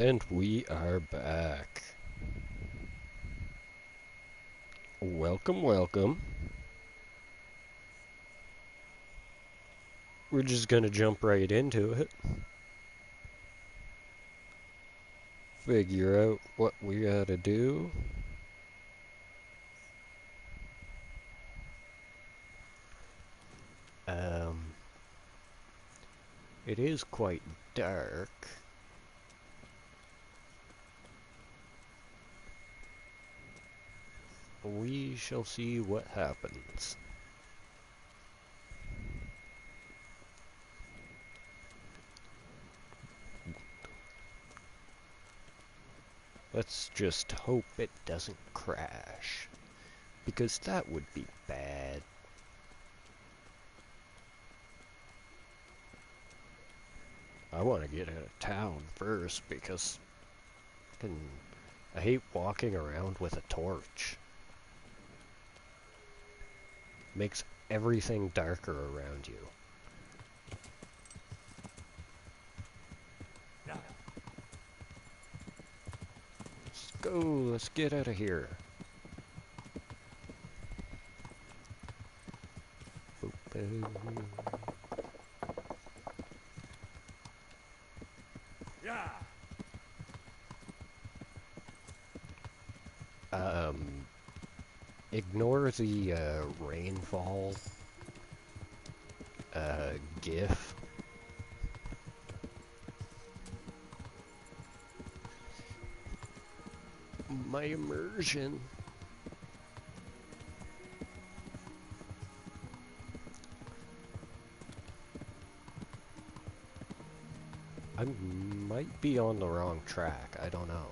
And we are back. Welcome, welcome. We're just gonna jump right into it. Figure out what we gotta do. Um, it is quite dark. We shall see what happens. Let's just hope it doesn't crash, because that would be bad. I want to get out of town first because I hate walking around with a torch. Makes everything darker around you. Let's go, let's get out of here. Um, Ignore the rainfall GIF. My immersion. I might be on the wrong track, I don't know.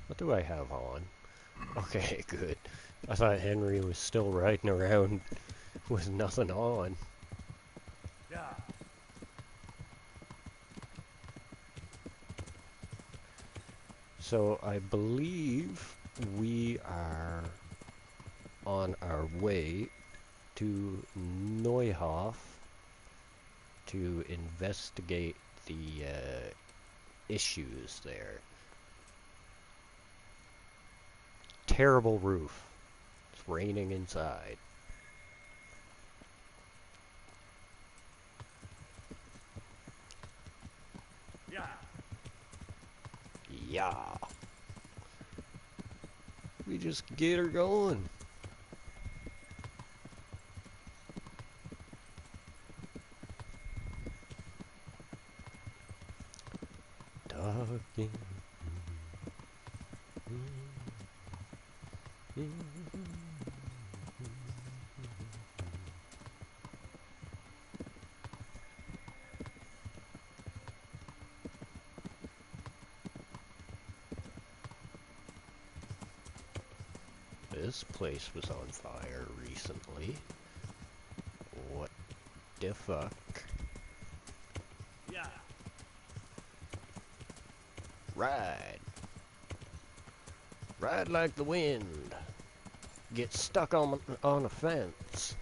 What do I have on? Okay, good. I thought Henry was still riding around with nothing on. So I believe we are on our way to Neuhof to investigate the issues there. Terrible roof. It's raining inside. Yeah. We just get her going. Talking. This place was on fire recently. What the fuck? Ride. Ride like the wind. Get stuck on a fence.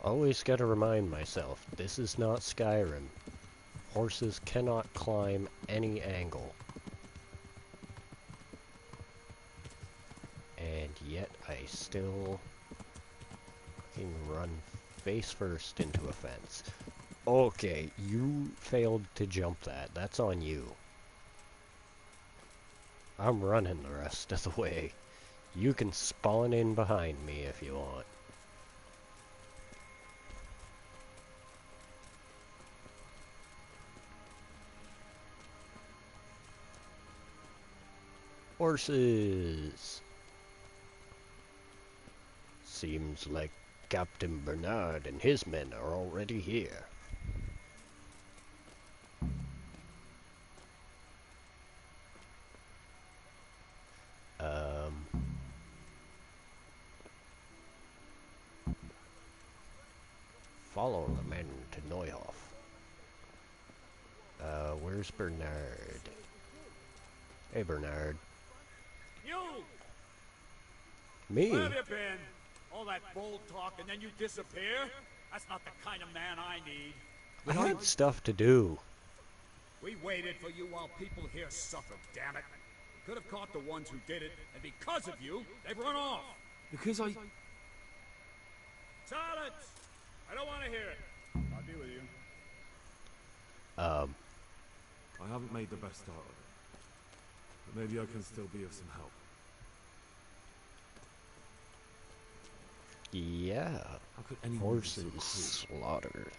Always gotta remind myself, this is not Skyrim. Horses cannot climb any angle. And yet I still can run face first into a fence. Okay, you failed to jump that. That's on you. I'm running the rest of the way. You can spawn in behind me if you want. Horses! Seems like Captain Bernard and his men are already here. Follow the men to Neuhof. Where's Bernard? Hey, Bernard. You! Me? Where have you been? All that bold talk and then you disappear? That's not the kind of man I need. I had stuff to do. We waited for you while people here suffered, damn it. We could have caught the ones who did it, and because of you, they've run off. Because I... Silence! I don't want to hear it. I'll be with you. I haven't made the best start of it. But maybe I can still be of some help. Yeah. How could anyone be so Horses cruel? slaughtered.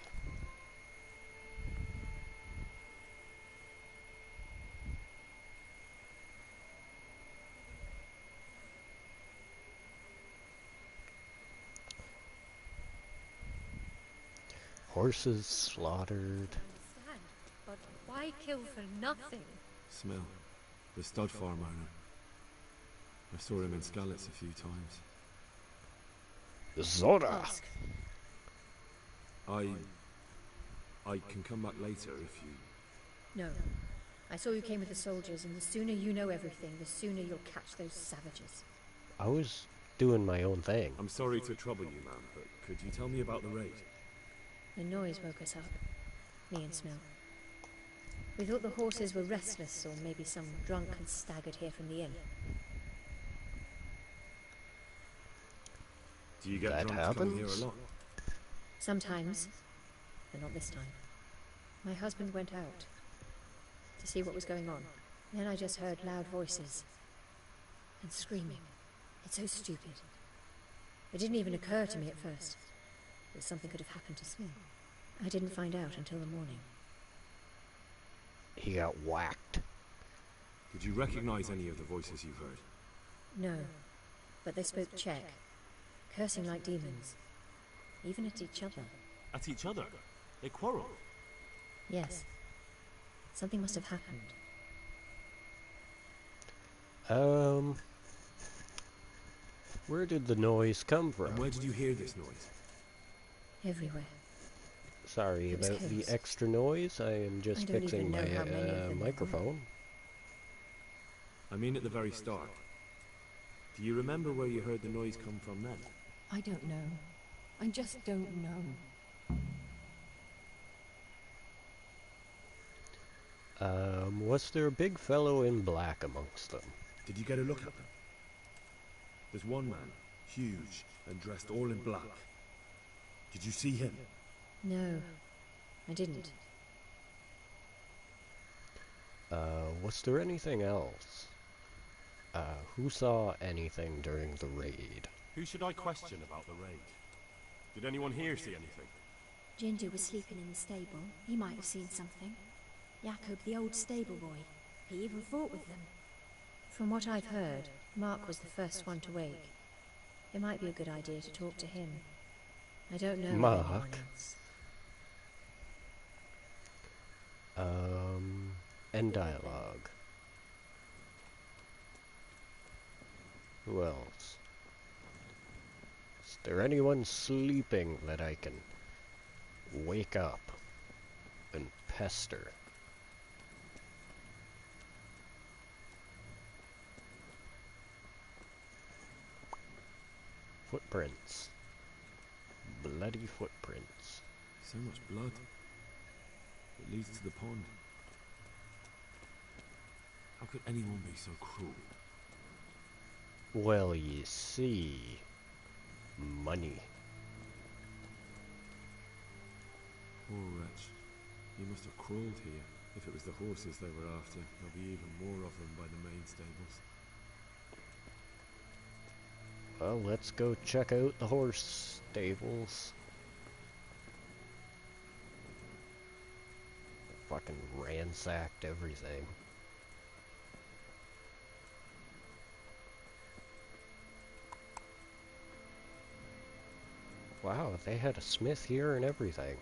Horses slaughtered. Understand, but why kill for nothing? Smell. The stud farm owner. I saw him in Skalitz a few times. Zora! Ask. I can come back later if you... No. I saw you came with the soldiers, and the sooner you know everything, the sooner you'll catch those savages. I was doing my own thing. I'm sorry to trouble you, ma'am, but could you tell me about the raid? The noise woke us up. Me and Smell. We thought the horses were restless, or maybe some drunk had staggered here from the inn. Do you get That drunk coming here happens? a lot? Sometimes, but not this time. My husband went out to see what was going on. Then I just heard loud voices and screaming. It's so stupid. It didn't even occur to me at first that something could have happened to Smith. I didn't find out until the morning. He got whacked. Did you recognize any of the voices you heard? No, but they spoke Czech, cursing like demons, even at each other. At each other? They quarreled? Yes, something must have happened. Where did the noise come And from? where did you hear this noise? Everywhere. Sorry It was about the chaos. extra noise. I am just I don't fixing even my know how many of them there were. microphone. I mean at the very start. Do you remember where you heard the noise come from then? I don't know. I just don't know. Was there a big fellow in black amongst them? Did you get a look at them? There's one man, huge, and dressed all in black. Did you see him? No, I didn't. Was there anything else? Who saw anything during the raid? Who should I question about the raid? Did anyone here see anything? Jindu was sleeping in the stable. He might have seen something. Jakob, the old stable boy. He even fought with them. From what I've heard, Mark was the first one to wake. It might be a good idea to talk to him. I don't know of anyone Mark? else. End dialogue. Who else? Is there anyone sleeping that I can wake up and pester? Footprints. Bloody footprints. So much blood. It leads to the pond. How could anyone be so cruel? Well, you see, money. Poor wretch. He must have crawled here. If it was the horses they were after, there'll be even more of them by the main stables. Well, let's go check out the horse stables. Fucking ransacked everything. Wow, they had a smith here and everything.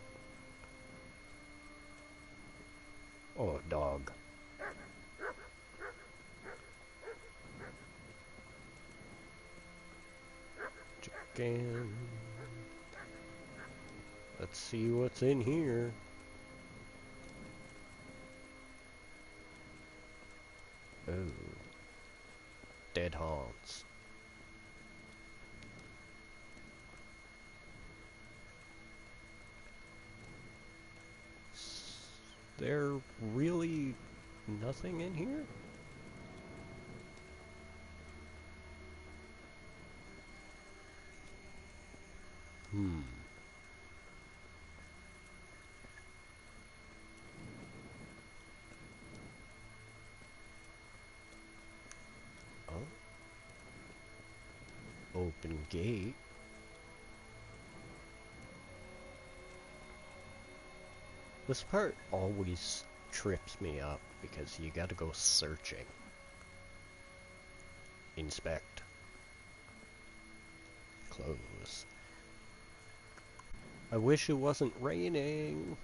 Oh, dog. Chicken. Let's see what's in here. Oh. Dead haunts. There really nothing in here? Oh. Open gate. This part always trips me up because you gotta go searching. Inspect. Close. I wish it wasn't raining.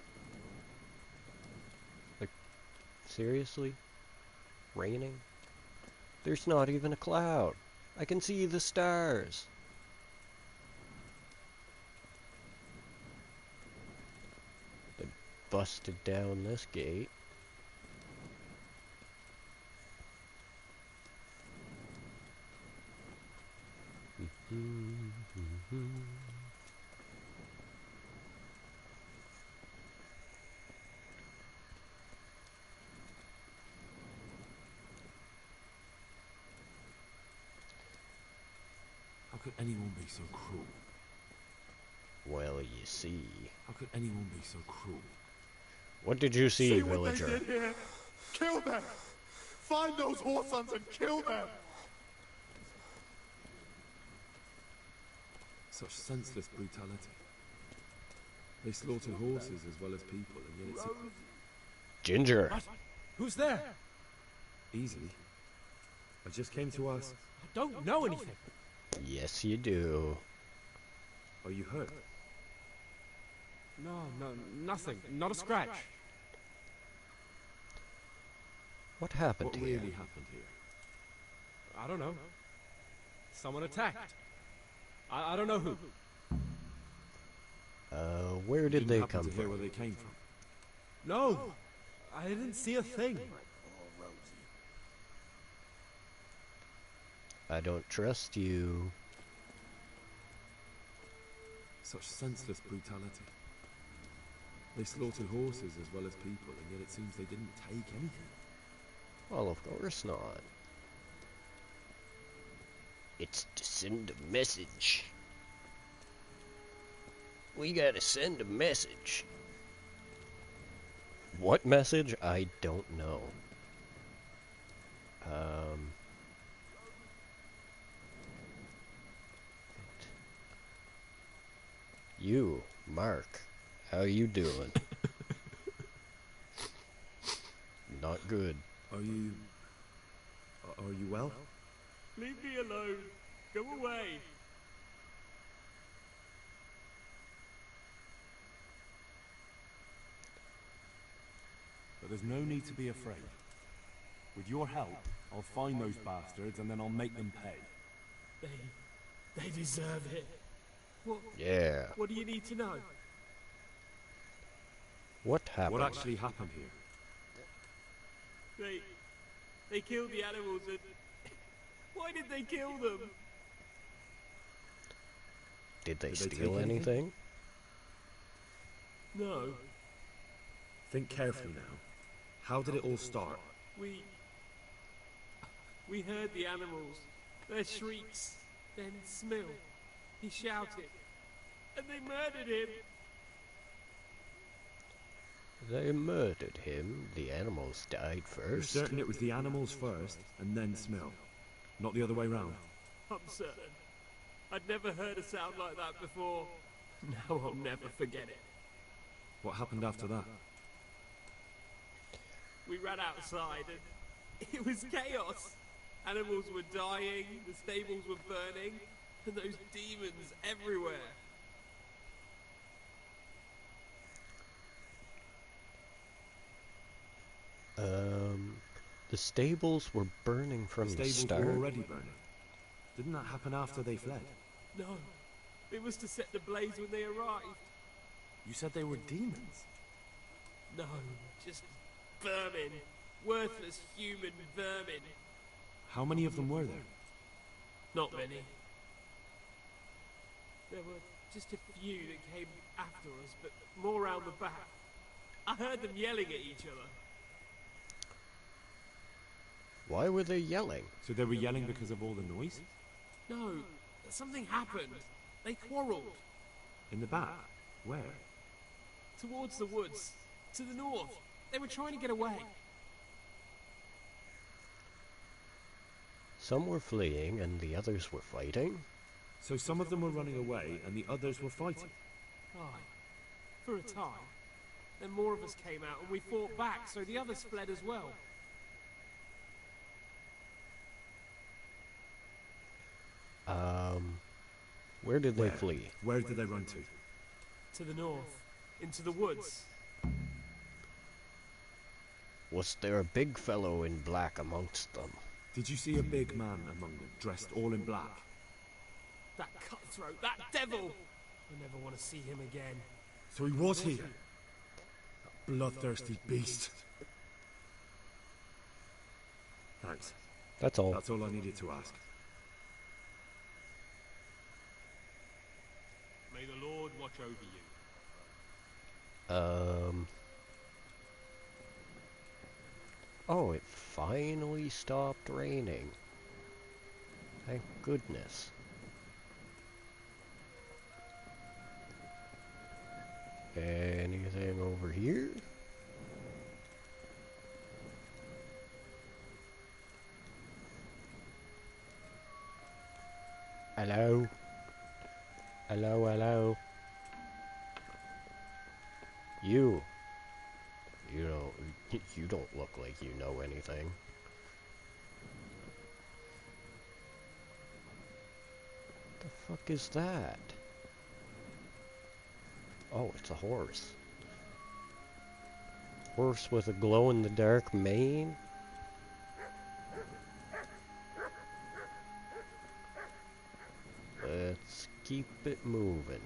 Like, seriously? Raining? There's not even a cloud. I can see the stars. They busted down this gate. How could anyone be so cruel? Well, you see. How could anyone be so cruel? What did you see, What they villager? did here. Kill them. Find those whoresons and kill them. Such senseless brutality. They slaughtered horses as well as people, and yet it's Ginger. What? Who's there? easy. I just came to ask, I don't know anything. Yes, you do. are you hurt? No, nothing. Not a scratch. What happened What here? really happened here? I don't know. Someone attacked. I don't know who. Where did Didn't they happen come to hear from? where they came from? No, I didn't see a thing. I don't trust you. Such senseless brutality. They slaughtered horses as well as people, and yet it seems they didn't take anything. Well, of course not. It's to send a message. We gotta send a message. What message? I don't know. You, Mark, how you doing? Not good. Are you well? Leave me alone. Go away. But there's no need to be afraid. With your help, I'll find those bastards and then I'll make them pay. They deserve it. Yeah. What do you need to know? What happened? What actually happened here? They killed the animals and... Why did they kill them? Did they Did they steal take anything? anything? No. Think carefully now. How did it all start? We heard the animals, their shrieks, then Smill. He shouted, and they murdered him. They murdered him. The animals died You're first. certain it was the animals first, and then Smell? Not the other way round? I'm certain. I'd never heard a sound like that before. Now I'll never forget it. What happened after that? We ran outside and it was chaos. Animals were dying, the stables were burning, and those demons everywhere. The stables were burning from The the stables start. were already burning. Didn't that happen after they fled? No. It was to set the blaze when they arrived. You said they were demons. No, just vermin. Worthless human vermin. How many of them were there? Not many. There were just a few that came after us, but more round the back. I heard them yelling at each other. Why were they yelling? So they were yelling because of all the noise? No, something happened. They quarreled. In the back? Where? Towards the woods. To the north. They were trying to get away. Some were fleeing and the others were fighting? So some of them were running away and the others were fighting? Aye. For a time. Then more of us came out and we fought back, so the others fled as well. Where did they flee? Where did they run to? To the north. Into the woods. Was there a big fellow in black amongst them? Did you see a big man among them, dressed all in black? That cutthroat, that devil! I never want to see him again. So he was here. That bloodthirsty beast. Thanks. That's all. That's all I needed to ask. May the Lord watch over you. Oh, it finally stopped raining. Thank goodness. Anything over here? Hello? Hello, hello? You don't look like you know anything. The fuck is that? Oh, it's a horse. Horse with a glow-in-the-dark mane? Let's keep it moving.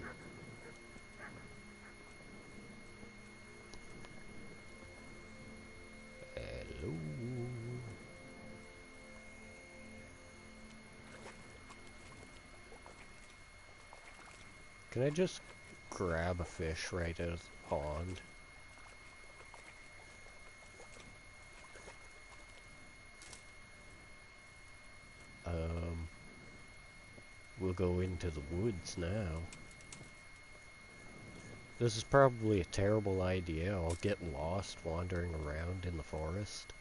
Hello. Can I just grab a fish right out of the pond? We'll go into the woods now. This is probably a terrible idea. I'll get lost wandering around in the forest.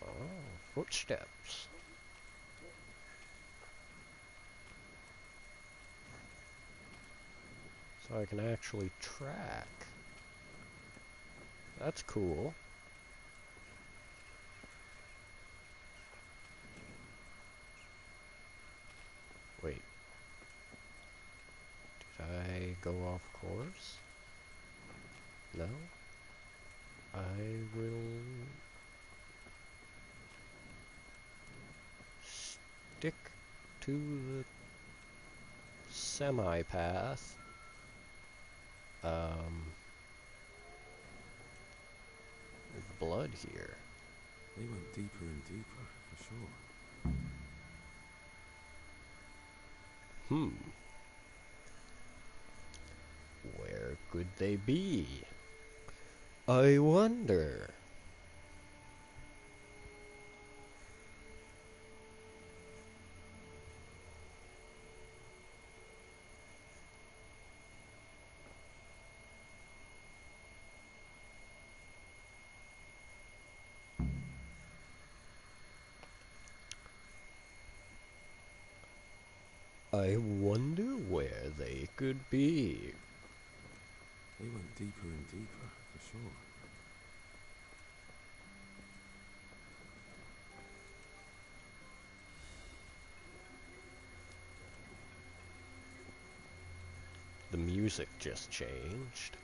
Oh, footsteps. So I can actually track. That's cool. Wait. Did I go off course? No? I will stick to the semi-path. There's blood here. They went deeper and deeper, for sure. Where could they be? I wonder. I wonder where they could be. They went deeper and deeper, for sure. The music just changed.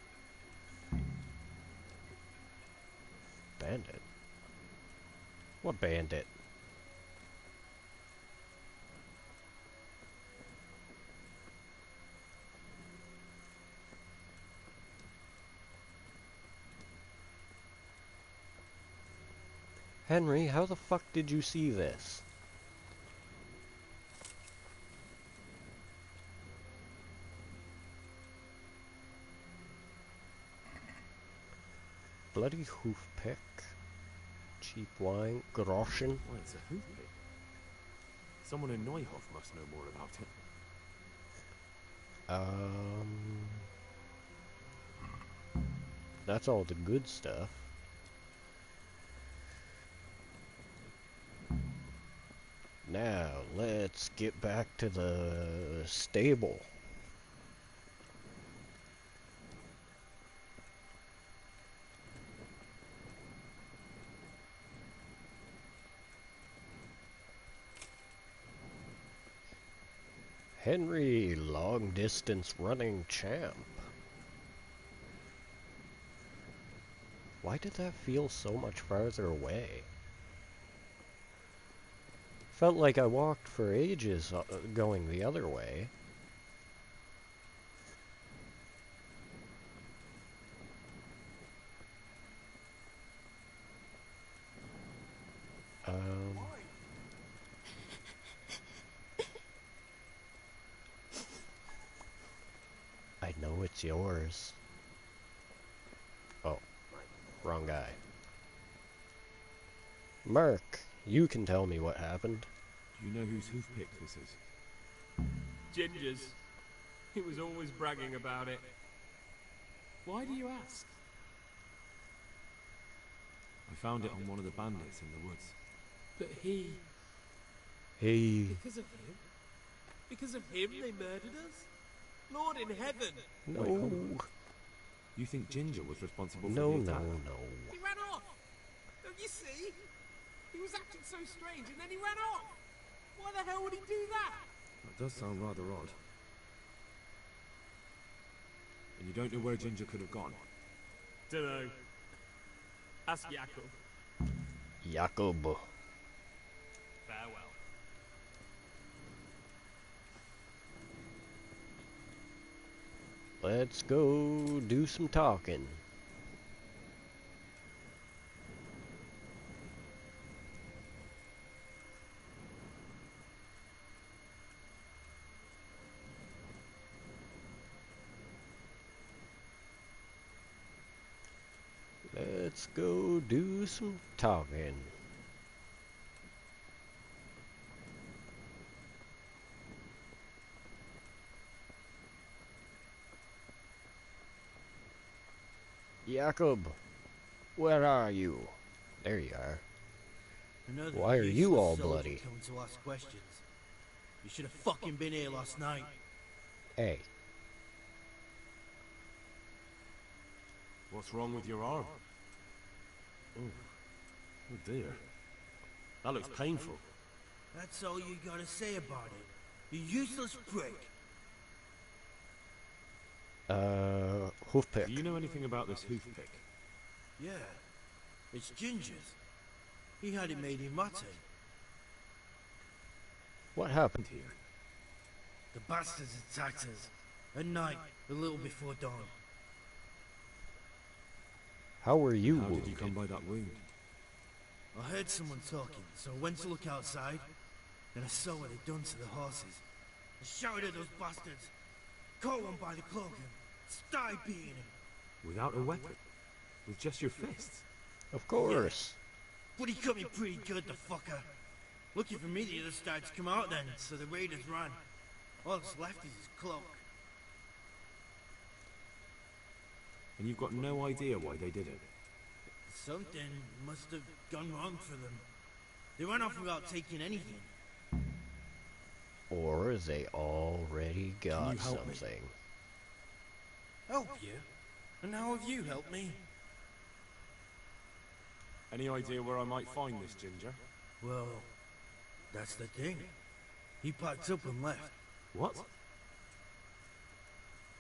Bandit? What bandit? Henry, how the fuck did you see this? Bloody hoof pick. Cheap wine. Groschen. Why, it's a hoof pick. Someone in Neuhof must know more about it. That's all the good stuff. Now, let's get back to the stable. Henry, long distance running champ. Why did that feel so much farther away? Felt like I walked for ages going the other way. I know it's yours. Oh, wrong guy. Mark, you can tell me what happened. Do you know whose hoof pick this is? Ginger's. He was always bragging about it. Why do you ask? I found it on one of the bandits in the woods. But he... Because of him? Because of him they murdered us? Lord in heaven! No. Wait, you think Ginger was responsible for No, the no, attack? no. He ran off! Don't you see? He was acting so strange and then he ran off! Why the hell would he do that? That does sound rather odd. And you don't know where Ginger could have gone? Dunno. Ask Jakob. Jakob. Farewell. Let's go do some talking. Let's go do some talking. Jakob, where are you? There you are. Another Why are you useless all soldier bloody? coming to ask questions. You should have fucking been here last night. Hey, What's wrong with your arm? Oh dear. That looks painful. That's all you gotta say about it. You useless prick. hoof pick. Do you know anything about this hoof pick? Yeah, it's Ginger's. He had it made in Mate. What happened Here. The bastards attacked us. At night, a little before dawn. How were you How did wounded? you come by that wound? I heard someone talking, so I went to look outside. Then I saw what they'd done to the horses. I shouted at those bastards. Caught one by the cloak and started beating him. Without a weapon? With just your fists? Of course. But he cut me pretty good, the fucker. Lucky for me, the others started to come out then, so the raiders ran. All that's left is his cloak. And you've got no idea why they did it? Something must have gone wrong for them. They ran off without taking anything. Or they already got you help me? something. Help you? And how have you helped me? Any idea where I might find this Ginger? Well, that's the thing. He packed up and left. What?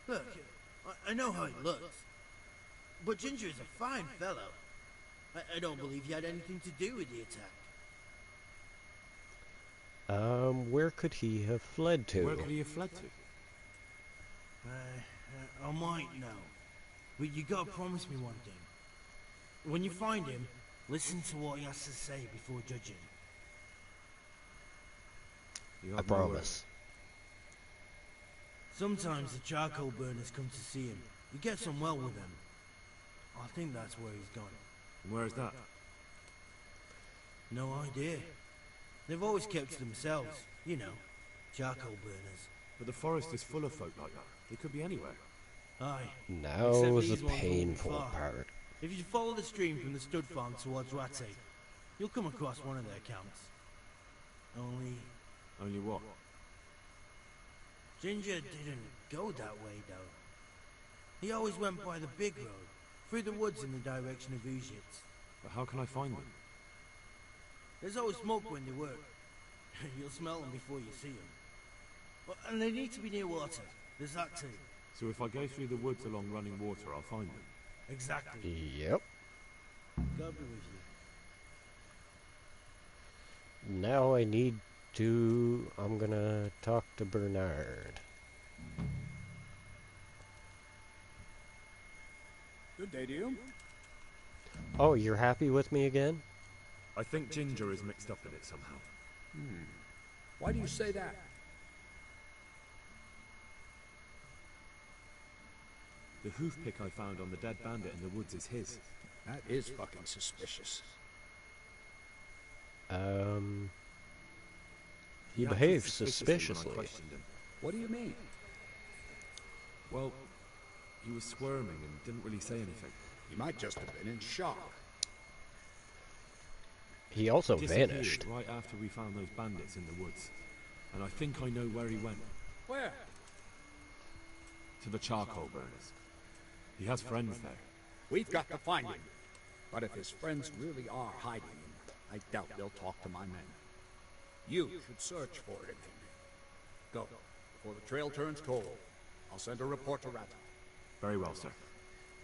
Look, I know how he looks. But Ginger is a fine fellow. I don't believe he had anything to do with the attack. Where could he have fled to? Where could he have fled to? I might know. But you gotta promise me one thing. When you find him, listen to what he has to say before judging. I promise. Sometimes the charcoal burners come to see him. He gets on well with them. I think that's where he's gone. And where is that? No idea. They've always kept to themselves, you know, charcoal burners. But the forest is full of folk like that. They could be anywhere. Aye. Now Except was the these ones won't be painful far. part. If you follow the stream from the stud farm towards Rattay, you'll come across one of their camps. Only what? Ginger didn't go that way, though. He always went by the big road, through the woods in the direction of Uzhitz. But how can I find them? There's always smoke when they work. You'll smell them before you see them. Well, and they need to be near water. There's that too. So if I go through the woods along running water, I'll find them? Exactly. Yep. God be with you. Now I need to... I'm gonna talk to Bernard. Good day to you. Oh, you're happy with me again? I think Ginger is mixed up in it somehow. Why do you say that? The hoof pick I found on the dead bandit in the woods is his. That is fucking suspicious. He acted behaves when I suspiciously. questioned him. What do you mean? Well, he was squirming and didn't really say anything. He might just have been in shock. He also He disappeared vanished. right after we found those bandits in the woods. And I think I know where he went. Where? To the charcoal burners. He has friends there. We've got to find him. But if his friends really are hiding him, I doubt they'll talk to my men. You should search for him. Go, before the trail turns cold. I'll send a report to Rat. Very well, sir.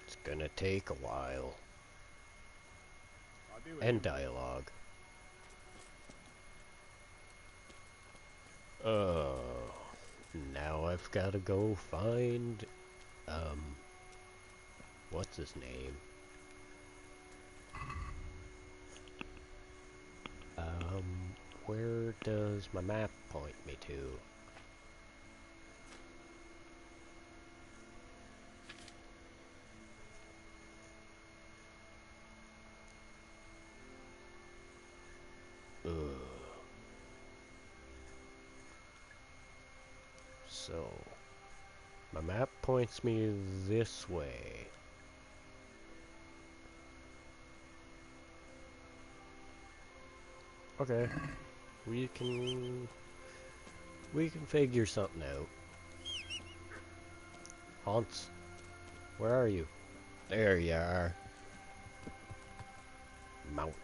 It's gonna take a while. I'll be with And you. dialogue. Now I've gotta go find, what's his name? Where does my map point me to? Ugh. So, my map points me this way. Okay, we can figure something out. Hans, where are you? There you are. Mount.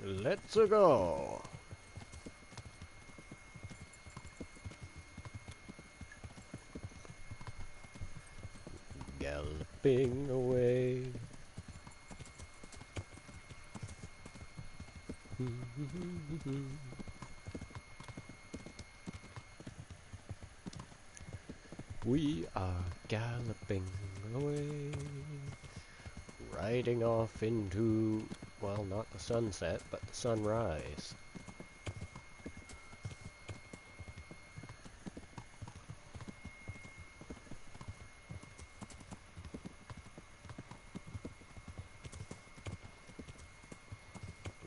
Let's go. Galloping away. We are galloping away, riding off into, well, not the sunset, but the sunrise.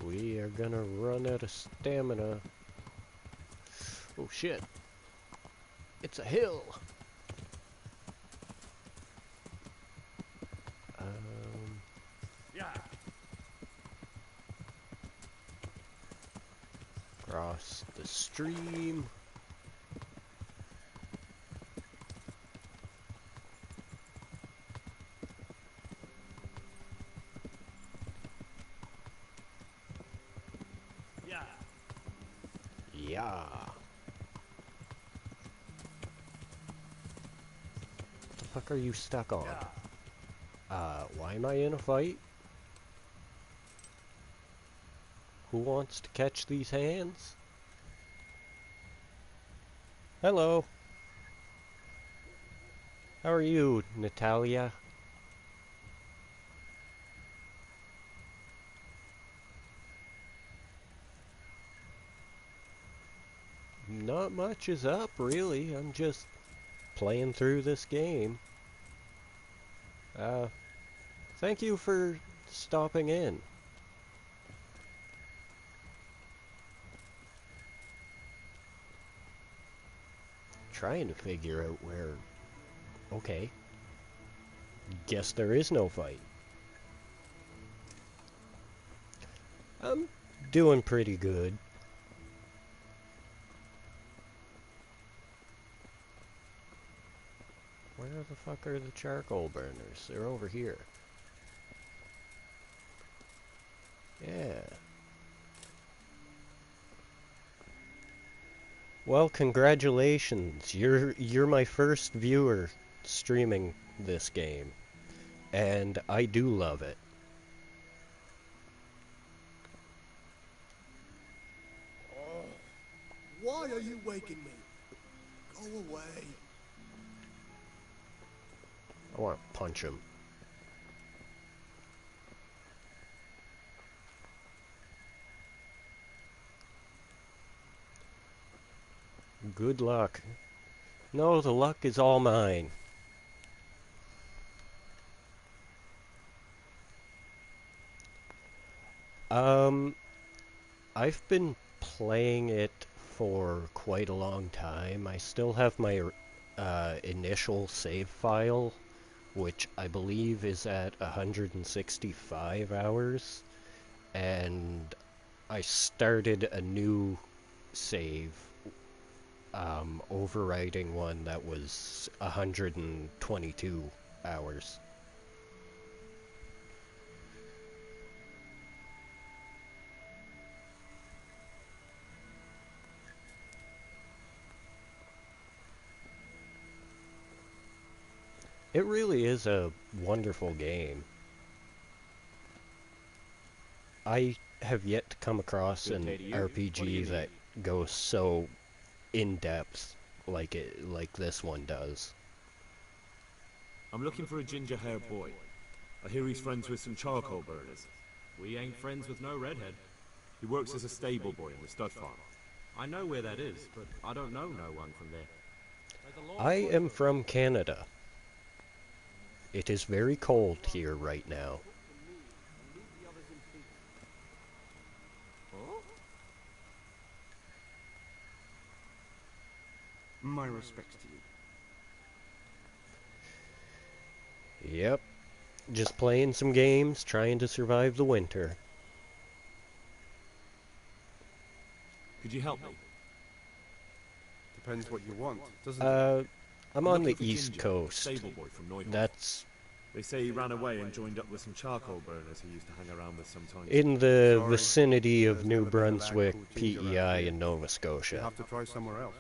We are gonna run out of stamina. Oh shit. It's a hill. Yeah. Cross the stream. Yeah. Yeah. fuck are you stuck on? Why am I in a fight? Who wants to catch these hands? Hello. How are you, Natalia? Not much is up, really. I'm just playing through this game. Thank you for stopping in. Trying to figure out where... Okay. Guess there is no fight. I'm doing pretty good. Where the fuck are the charcoal burners? They're over here. Yeah. Well, congratulations. You're my first viewer streaming this game. And I do love it. Oh, why are you waking me? Go away. I want to punch him. Good luck. No, the luck is all mine. I've been playing it for quite a long time. I still have my initial save file, which I believe is at 165 hours, and I started a new save, overwriting one that was 122 hours. It really is a wonderful game. I have yet to come across an RPG that goes so in-depth like this one does. I'm looking for a ginger-haired boy. I hear he's friends with some charcoal burners. We ain't friends with no redhead. He works as a stable boy in the stud farm. I know where that is, but I don't know no one from there. I am from Canada. It is very cold here right now. My respects to you. Yep. Just playing some games, trying to survive the winter. Could you help me? Depends what you want, doesn't it? I'm on the East Coast. Stable boy from Neuhoff. That's... They say he ran away and joined up with some charcoal burners he used to hang around with sometimes. in the vicinity of New Brunswick, PEI, and Nova You Scotia. have to try somewhere else.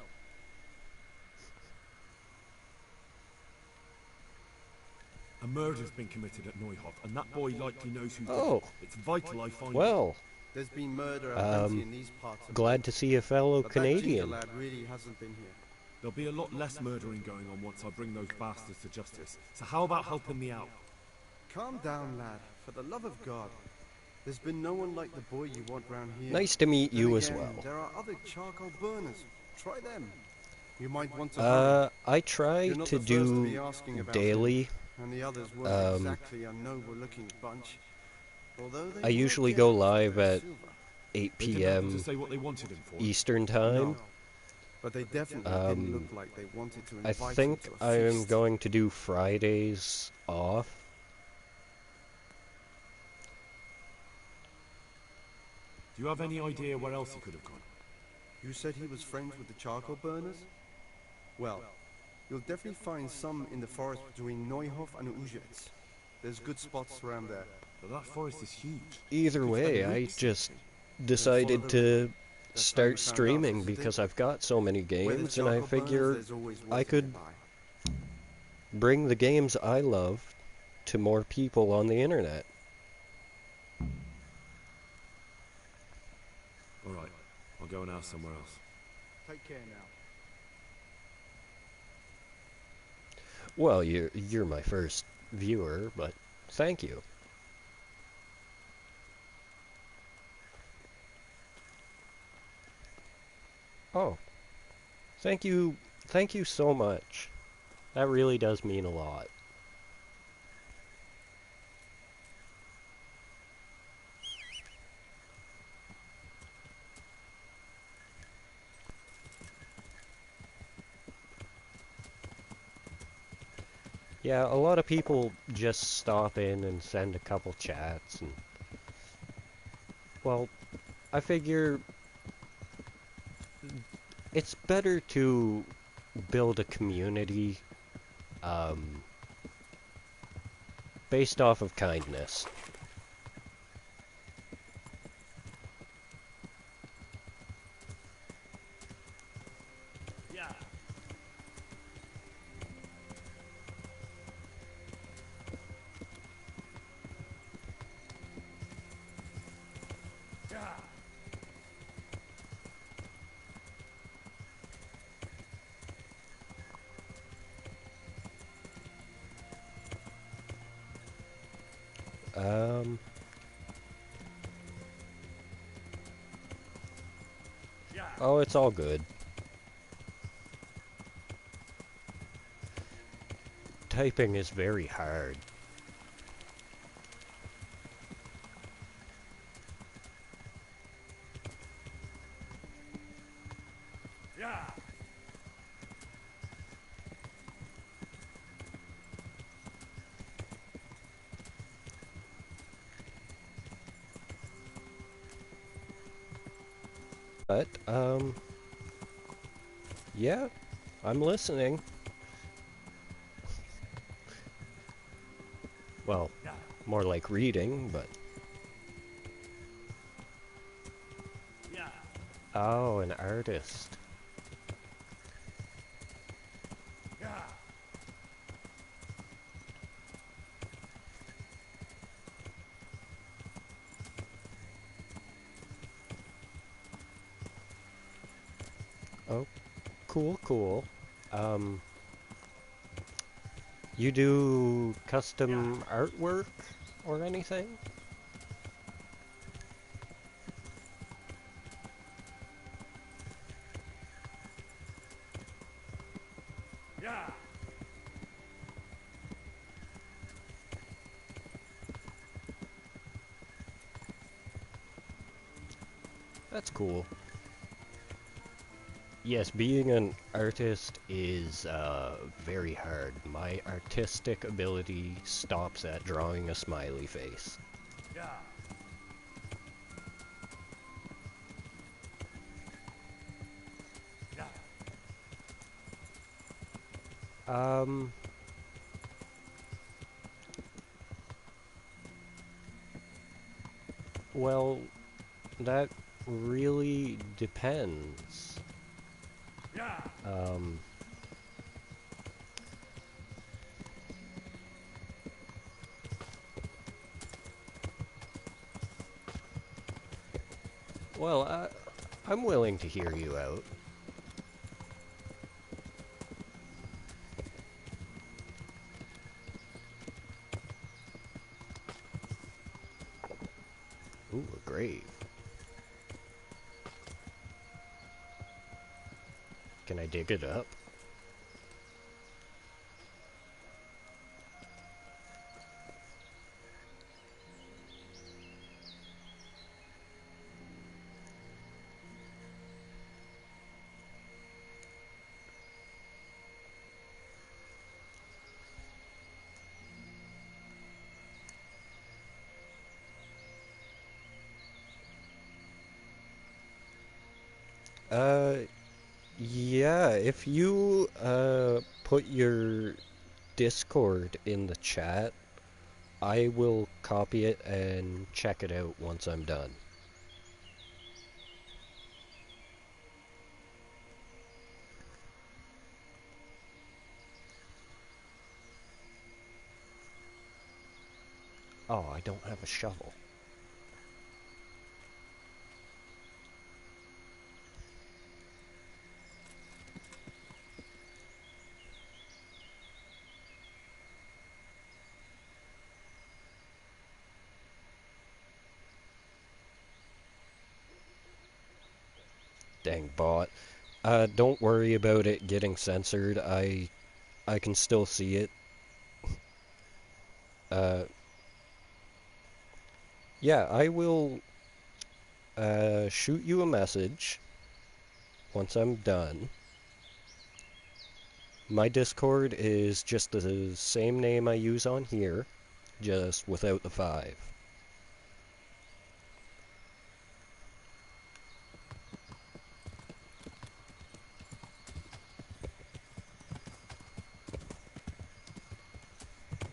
A murder's been committed at Neuhoff, and that boy likely knows who did Oh. it. It's vital I find him. Well, There's been murder plenty in these parts of glad to see a fellow but that ginger Canadian. lad really hasn't been here. There'll be a lot less murdering going on once I bring those bastards to justice. So how about helping me out? Calm down, lad. For the love of God. There's been no one like the boy you want round here. Nice to meet Then you as again, well. There are other charcoal burners. Try them. You might want to hurry. I try You're not to the first to do be asking about daily. him, and the others weren't exactly a noble-looking bunch. Although they I were usually go generous with live their at silver. 8 They didn't happen p.m. to say what they wanted him for. Eastern Time. No, but they definitely didn't look like they wanted to I invite think him to a I am feast. going to do Fridays off. Do you have any idea where else he could have gone? You said he was friends with the charcoal burners? Well, you'll definitely find some in the forest between Neuhoff and Uzets. There's good spots around there. But that forest is huge. Either Could way, spend I weeks just there. decided to That's how start you found out, streaming isn't it? because I've got so many Where there's games and I charcoal burners, figure there's always I water could nearby. bring the games I love to more people on the internet. Alright, I'll go and ask somewhere else. Take care now. Well, you're my first viewer, but thank you. Oh, thank you so much. That really does mean a lot. Yeah, a lot of people just stop in and send a couple chats, and well, I figure it's better to build a community based off of kindness. Yeah. Yeah. Um, Yeah. oh, it's all good. Typing is very hard. Yeah. But, yeah, I'm listening. Well, Yeah. more like reading, but... Yeah. Oh, an artist. Yeah. Oh, cool, cool. You do custom artwork or anything? Yeah. That's cool. Yes, being an artist is very hard. My artistic ability stops at drawing a smiley face. Yeah. Yeah. Um, well, that really depends. Yeah. Um, well, I'm willing to hear you out. Ooh, a grave. Can I dig it up? Uh, yeah, if you, put your Discord in the chat, I will copy it and check it out once I'm done. Oh, I don't have a shovel. Dang bot. Don't worry about it getting censored. I can still see it. Uh, yeah, I will shoot you a message once I'm done. My Discord is just the same name I use on here, just without the 5.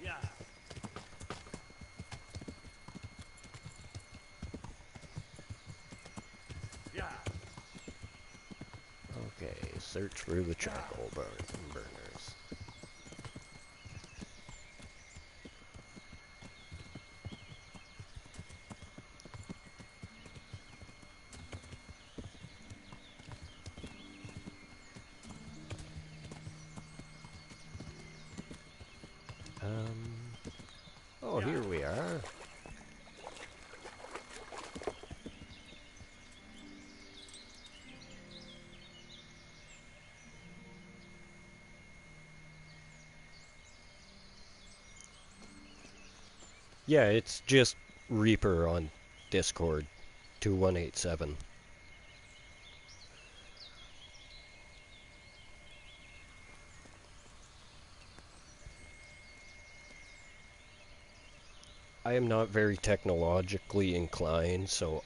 Yeah. Yeah. Okay, search for the charcoal burners. Oh, here we are. Yeah, it's just Reaper on Discord, 2187. I am not very technologically inclined, so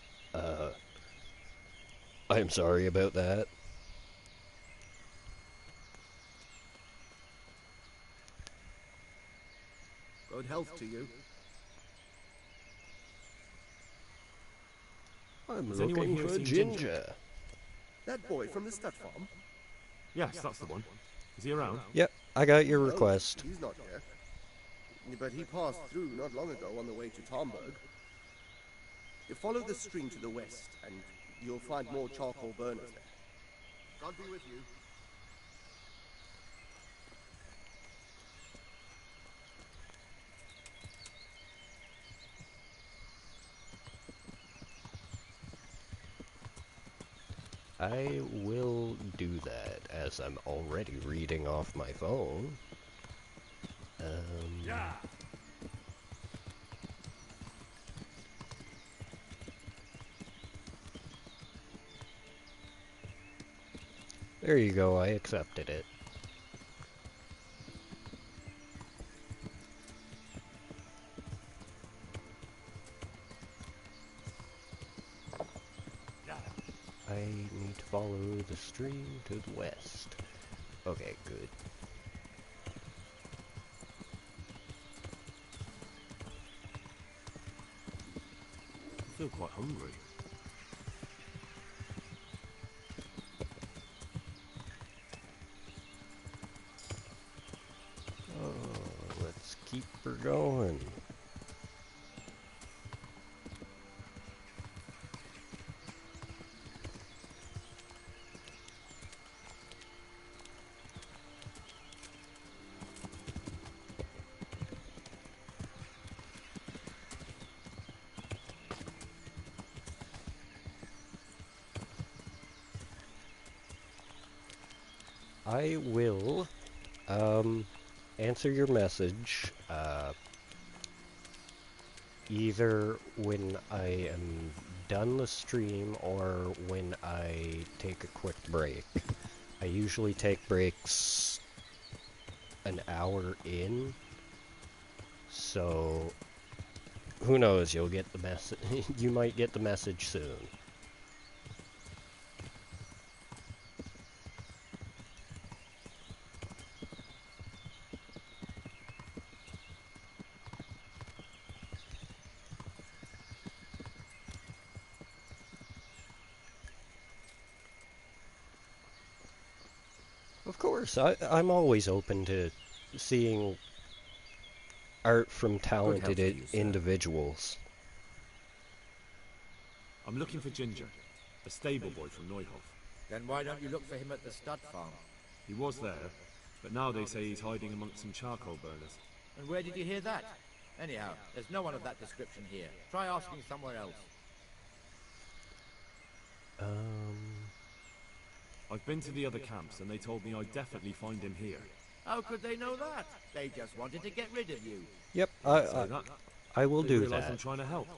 I'm sorry about that. Good health to you. I'm Has anyone looking here for seen Ginger? Ginger. That boy from the stud farm? Yes, that's the one. Is he around? Yep, I got your No, request. he's not here. But he passed through not long ago on the way to Tomberg. You follow the stream to the west, and you'll find more charcoal burners there. God be with you. I will do that, as I'm already reading off my phone. Yeah. There you go, I accepted it. I need to follow the stream to the west. Okay, good. I feel quite hungry. Oh, let's keep her going. I will answer your message either when I am done the stream or when I take a quick break. I usually take breaks an hour in, so who knows, you'll get the message. You might get the message soon. Of course, I'm always open to seeing art from Good help talented to you, sir. individuals. I'm looking for Ginger, a stable boy from Neuhof. Then why don't you look for him at the stud farm? He was there, but now they say he's hiding amongst some charcoal burners. And where did you hear that? Anyhow, there's no one of that description here. Try asking somewhere else. I've been to the other camps and they told me I'd definitely find him here. How could they know that? They just wanted to get rid of you. Yep, I will They do realise that. I'm trying to help.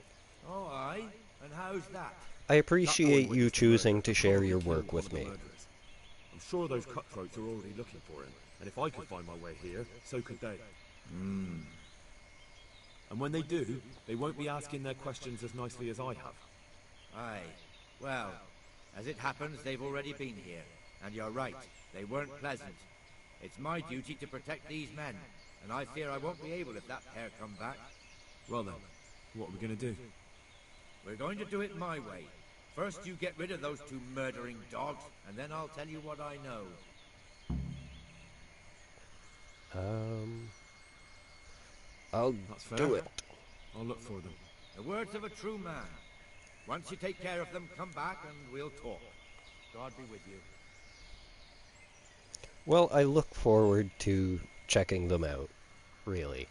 Oh, aye? And how's that? I appreciate you choosing to share Probably your killed work one with of the me. murderers. I'm sure those cutthroats are already looking for him, and if I could find my way here, so could they. And when they do, they won't be asking their questions as nicely as I have. Aye. Well, as it happens, they've already been here. And you're right, they weren't pleasant. It's my duty to protect these men, and I fear I won't be able if that pair come back. Well then, what are we going to do? We're going to do it my way. First you get rid of those two murdering dogs, and then I'll tell you what I know. I'll That's fair. do it. I'll look for them. The words of a true man. Once you take care of them, come back and we'll talk. God be with you. Well, I look forward to checking them out, really.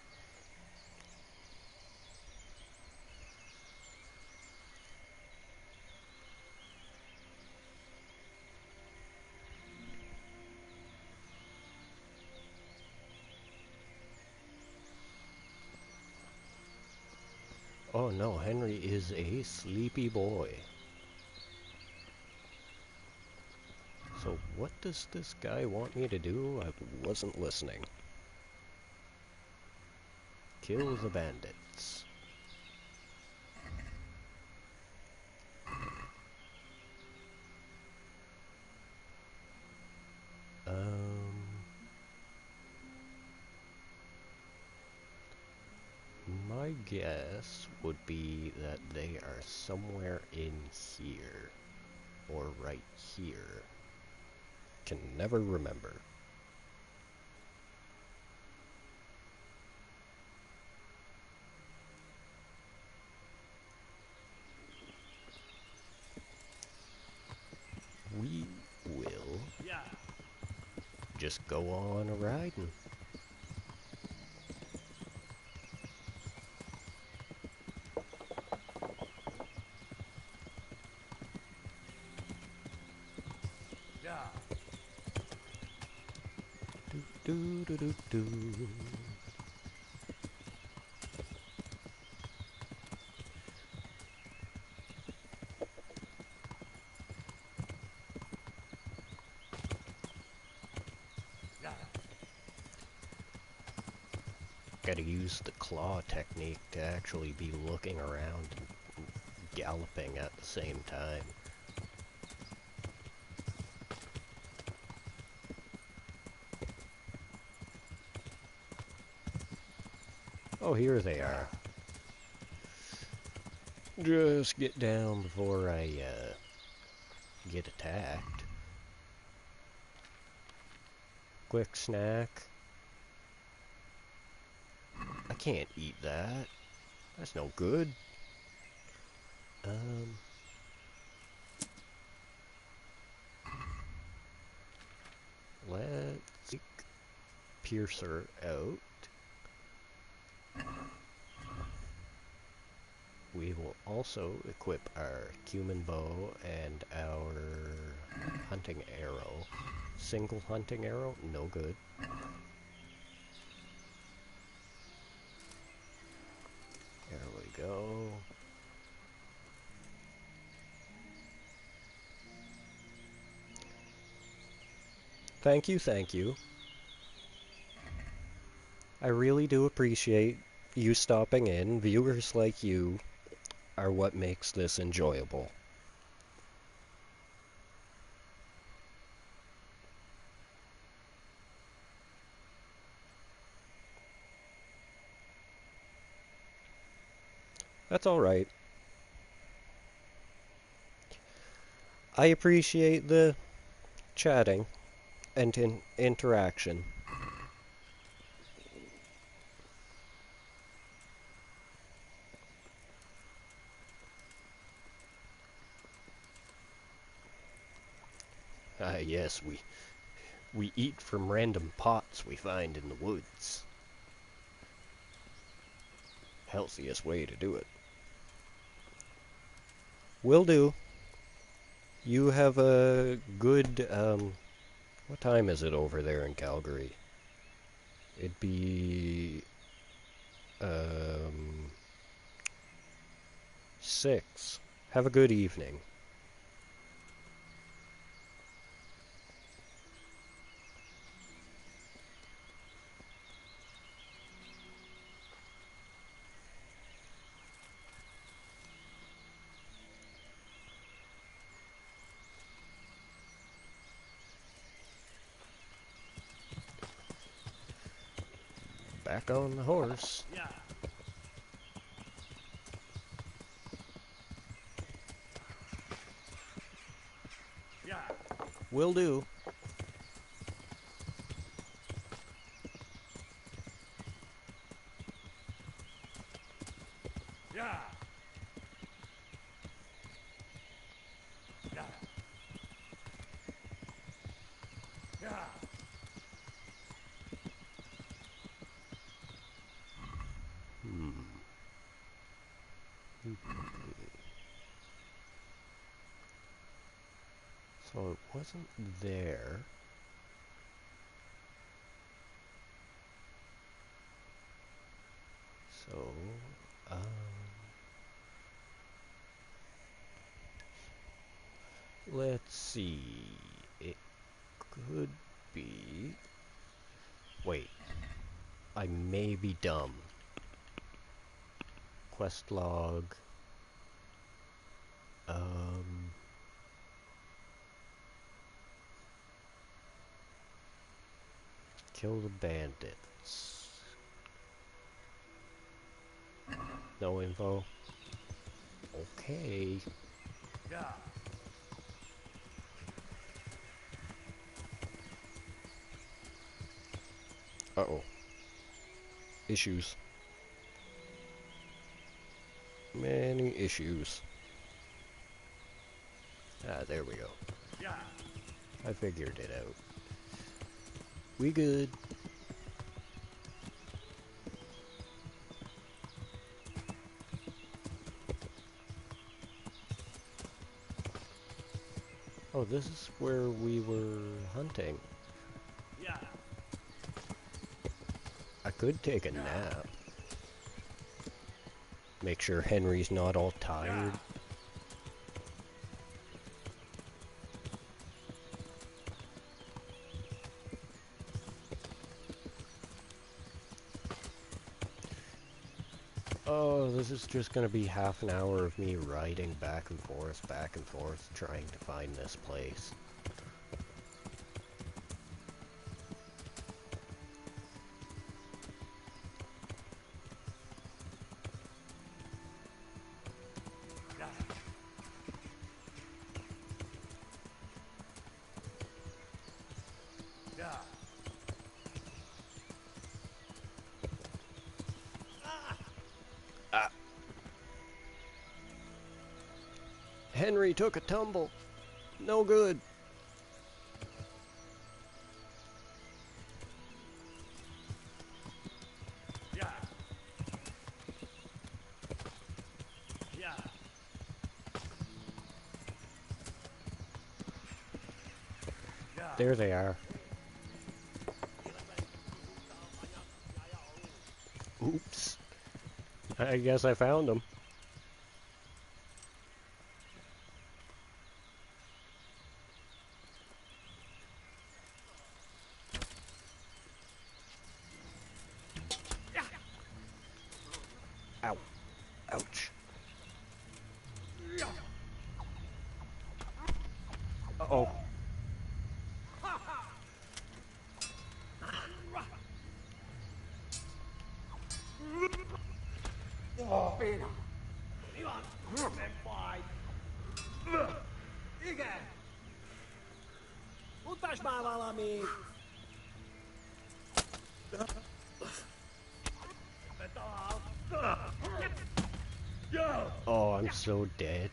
Oh no, Henry is a sleepy boy. So what does this guy want me to do? I wasn't listening. Kill the bandits. My guess would be that they are somewhere in here. Or right here. Can never remember. We will just go on a riding. Do do do do. Gotta use the claw technique to actually be looking around and galloping at the same time. Oh, here they are. Just get down before I get attacked. Quick snack. I can't eat that. That's no good. Let's take Piercer out. We will also equip our cumin bow and our hunting arrow. Single hunting arrow, no good. There we go. Thank you, thank you. I really do appreciate you stopping in. Viewers like you are what makes this enjoyable. That's alright. I appreciate the chatting and interaction. Ah, yes, we eat from random pots we find in the woods. Healthiest way to do it. Will do. You have a good, what time is it over there in Calgary? It'd be, 6. Have a good evening. Back on the horse. Yeah. Yeah. Will do. Yeah. Yeah. Yeah. So it wasn't there. So, let's see. It could be... Wait. I may be dumb. Quest log. Kill the bandits. No info. Okay. Yeah. Uh-oh. Issues. Many issues. Ah, there we go. Yeah. I figured it out. We good. Oh, this is where we were hunting. Yeah. I could take a nap. Make sure Henry's not all tired. Oh, this is just gonna be half an hour of me riding back and forth, trying to find this place. Henry took a tumble. No good. Yeah. Yeah. There they are. Oops. I guess I found them. Ow. Ouch. Uh-oh. Pena. Viva! Ben vai! Igen! Mutasd már valamit! Oh, I'm so dead.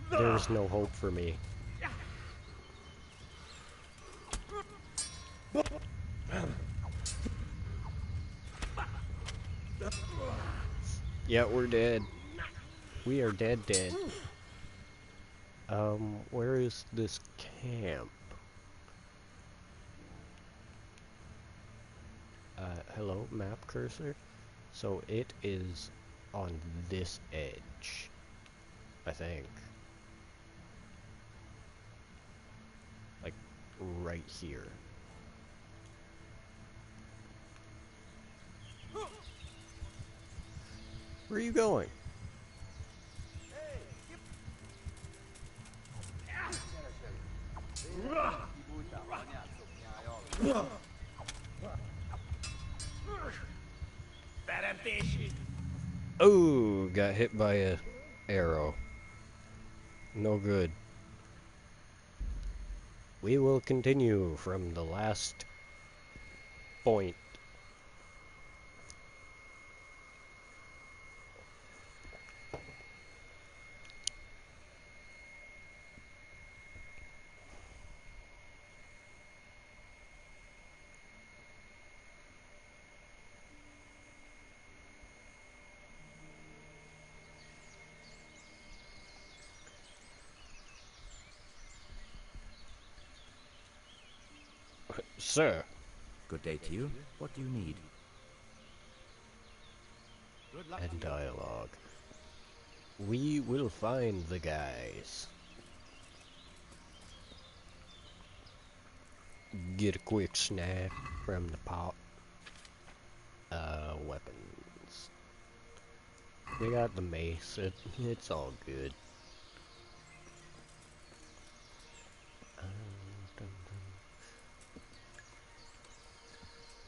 There's no hope for me. Yeah, we're dead. We are dead. Where is this camp? Hello, map cursor? So it is on this edge, I think. Like, right here. Where are you going? Oh, got hit by a arrow. No good. We will continue from the last point. Sir. Good day to you. What do you need? And dialogue. We will find the guys. Get a quick snack from the pot. Weapons. We got the mace. It's all good.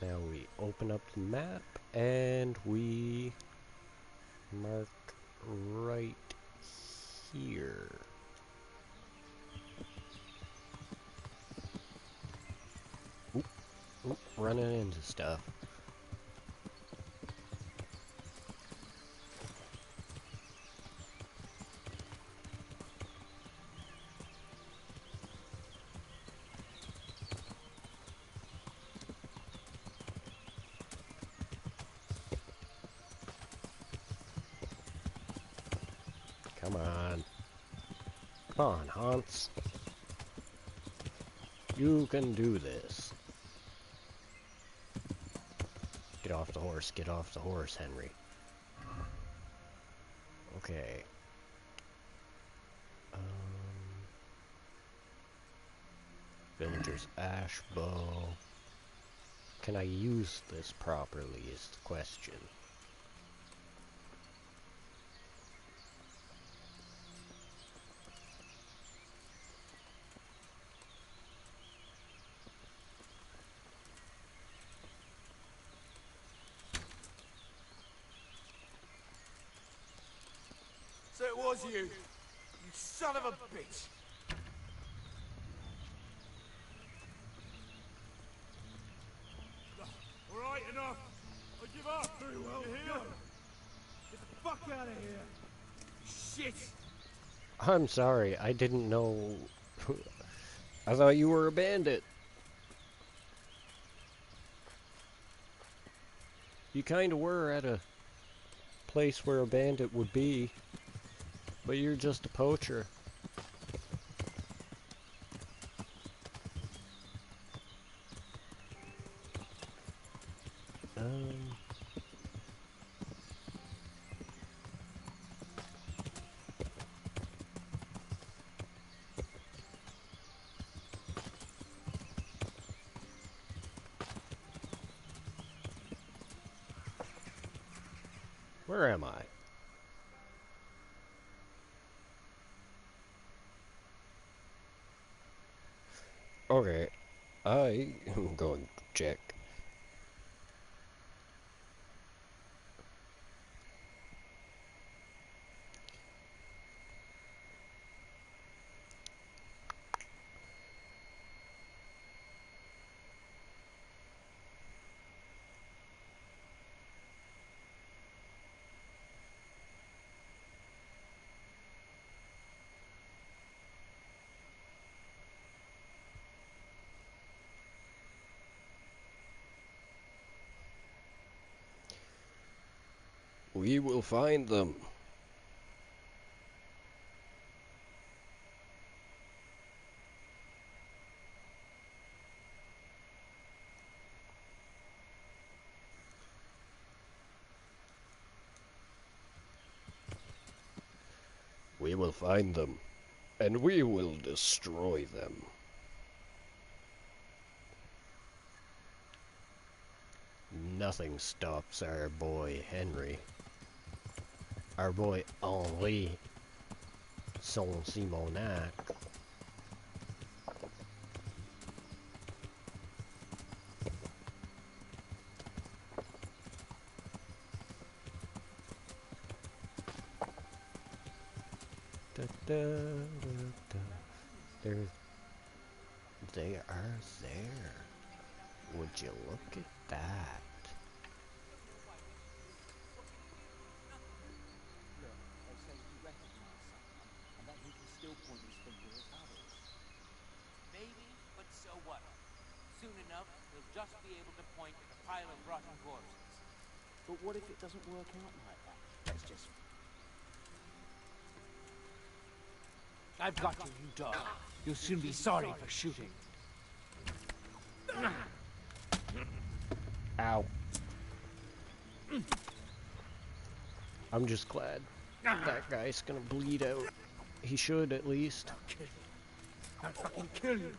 Now we open up the map and we mark right here. Oop, oop, running into stuff. Come on. Come on, Hans. You can do this. Get off the horse, Henry. Okay. Villager's ash bow. Can I use this properly is the question. So it was you. You son of a bitch. All right, enough. I give up. Very well. You hear? Go. Get the fuck out of here. Shit. I'm sorry, I didn't know. I thought you were a bandit. You kinda were at a place where a bandit would be, but you're just a poacher. Where am I? Okay, I am going to check. We will find them. We will find them, and we will destroy them. Nothing stops our boy Henry. Our boy Henri Saint-Simonac. Da, da, da, da. They are there. Would you look at that? Look, they say he recognized someone, and that he can still point his finger at others. Maybe, but so what? Soon enough, he'll just be able to point at a pile of rotten corpses. But what if it doesn't work out like that? Let's just... I've got you, you dog. You'll soon be sorry for shooting. Ow. I'm just glad that guy's gonna bleed out. He should, at least. I'll fucking kill you.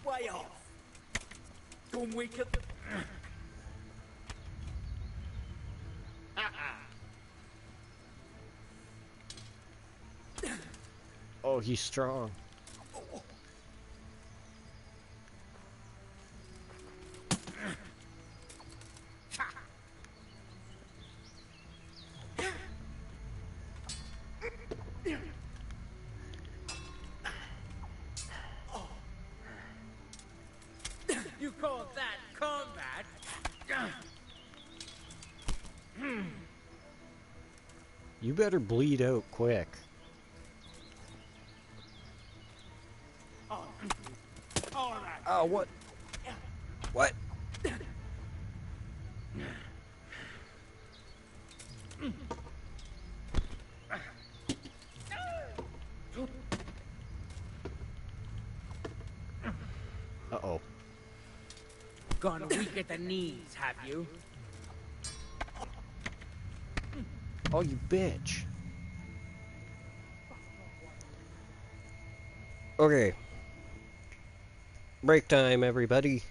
Way off. Don't wake up. Oh, he's strong. You call that combat? You better bleed out quick. Oh, what? What? Uh-oh. Gone weak at the knees, have you? Oh, you bitch. Okay. Break time, everybody.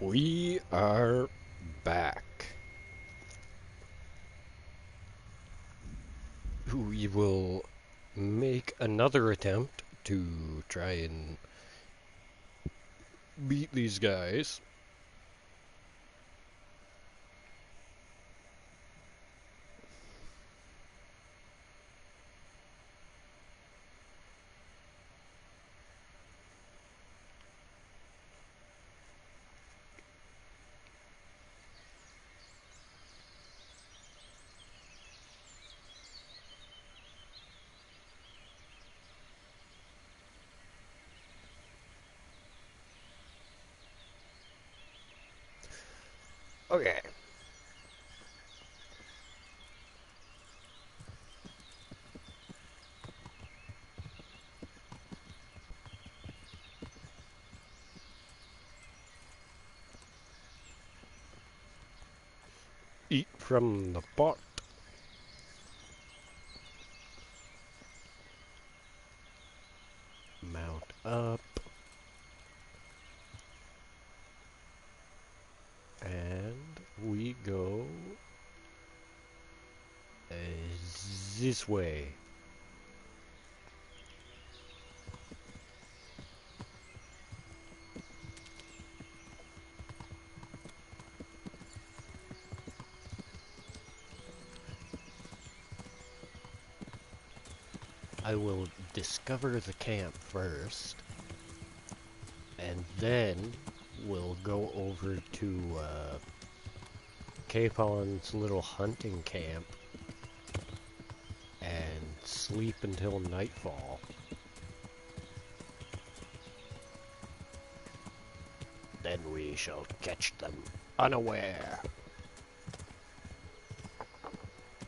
We are back. We will make another attempt to try and beat these guys. Okay. Eat from the pot. Mount up. And we go this way. I will discover the camp first, and then we'll go over to Capon's little hunting camp and sleep until nightfall. Then we shall catch them unaware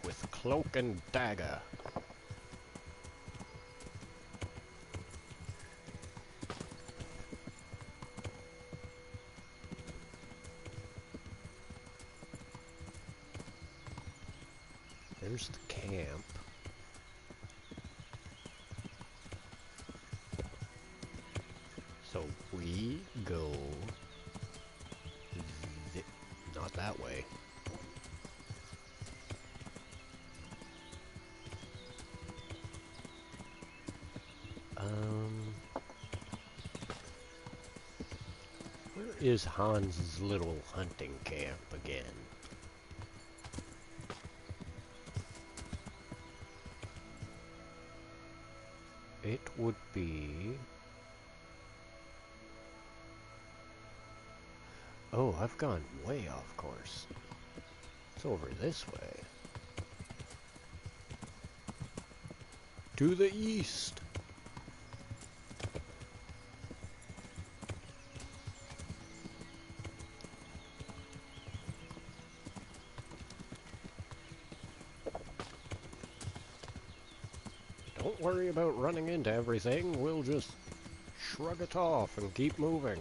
with cloak and dagger. There's the camp. So we go not that way. Where is Hans's little hunting camp again? It would be... Oh, I've gone way off course. It's over this way. To the east. Don't worry about running into everything. We'll just shrug it off and keep moving.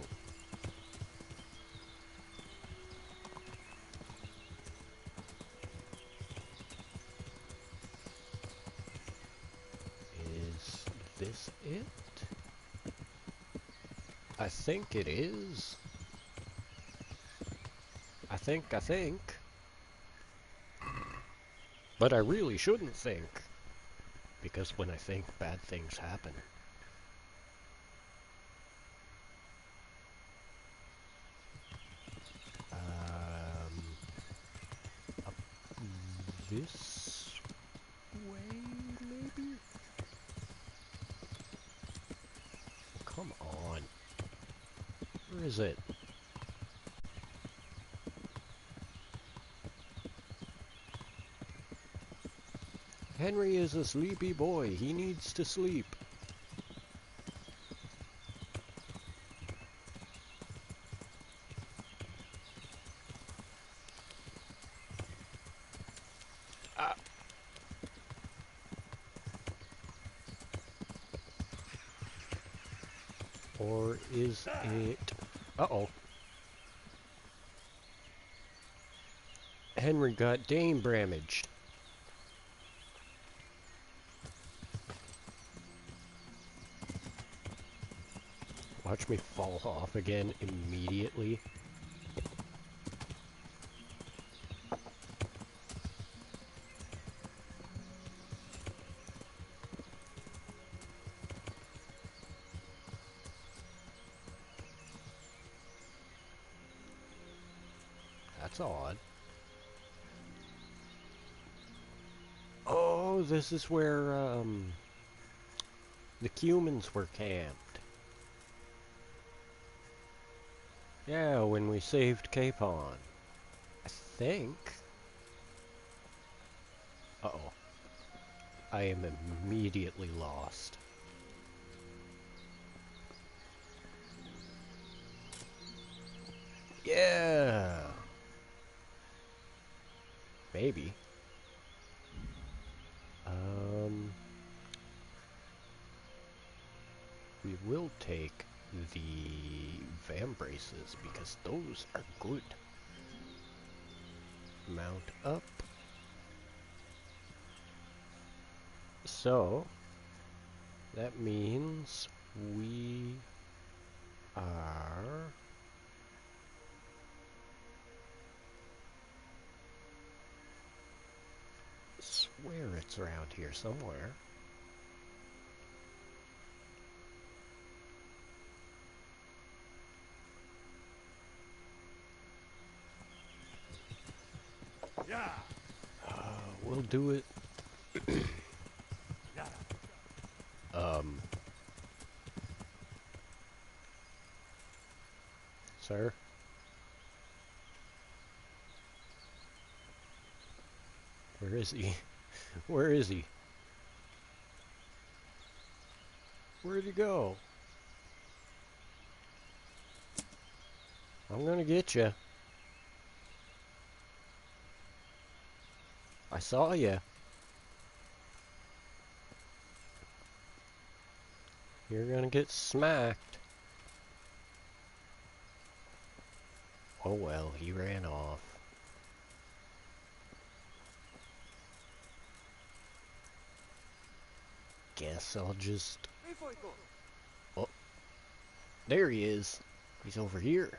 Is this it? I think it is. I think. But I really shouldn't think. Because when I think, bad things happen. Up this way, maybe? Come on. Where is it? Henry is a sleepy boy. He needs to sleep. Or is it... Uh-oh. Henry got Dame damaged. Watch me fall off again immediately. That's odd. Oh, this is where, the humans were camped. Yeah, when we saved Capon. I think. Uh-oh. I am immediately lost. Yeah! Maybe. We will take the Vam braces because those are good. Mount up. So, that means we are... swear it's around here somewhere. Yeah. We'll do it. Sir? Where is he? Where is he? Where'd he go? I'm gonna get you. I saw you. You're gonna get smacked. Oh well, he ran off. Guess I'll just... Oh, there he is. He's over here.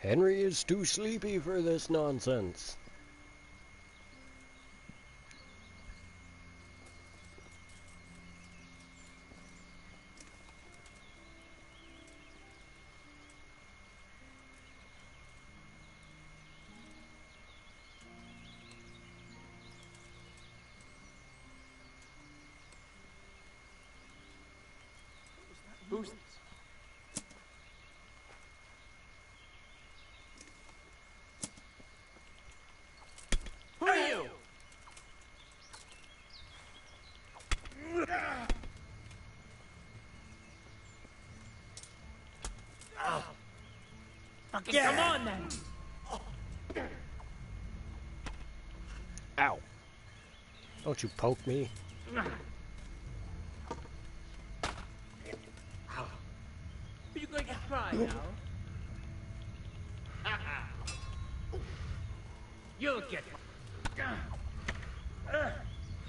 Henry is too sleepy for this nonsense. Who's this? Who are you? Fucking come on then! Ow. Don't you poke me. Are you going to cry now? You'll get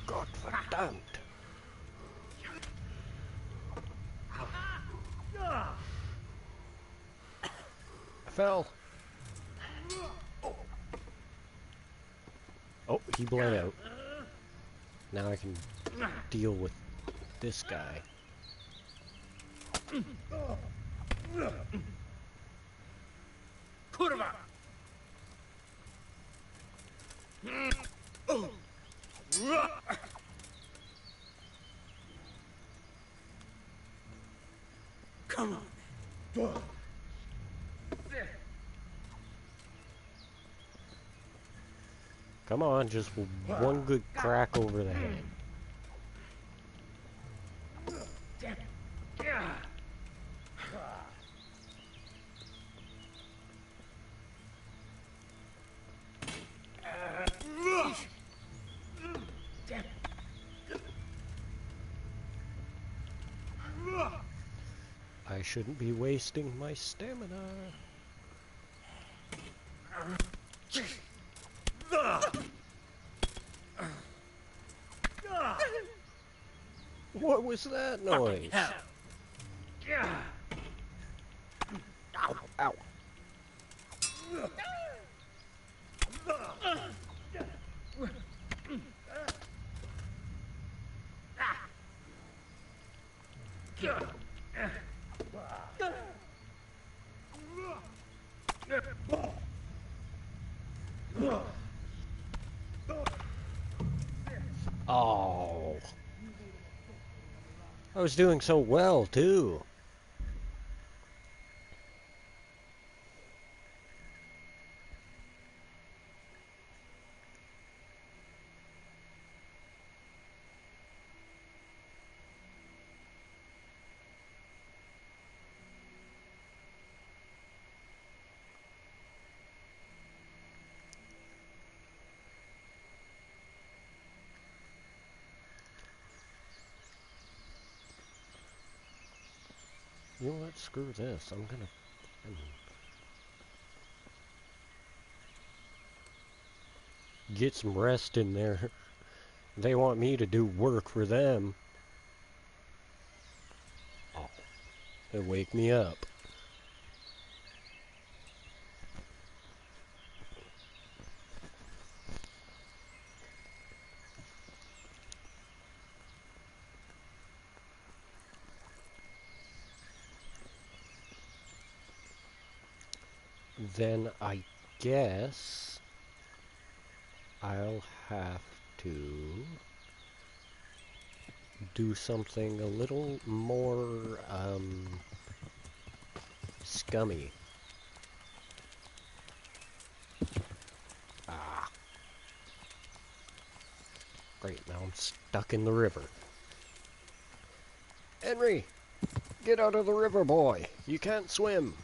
God damned. I fell. Oh, he bled out. Now I can deal with this guy. Kurva! Come on. Come on, just one good crack over the head. I shouldn't be wasting my stamina. What was that noise? Ow, ow. Oh. I was doing so well, too. You know what? Screw this. I'm gonna... get some rest in there. They want me to do work for them. Oh. They wake me up. Then I guess I'll have to do something a little more, scummy. Ah. Great, now I'm stuck in the river. Henry! Get out of the river, boy! You can't swim!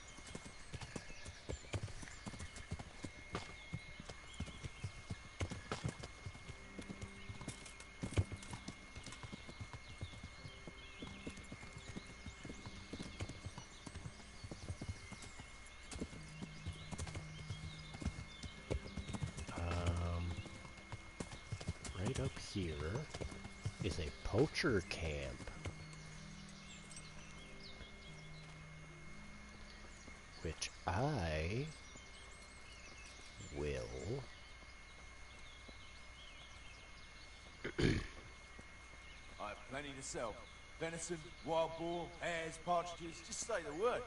Right up here is a poacher camp, which I will I have plenty to sell. Venison, wild boar, hares, partridges, just say the word.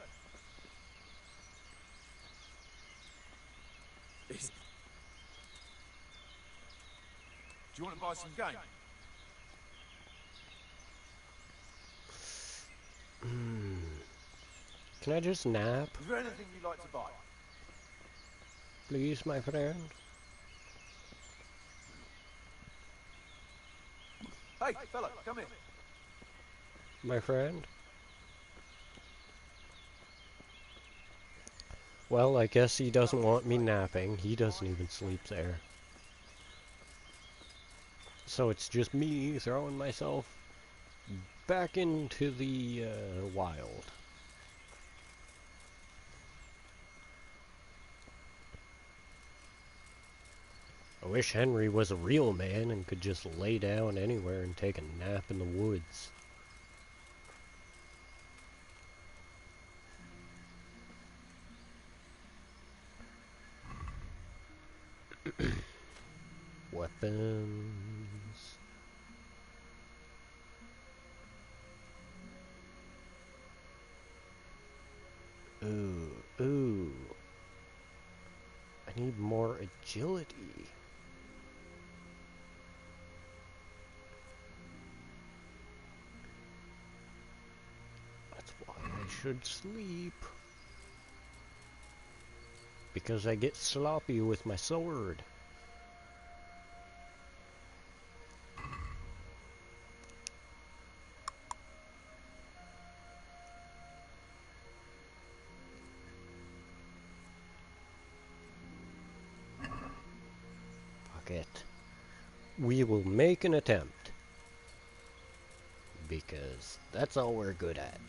Do you want to buy some game? Can I just nap? Is there anything you'd like to buy? Please, my friend? Hey, fella, come here. My friend? Well, I guess he doesn't want me napping. He doesn't even sleep there. So it's just me throwing myself back into the wild. I wish Henry was a real man and could just lay down anywhere and take a nap in the woods. Weapons. Ooh. I need more agility. That's why I should sleep. Because I get sloppy with my sword. Fuck it. We will make an attempt. Because that's all we're good at.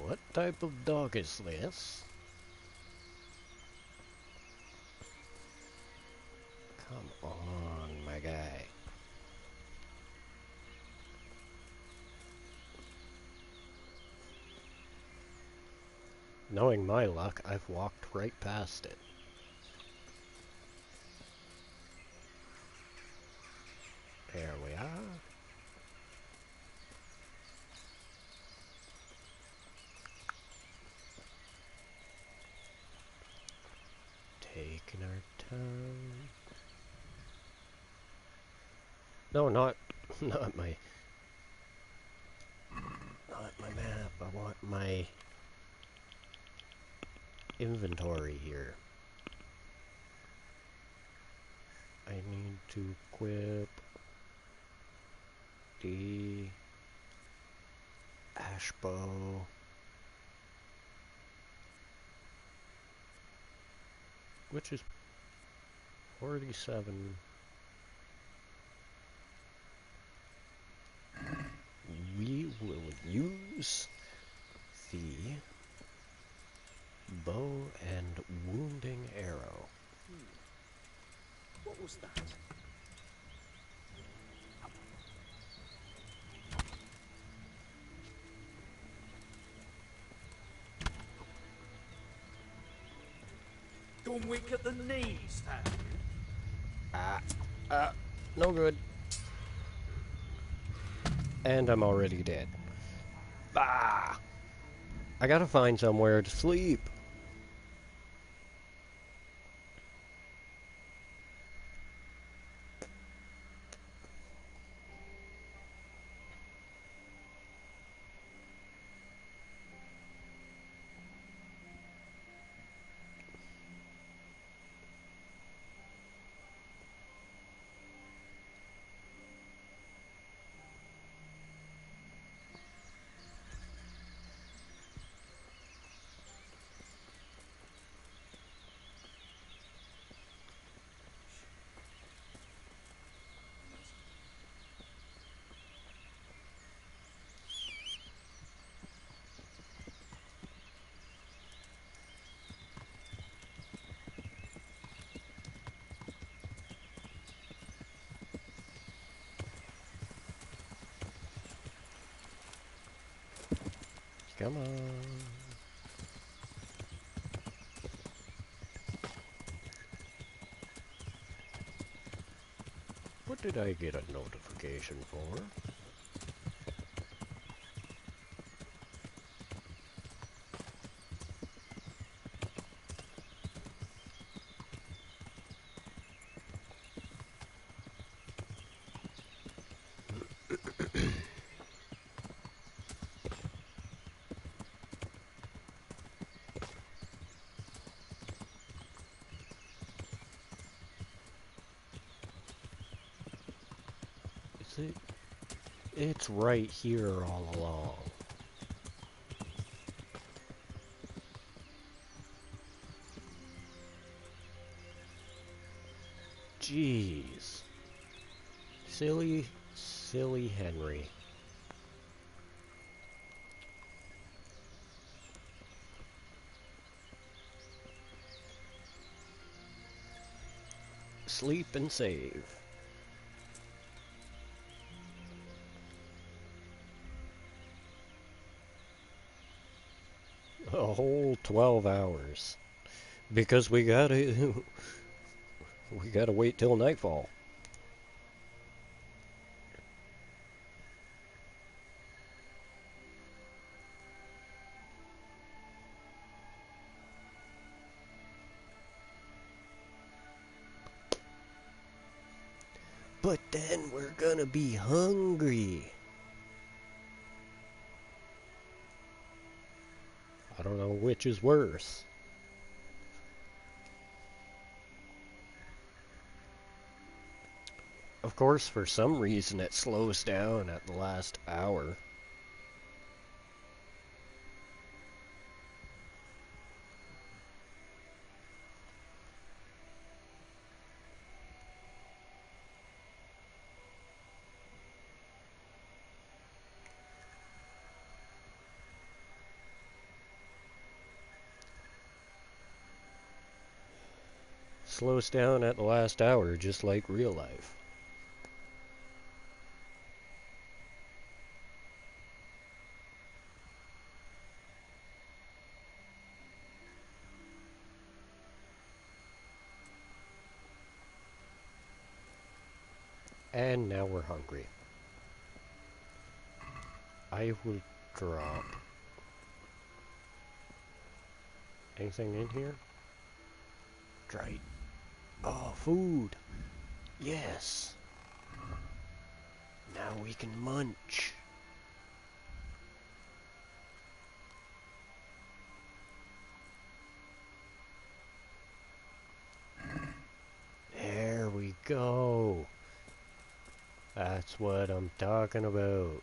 What type of dog is this? Come on, my guy. Knowing my luck, I've walked right past it. There we are. Taking our time. No, not not my map. I want my inventory here. I need to equip the ash bow. Which is 47. We will use the bow and wounding arrow. What was that? Gone weak at the knees, have you? No good. And I'm already dead. Ah! I gotta find somewhere to sleep. Come on. What did I get a notification for? Is it? It's right here all along. Jeez. Silly, silly Henry. Sleep and save. A whole 12 hours. Because we gotta we gotta wait till nightfall. But then we're gonna be hungry. I don't know which is worse. Of course, for some reason it slows down at the last hour. Slows down at the last hour, just like real life. And now we're hungry. I will drop... Anything in here? Dried. Oh, food! Yes! Now we can munch. There we go. That's what I'm talking about.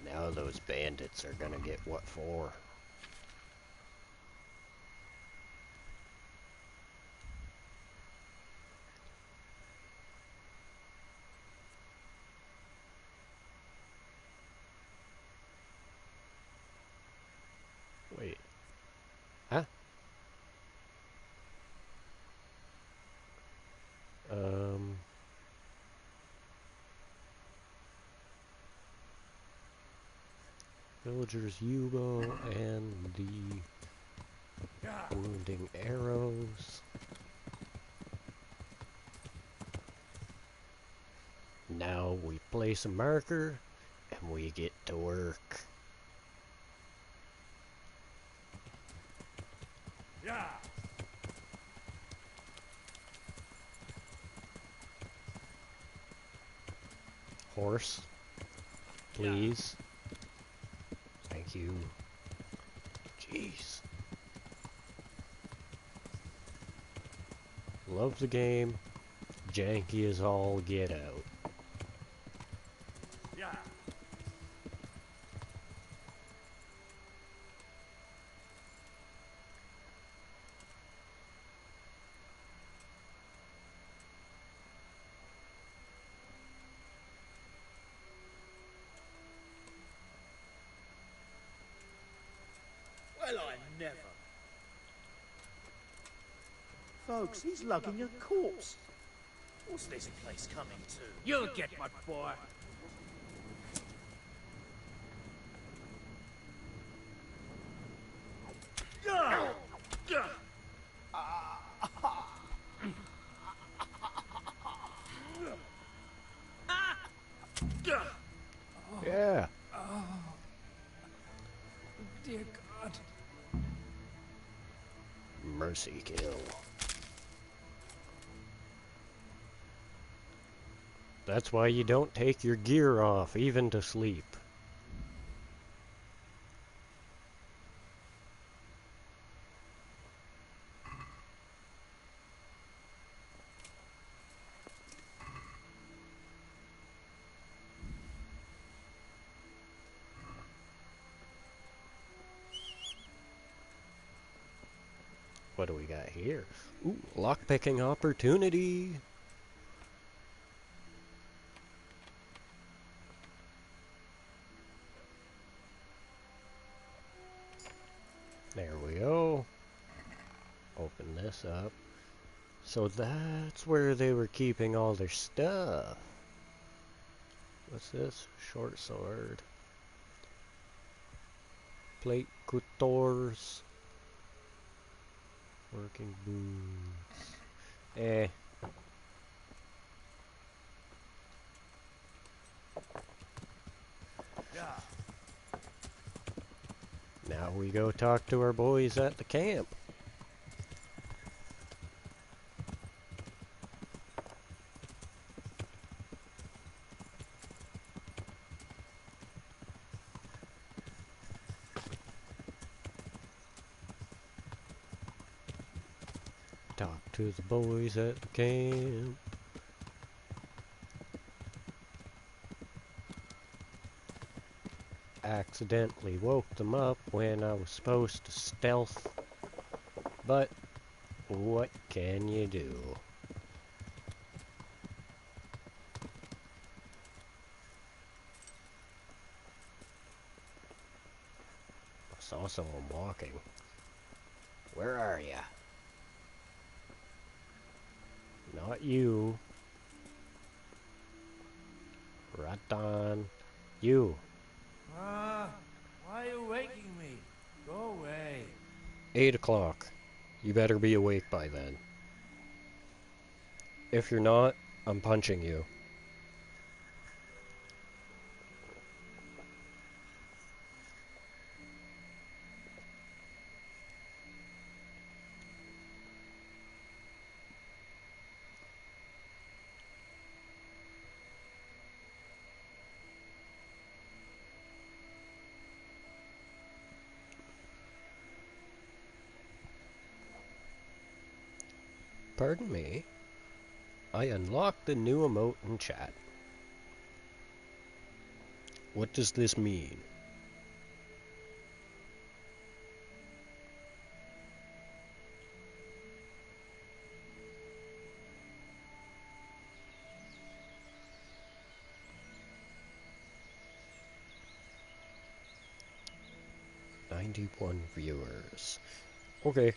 Now those bandits are gonna get what for. Wait. Huh? Villagers Yugo and the wounding arrows. Now we place a marker and we get to work. Yeah. Horse, please. Thank you. Jeez. Love the game. Janky as all get out. Yeah. Well, I never. Folks, he's lugging a corpse. What's this place coming to? You'll get what for. Yeah. Oh, dear God. Mercy kill. That's why you don't take your gear off, even to sleep. What do we got here? Ooh, lockpicking opportunity. There we go. Open this up. So that's where they were keeping all their stuff. What's this? Short sword. Plate coutures. Working boots. Eh. Yeah. Now we go talk to our boys at the camp. Talk to the boys at the camp. Accidentally woke them up when I was supposed to stealth. But what can you do? I saw someone walking. Where are ya? Not you. Right on. You. Why are you waking me? Go away. 8 o'clock. You better be awake by then. If you're not, I'm punching you. Pardon me. I unlocked the new emote in chat. What does this mean? "91 viewers." Okay.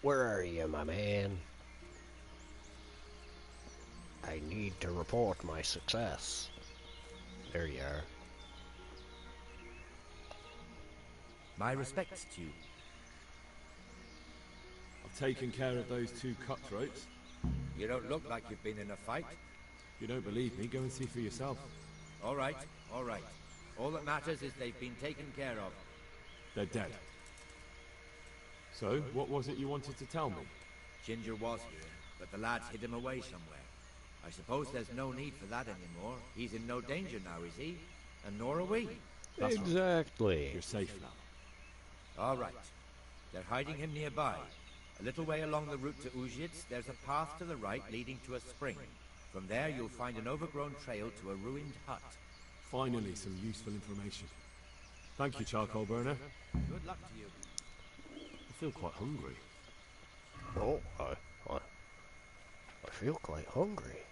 Where are you, my man? I need to report my success. There you are. My respects to you. I've taken care of those two cutthroats. You don't look like you've been in a fight. If you don't believe me, go and see for yourself. All right, all right. All that matters is they've been taken care of. They're dead. So, what was it you wanted to tell me? Ginger was here, but the lads hid him away somewhere. I suppose there's no need for that anymore. He's in no danger now, is he? And nor are we. That's exactly. Right. You're safe now. All right. They're hiding him nearby. A little way along the route to Uzhitz, there's a path to the right leading to a spring. From there, you'll find an overgrown trail to a ruined hut. Finally, some useful information. Thank you, charcoal burner. Good luck to you. I feel quite hungry. Oh, I feel quite hungry.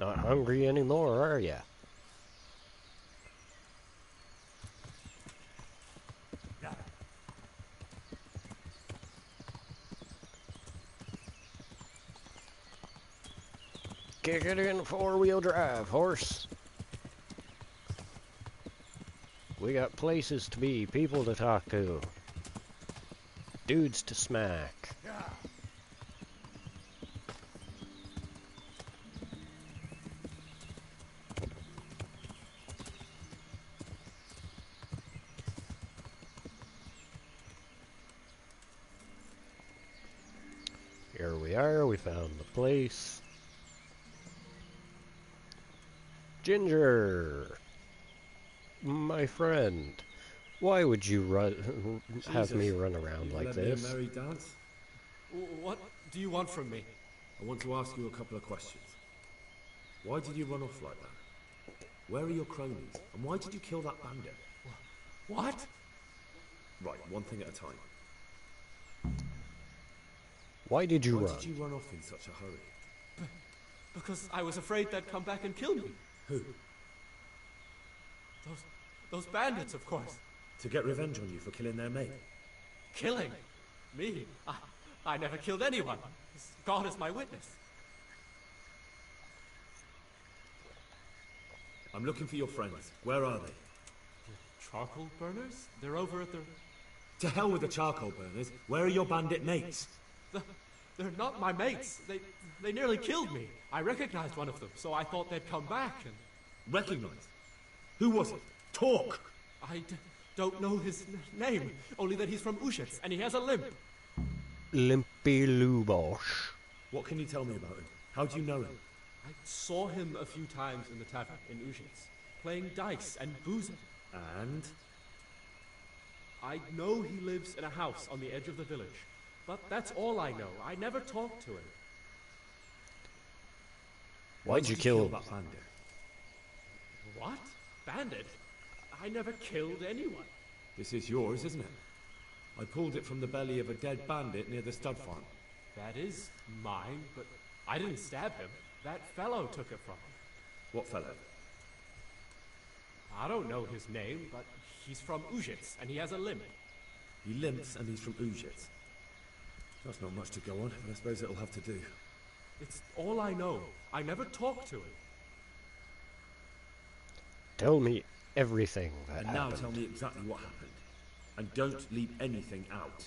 Not hungry anymore, are ya? Kick it in four-wheel drive, horse. We got places to be, people to talk to, dudes to smack. Here we are, we found the place. Ginger, my friend, why would you have me run around like this? Merry dance? What do you want from me? I want to ask you a couple of questions. Why did you run off like that? Where are your cronies? And why did you kill that bandit? What? Right, one thing at a time. Why did you run? Why did you run off in such a hurry? Because I was afraid they'd come back and kill me. Who? Those bandits, of course. To get revenge on you for killing their mate? Killing? Me? I never killed anyone. God is my witness. I'm looking for your friends. Where are they? Charcoal burners? They're over at the... To hell with the charcoal burners. Where are your bandit mates? They're not my mates. They nearly killed me. I recognized one of them, so I thought they'd come back and... Recognized? Who was it? Talk! I don't know his name, only that he's from Uzhitz, and he has a limp. Limpy Lubosh. What can you tell me about him? How do you know him? I saw him a few times in the tavern in Uzhitz, playing dice and boozing. And? I know he lives in a house on the edge of the village, but that's all I know. I never talked to him. Why'd you kill that bandit? What? Bandit? I never killed anyone. This is yours, isn't it? I pulled it from the belly of a dead bandit near the stud farm. That is mine, but I didn't stab him. That fellow took it from him. What fellow? I don't know his name, but he's from Uzhitz, and he has a limp. He limps and he's from Uzhitz. That's not much to go on, but I suppose it'll have to do. It's all I know. I never talked to it. Tell me everything that And happened. now tell me exactly what happened. And don't leave anything out.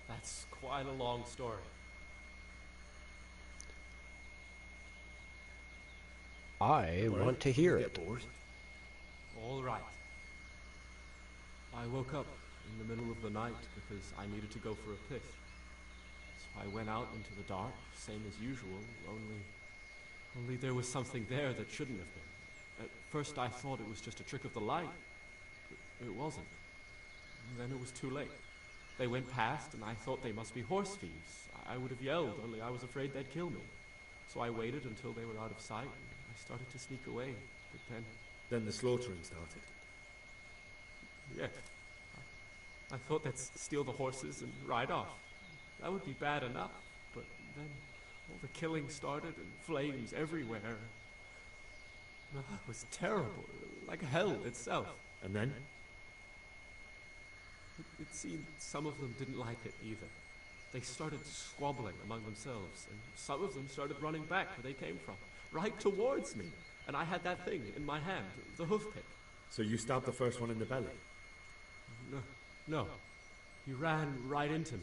That's quite a long story. I want to hear it. Bored. All right. I woke up in the middle of the night because I needed to go for a piss. So I went out into the dark, same as usual, only there was something there that shouldn't have been. At first I thought it was just a trick of the light, but it wasn't. And then it was too late. They went past and I thought they must be horse thieves. I would have yelled, only I was afraid they'd kill me. So I waited until they were out of sight and I started to sneak away, but then... Then the slaughtering started. Yeah. I thought they'd steal the horses and ride off. That would be bad enough, but then all the killing started and flames everywhere. It was terrible, like hell itself. And then? It seemed some of them didn't like it either. They started squabbling among themselves, and some of them started running back where they came from, right towards me. And I had that thing in my hand, the hoof pick. So you stabbed the first one in the belly? No. He ran right into me.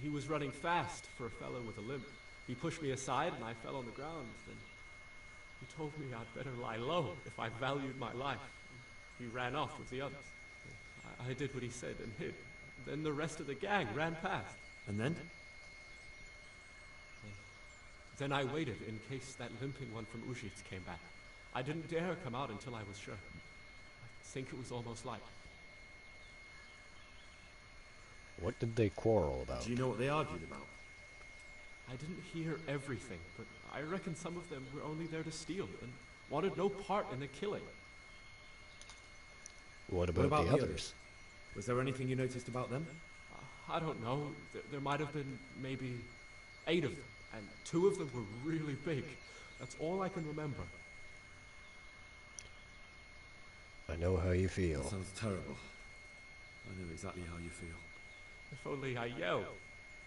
He was running fast for a fellow with a limp. He pushed me aside and I fell on the ground. Then he told me I'd better lie low if I valued my life. He ran off with the others. I did what he said and hid. Then the rest of the gang ran past. And then? Then I waited in case that limping one from Ujits came back. I didn't dare come out until I was sure. I think it was almost light. What did they quarrel about? Do you know what they argued about? I didn't hear everything, but I reckon some of them were only there to steal and wanted no part in the killing. What about the others? Was there anything you noticed about them? I don't know. There might have been maybe 8 of them, and 2 of them were really big. That's all I can remember. I know how you feel. That sounds terrible. I know exactly how you feel. If only I yelled.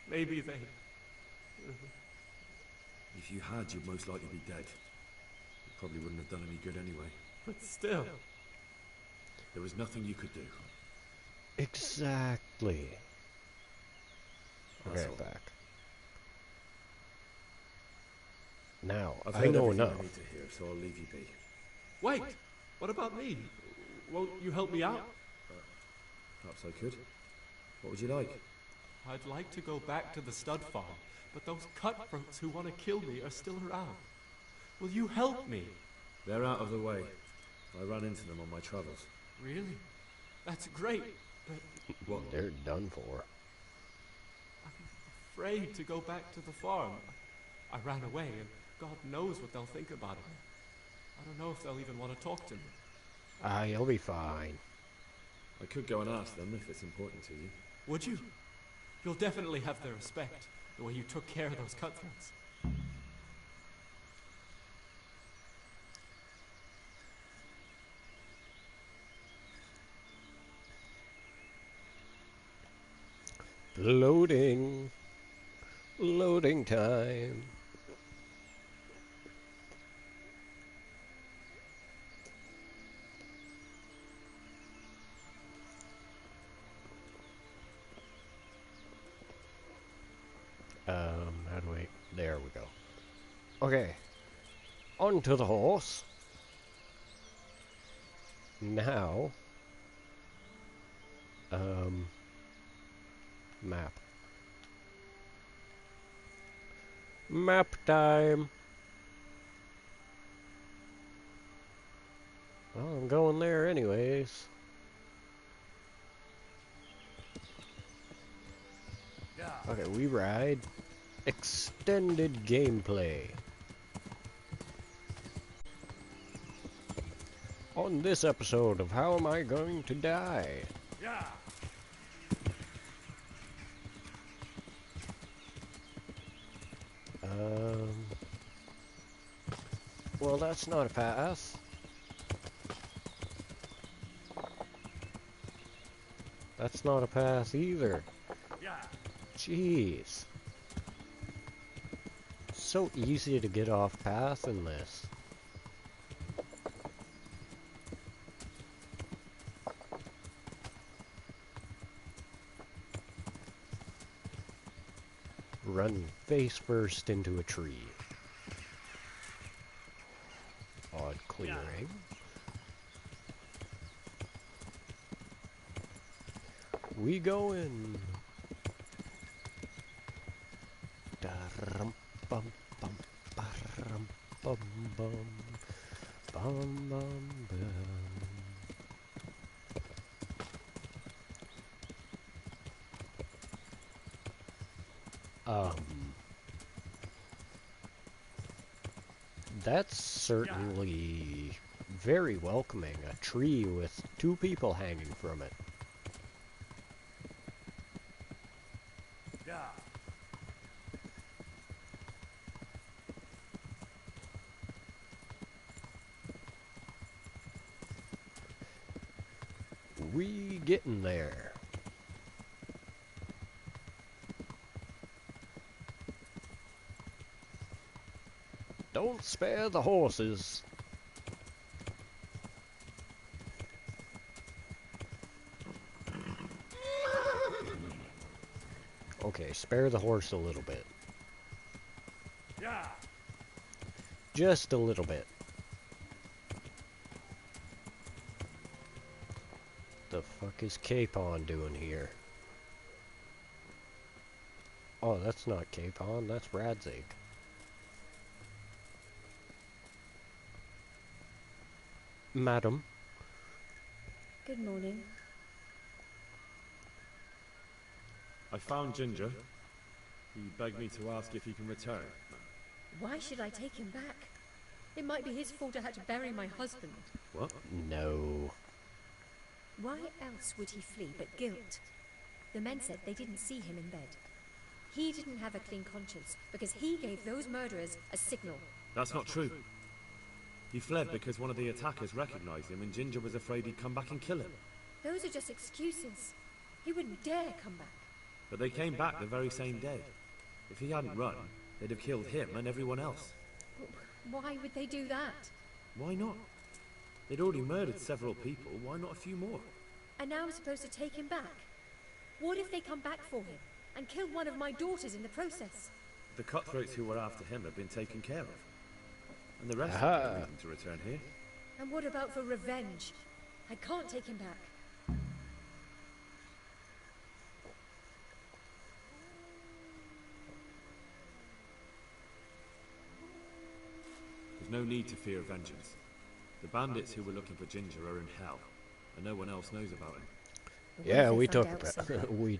Maybe they... If you had, you'd most likely be dead. It probably wouldn't have done any good anyway. But still... There was nothing you could do. Exactly. That's Okay, all. back. Now, I've I heard know everything enough. I need to hear, so I'll leave you be. Wait! What about me? Won't you help me out? Perhaps I could. What would you like? I'd like to go back to the stud farm, but those cutthroats who want to kill me are still around. Will you help me? They're out of the way. I ran into them on my travels. Really? That's great, but... What? They're done for. I'm afraid to go back to the farm. I ran away, and God knows what they'll think about it. I don't know if they'll even want to talk to me. You'll be fine. I could go and ask them if it's important to you. Would you? You'll definitely have their respect, the way you took care of those cutthroats. Loading. Loading time. How do we... There we go. Okay. Onto the horse. Now... Map. Map time! Well, I'm going there anyways. Okay, we ride. Extended gameplay. On this episode of How Am I Going to Die? Yeah. Well, that's not a path. That's not a path either. Yeah. Jeez. So easy to get off path in this. Run face first into a tree. Odd clearing. We going. Darum bum bum barum bum bum bum bum bum. That's certainly very welcoming. A tree with 2 people hanging from it. Yeah. We getting there. Don't spare the horses. Okay, spare the horse a little bit. Yeah. Just a little bit. The fuck is Capon doing here? Oh, that's not Capon, that's Radzig. Madam. Good morning. I found Ginger. He begged me to ask if he can return. Why should I take him back? It might be his fault I had to bury my husband. What? No. Why else would he flee but guilt? The men said they didn't see him in bed. He didn't have a clean conscience because he gave those murderers a signal. That's not true. He fled because one of the attackers recognized him and Ginger was afraid he'd come back and kill him. Those are just excuses. He wouldn't dare come back. But they came back the very same day. If he hadn't run, they'd have killed him and everyone else. Why would they do that? Why not? They'd already murdered several people, why not a few more? And now I'm supposed to take him back? What if they come back for him and kill one of my daughters in the process? The cutthroats who were after him have been taken care of. And the rest have no reason to return here. And what about for revenge? I can't take him back. There's no need to fear vengeance. The bandits who were looking for Ginger are in hell, and no one else knows about him. Yeah, we took we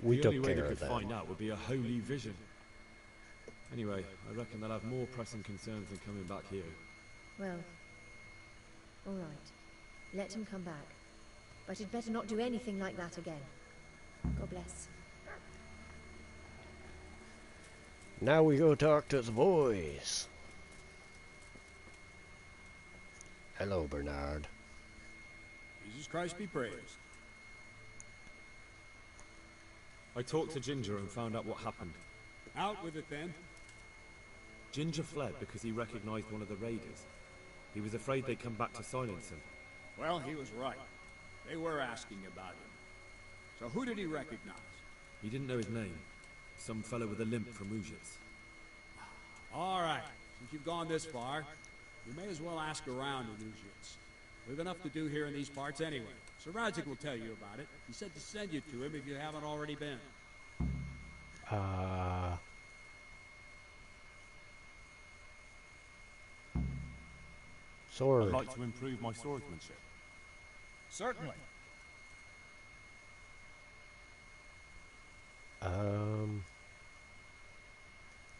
the took only way care they of could that. find out would be a holy vision. Anyway, I reckon they'll have more pressing concerns than coming back here. Well, all right. Let him come back. But he'd better not do anything like that again. God bless. Now we go talk to the boys. Hello, Bernard. Jesus Christ be praised. I talked to Ginger and found out what happened. Out with it then. Ginger fled because he recognized one of the raiders. He was afraid they'd come back to silence him. Well, he was right. They were asking about him. So who did he recognize? He didn't know his name. Some fellow with a limp from Uzhitz. All right. Since you've gone this far, you may as well ask around in Uzhitz. We've enough to do here in these parts anyway. Sir Radzig will tell you about it. He said to send you to him if you haven't already been. Sword. I'd like to improve my swordsmanship. Certainly.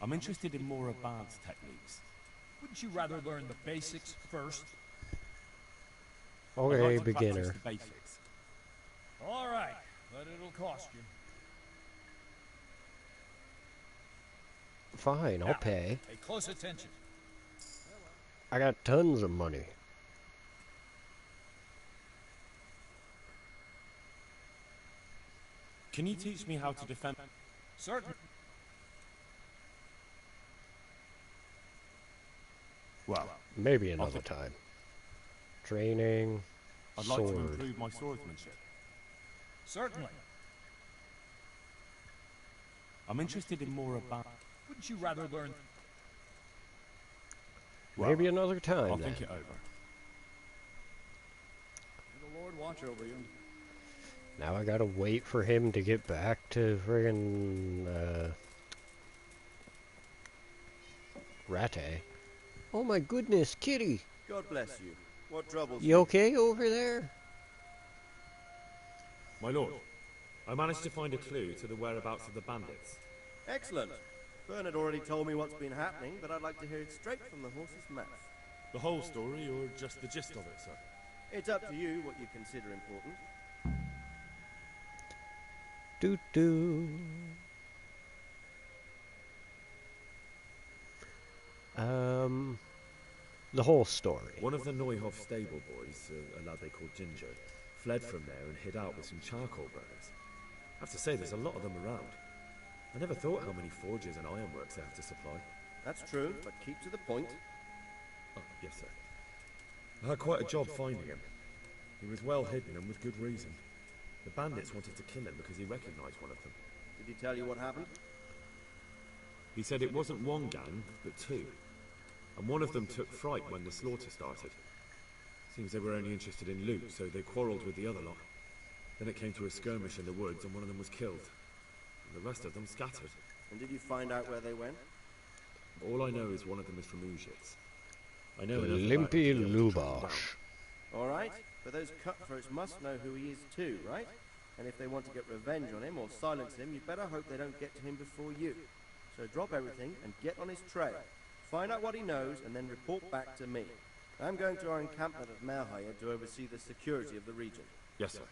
I'm interested in more advanced techniques. Wouldn't you rather learn the basics first? I'd Okay, like to beginner. practice the basics. All right, but it'll cost you. Fine, I'll Now, pay. Pay close attention. I got tons of money. Can you teach me how to defend? Certain. Well, maybe another time. Training, I'd sword. like to improve my swordsmanship. Certainly. I'm interested in more about... Wouldn't you rather learn... Maybe another time, I'll then. think it over. May the Lord watch over you. Now I gotta wait for him to get back to friggin', Rate. Oh my goodness, Kitty! God bless you. What troubles You okay over there? My lord, I managed to find a clue to the whereabouts of the bandits. Excellent. Bernard already told me what's been happening, but I'd like to hear it straight from the horse's mouth. The whole story, or just the gist of it, sir? It's up to you what you consider important. Doo-doo. The whole story. One of the Neuhoff stable boys, a lad they called Ginger, fled from there and hid out with some charcoal burners. I have to say, there's a lot of them around. I never thought how many forges and ironworks they have to supply. That's true, but keep to the point. Oh, yes, sir. I had quite a job finding him. He was well hidden and with good reason. The bandits wanted to kill him because he recognized one of them. Did he tell you what happened? He said it wasn't one gang, but two. And one of them took fright when the slaughter started. Seems they were only interested in loot, so they quarreled with the other lot. Then it came to a skirmish in the woods and one of them was killed. And the rest of them scattered. And did you find out where they went? All I know is one of them is from Uzhitz. I know enough Limpy about him to be able to track him Lubosh. down. Alright, but those cutthroats must know who he is too, right? And if they want to get revenge on him or silence him, you better hope they don't get to him before you. So drop everything and get on his trail. Find out what he knows and then report back to me. I'm going to our encampment at Malhaya to oversee the security of the region. Yes, sir.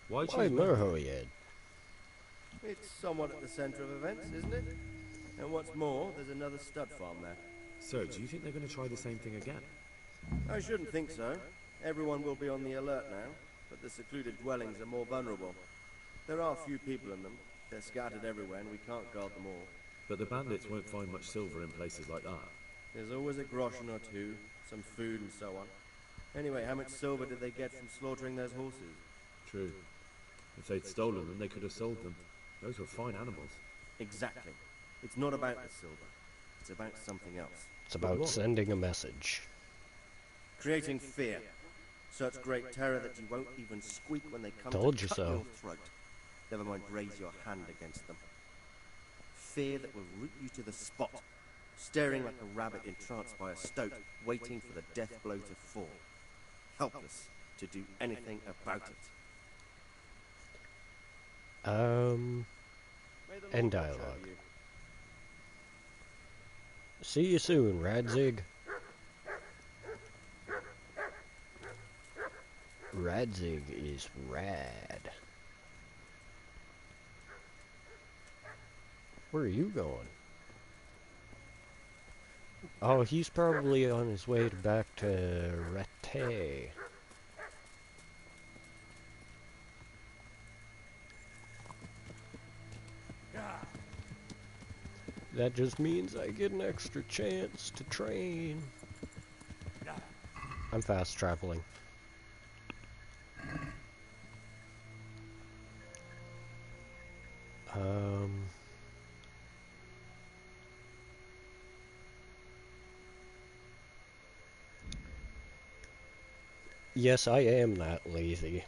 Why Why Merhoyed? It's somewhat at the centre of events, isn't it? And what's more, there's another stud farm there. So, do you think they're going to try the same thing again? I shouldn't think so. Everyone will be on the alert now, but the secluded dwellings are more vulnerable. There are few people in them. They're scattered everywhere and we can't guard them all. But the bandits won't find much silver in places like that. There's always a groschen or two, some food and so on. Anyway, how much silver did they get from slaughtering those horses? True. If they'd stolen them, they could have sold them. Those were fine animals. Exactly. It's not about the silver. It's about something else. It's about sending a message. Creating fear. Such great terror that you won't even squeak when they come Told to you cut so. your throat. Never mind raise your hand against them. Fear that will root you to the spot, staring like a rabbit entranced by a stoat, waiting for the death blow to fall. Helpless to do anything about it. End dialogue. See you soon, Radzig. Radzig is rad. Where are you going? Oh, he's probably on his way back to Rete. That just means I get an extra chance to train. I'm fast traveling. Yes, I am that lazy.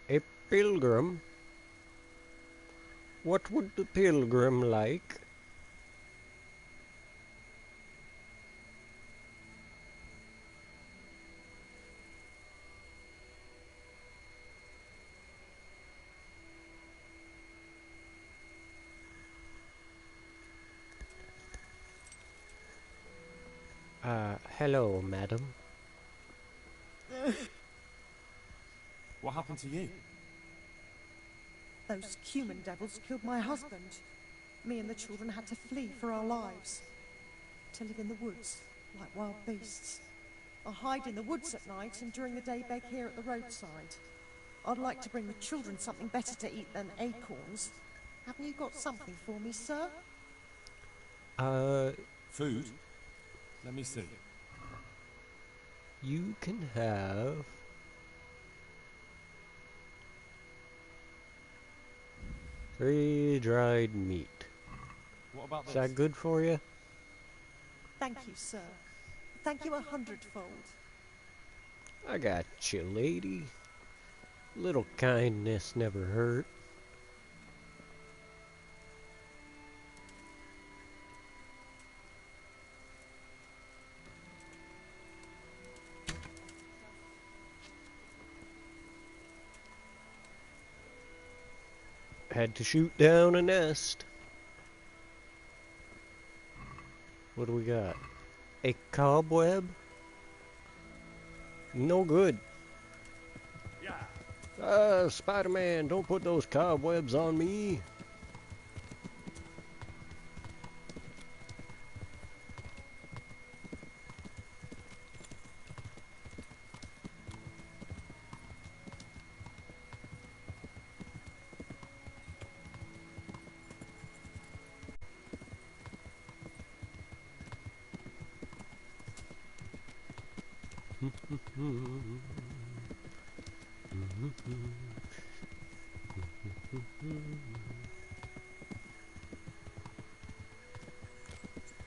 A pilgrim? What would the pilgrim like? Hello, madam. What happened to you? Those human devils killed my husband. Me and the children had to flee for our lives. To live in the woods, like wild beasts. I hide in the woods at night and during the day beg here at the roadside. I'd like to bring the children something better to eat than acorns. Haven't you got something for me, sir? Food? Let me see. You can have... Free-dried meat. What about Is this? that good for you? Thank you, sir. Thank you 100-fold. I got you, lady. Little kindness never hurt. Had to shoot down a nest. What do we got? A cobweb? No good. Spider-Man, don't put those cobwebs on me.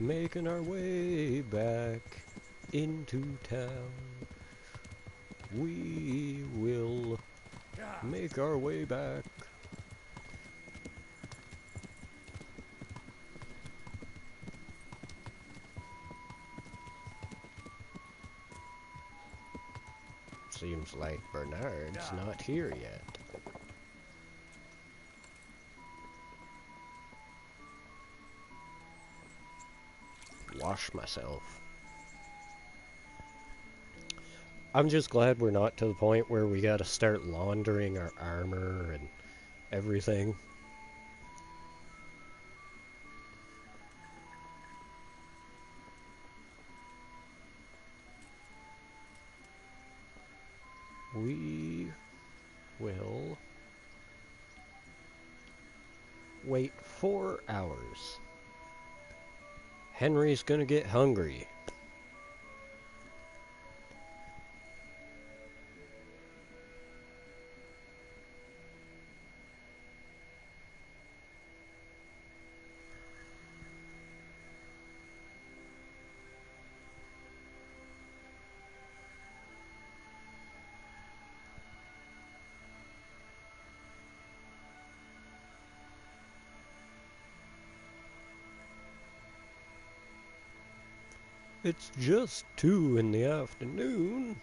Making our way back into town. We will make our way back. Seems like Bernard's not here yet. Wash myself. I'm just glad we're not to the point where we gotta start laundering our armor and everything. We will wait 4 hours. Henry's gonna get hungry. It's just 2 in the afternoon.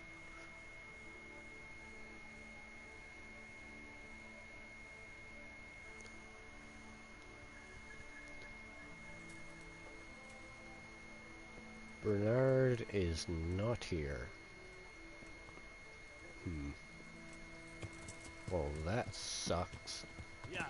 Bernard is not here. Well, that sucks. Yeah.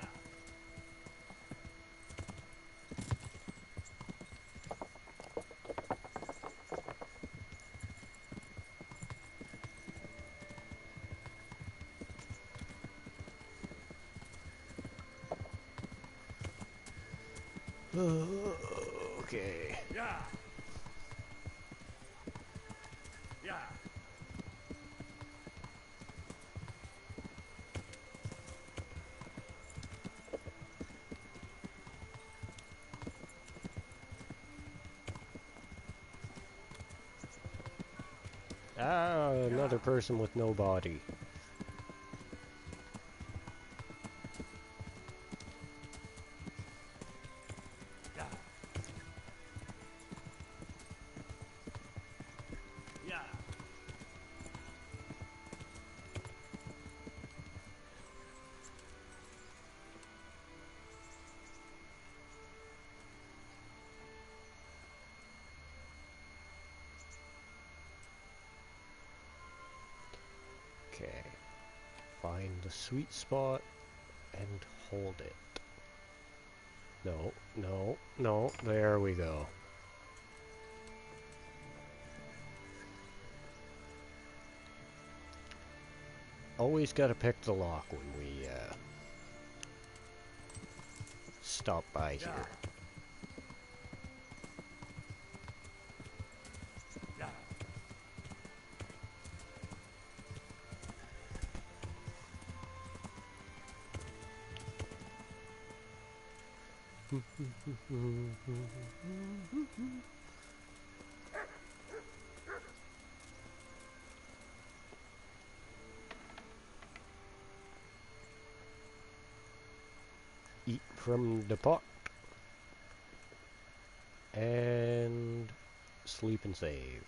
Okay. Yeah. Yeah. Ah, another person with no body. Yeah. Yeah. Okay. Find the sweet spot and hold it. No, No, no, there we go. Always gotta pick the lock when we, stop by here. Eat from the pot. And sleep and save.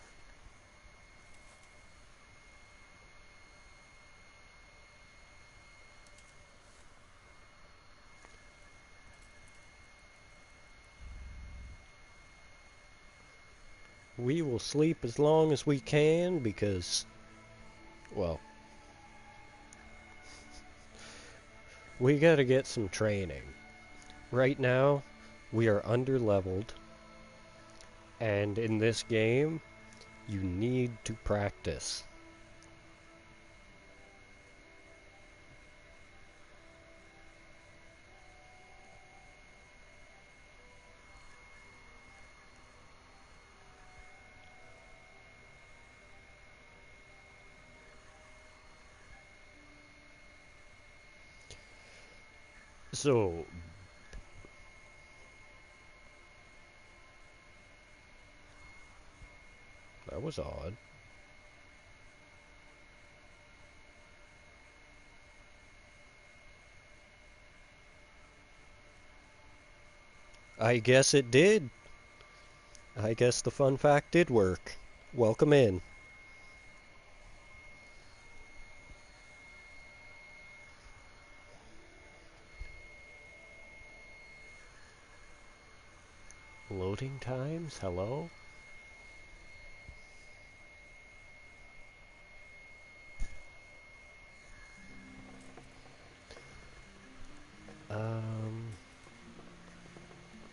We will sleep as long as we can because, well, we gotta get some training. Right now, we are under-leveled, and in this game, you need to practice. So, that was odd. I guess it did. I guess the fun fact did work. Welcome in. Loading times? Hello?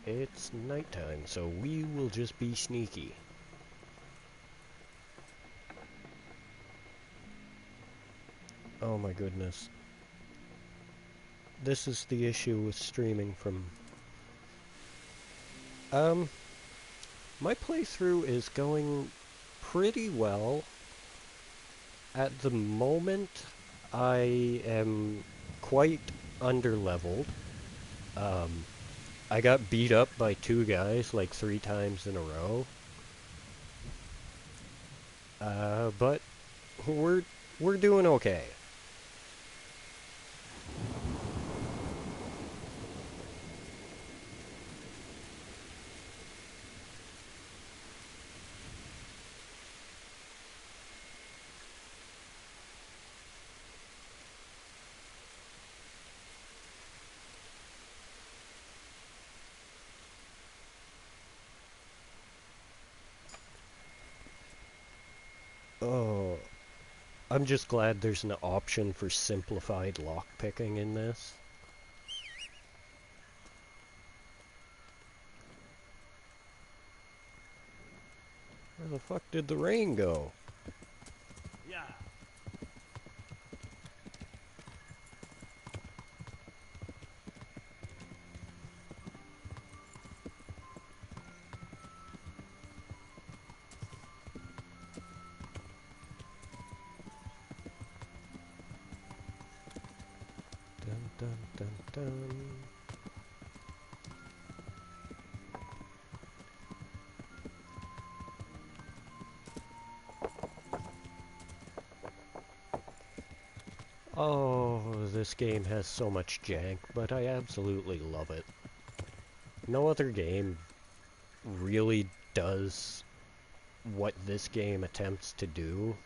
It's nighttime, so we will just be sneaky. Oh my goodness. This is the issue with streaming from... my playthrough is going pretty well. At the moment, I am quite under-leveled. I got beat up by 2 guys like 3 times in a row. But we're doing okay. Oh, I'm just glad there's an option for simplified lockpicking in this. Where the fuck did the rain go? Yeah. Dun dun dun dun. Oh, this game has so much jank, but I absolutely love it. No other game really does what this game attempts to do,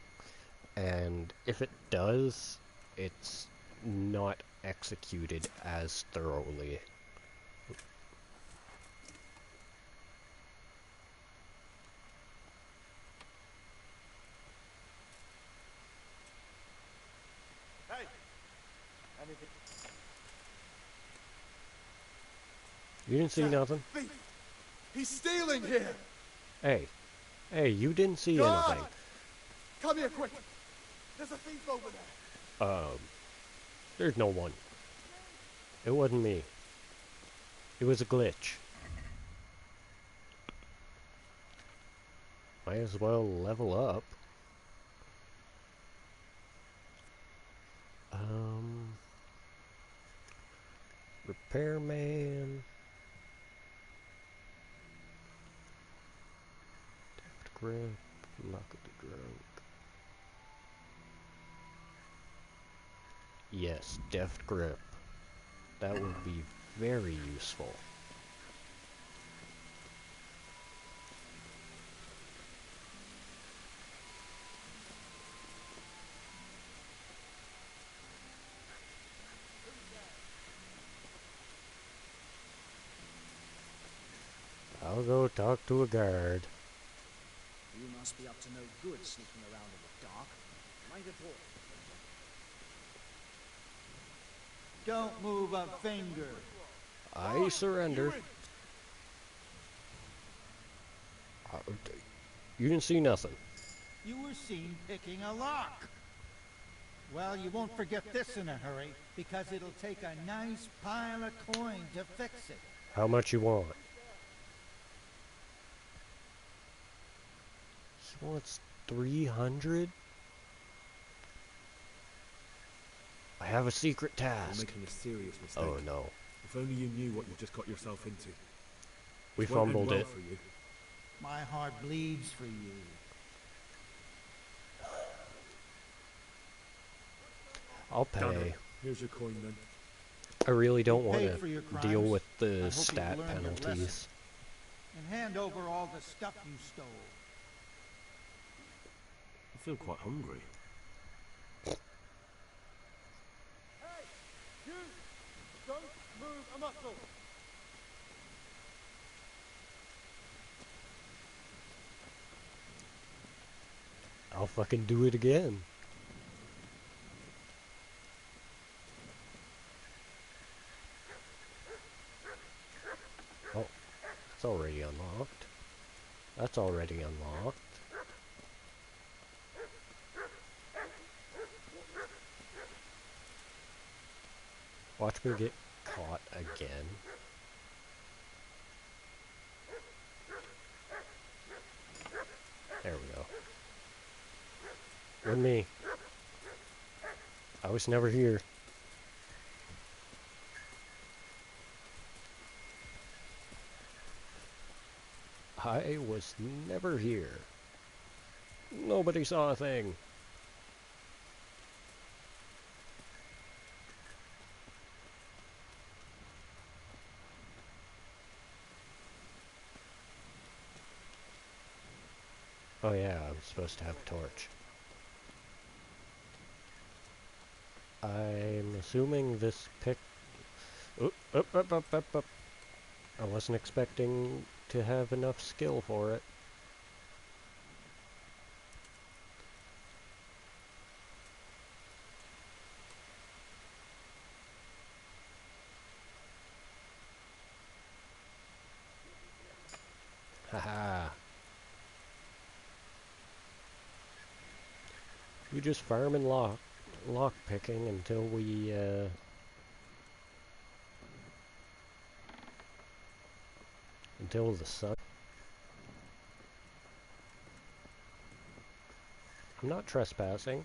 and if it does, it's not executed as thoroughly. Hey! Anything? You didn't see nothing? Thief! He's stealing here! Hey. Hey, you didn't see Guard! anything. Come here quick! There's a thief over there! There's no one. It wasn't me. It was a glitch. Might as well level up. Repairman. Deft grip. Luck of the drunk. Yes, deft grip. That would be very useful. I'll go talk to a guard. You must be up to no good sneaking around in the dark. Mind it all. Don't move a finger. I surrender. You didn't see nothing. You were seen picking a lock. Well, you won't forget this in a hurry, because it'll take a nice pile of coin to fix it. How much you want? He wants 300? I have a secret task. You're making a serious mistake. Oh no. If only you knew what you've just got yourself into. We It won't end fumbled well it. for you. My heart bleeds for you. I'll pay. Dano, here's your coin then. I really don't You want paid for your to deal crimes. with I the hope stat you've learned your penalties. lesson. And hand over all the stuff you stole. I feel quite hungry. You! Don't move a muscle! I'll fucking do it again. Oh, it's already unlocked. That's already unlocked. Watch me get caught again. There we go. With me. I was never here. I was never here. Nobody saw a thing. Oh yeah, I'm supposed to have a torch. I'm assuming this pick... Up. I wasn't expecting to have enough skill for it. Haha. We just farm and lock picking until we until the sun. I'm not trespassing.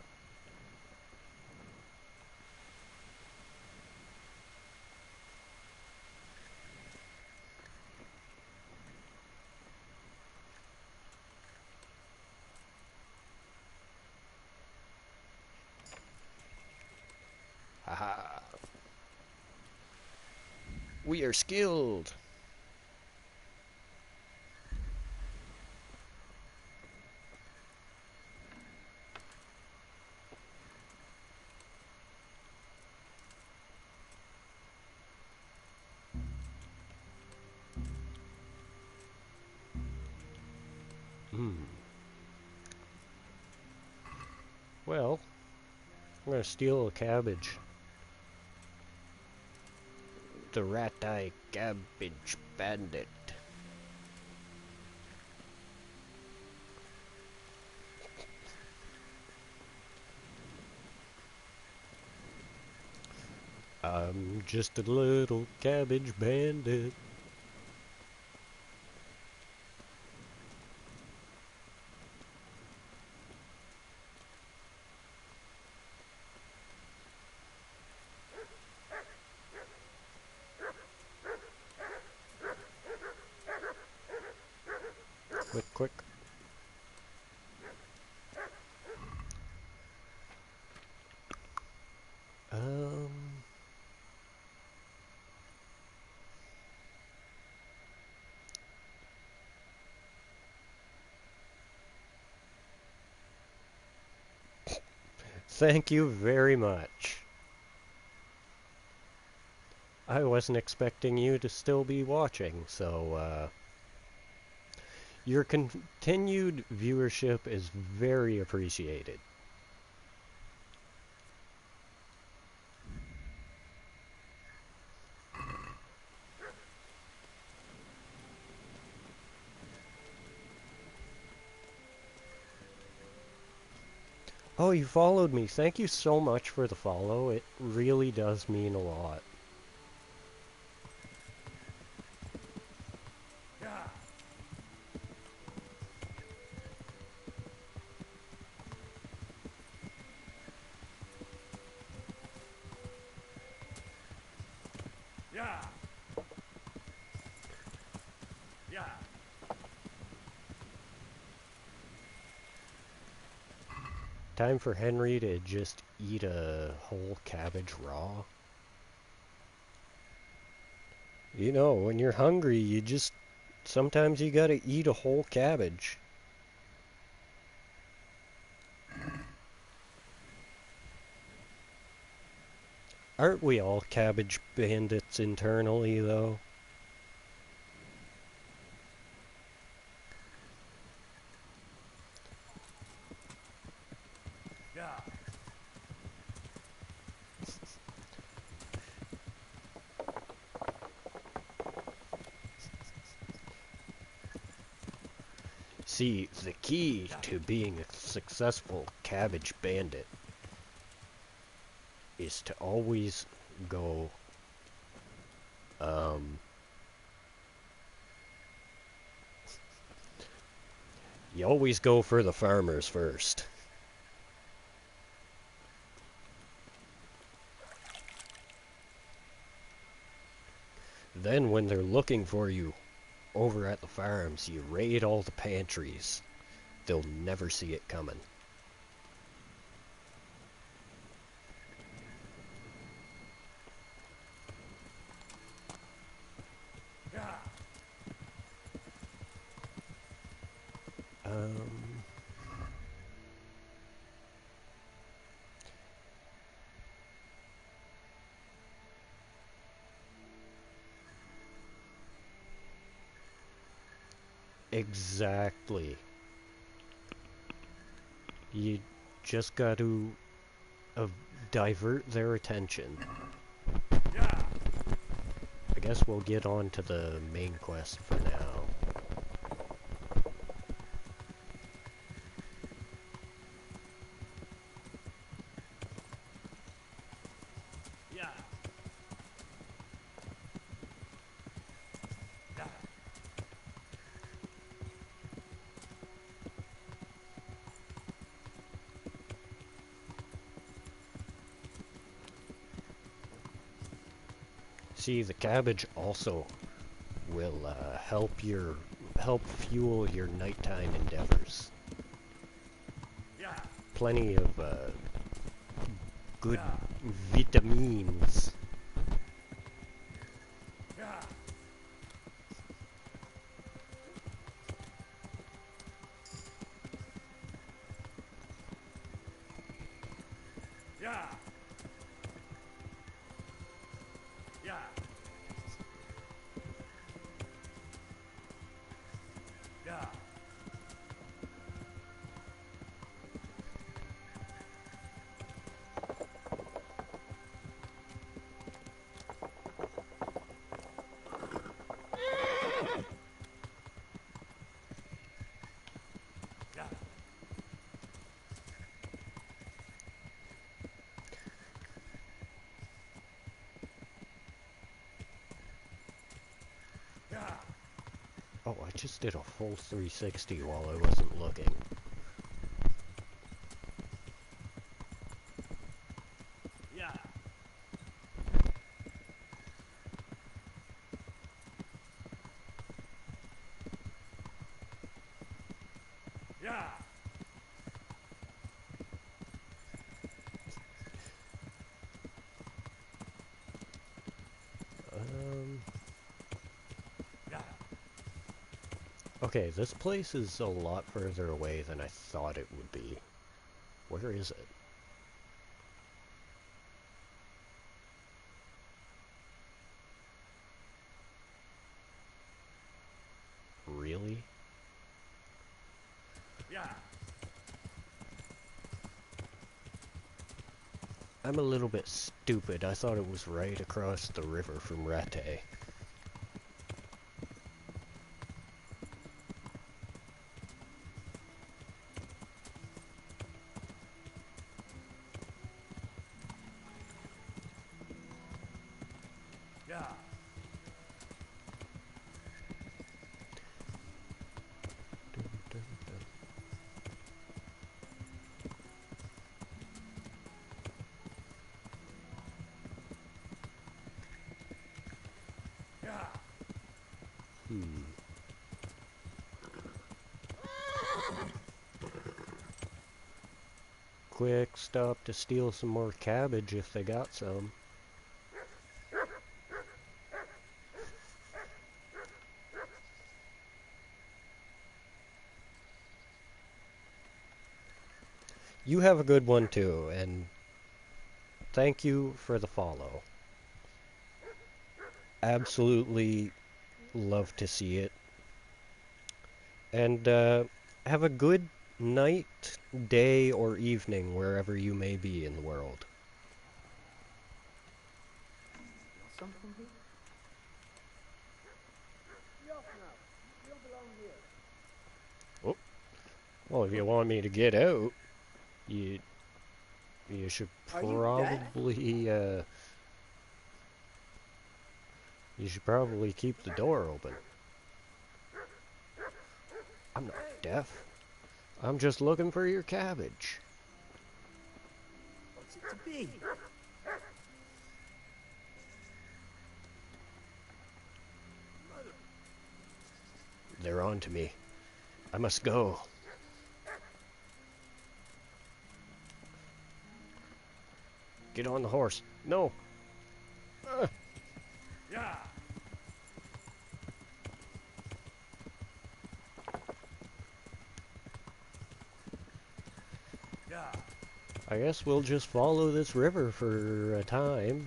Haha. We are skilled. Well, I'm gonna steal a cabbage. the rat-eye cabbage bandit. I'm just a little cabbage bandit. Quick, quick. Um... Thank you very much. I wasn't expecting you to still be watching, so, your continued viewership is very appreciated. Oh, you followed me. Thank you so much for the follow. It really does mean a lot. Yeah. Yeah. Time for Henry to just eat a whole cabbage raw. You know, when you're hungry, you just... sometimes you gotta eat a whole cabbage. Aren't we all cabbage bandits internally, though? Yeah. See, the key to being a successful cabbage bandit is to always go, you always go for the farmers first. Then when they're looking for you over at the farms, you raid all the pantries. They'll never see it coming. Yeah. Exactly. You just got to divert their attention. Yeah. I guess we'll get on to the main quest for now. Yeah. Yeah. See, the cabbage also will help fuel your nighttime endeavors. Yeah. Plenty of good vitamins. Yeah. Yeah. Yeah. Yeah. Oh, I just did a full 360 while I wasn't looking. Yeah. Yeah. Yeah. Okay, this place is a lot further away than I thought it would be. Where is it? Really? Yeah. I'm a little bit stupid. I thought it was right across the river from Rattay. Yeah. Yeah. Quick stop to steal some more cabbage if they got some. You have a good one too, and thank you for the follow. Absolutely love to see it. And have a good night, day, or evening wherever you may be in the world. Something here? Be off now. You don't belong here. Oh, well, if you want me to get out, you should Are you deaf? probably you should probably keep the door open. I'm not deaf. I'm just looking for your cabbage. What's it to be? They're on to me. I must go. Get on the horse. No. Yeah. Yeah. I guess we'll just follow this river for a time.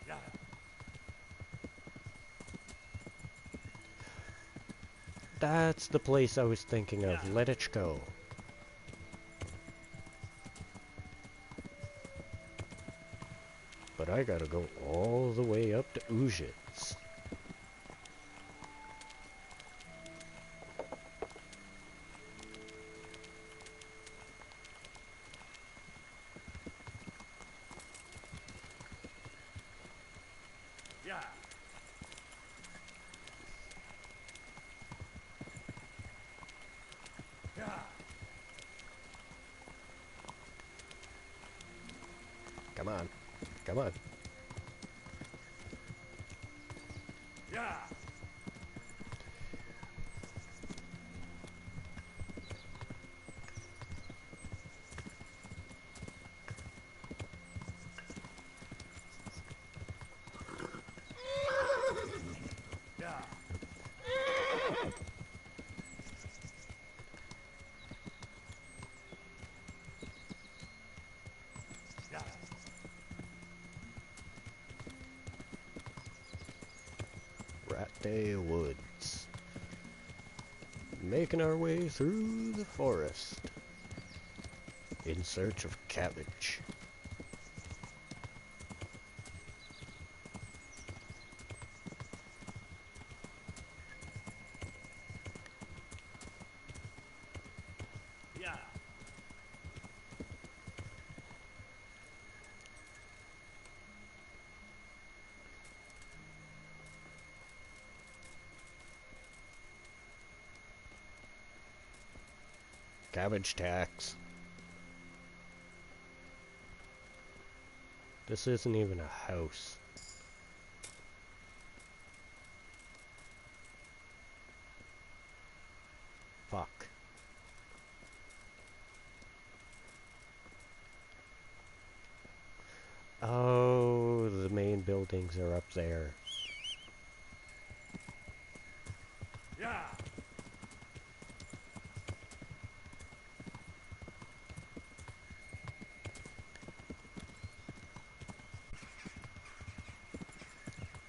Yeah. That's the place I was thinking of, Letichko. But I gotta go all the way up to Uzhitz. Yeah. Yeah. Come on. Come on. Yeah. Yeah. Yeah. Rattay Woods. Making our way through the forest. In search of cabbage. Cabbage tax. This isn't even a house. Fuck. Oh, the main buildings are up there. Yeah.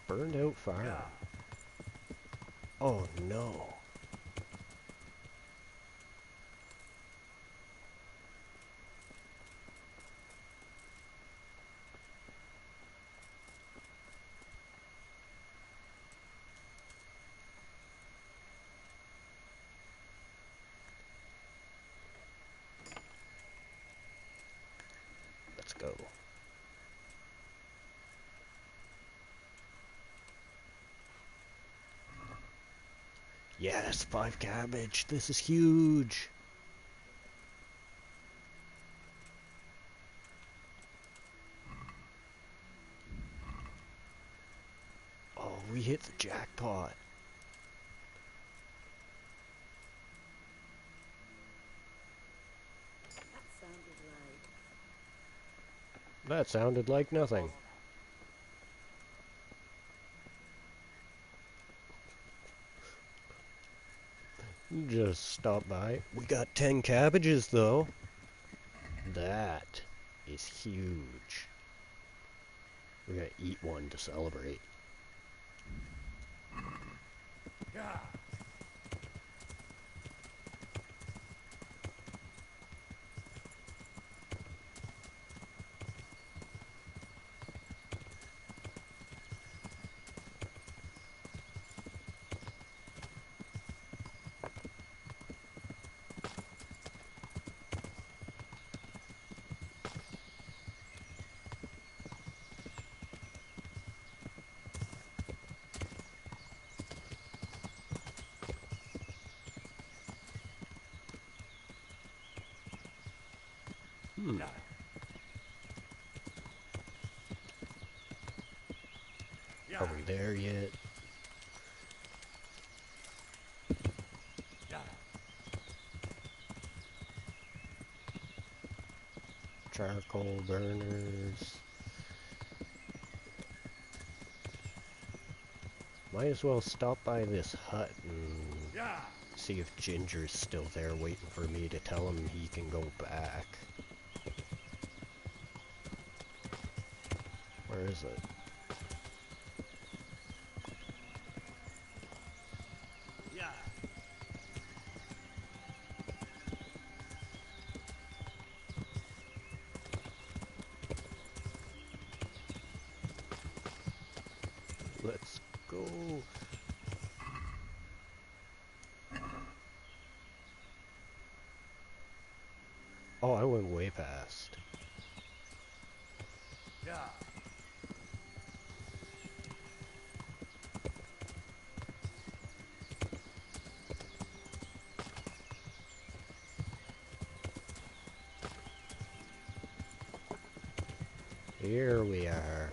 Burned out farm. Yeah. Oh no. Let's go. Yes, 5 cabbage. This is huge. Oh, we hit the jackpot. That sounded like nothing. Just stop by. We got 10 cabbages though. That is huge. We're gonna eat one to celebrate. Yeah. Hmm. Are we there yet? Yeah. Charcoal burners. Might as well stop by this hut and see if Ginger's still there waiting for me to tell him he can go back. Where is it? Yeah. Let's go. Oh, I went way past. Yeah. Here we are.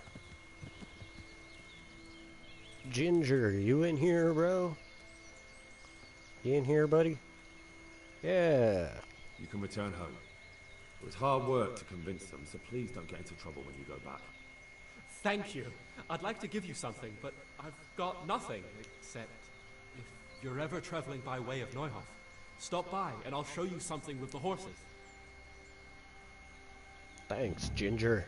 Ginger, you in here, bro? You in here, buddy? Yeah. You can return home. It was hard work to convince them, so please don't get into trouble when you go back. Thank you. I'd like to give you something, but I've got nothing except if you're ever traveling by way of Neuhof, stop by and I'll show you something with the horses. Thanks, Ginger.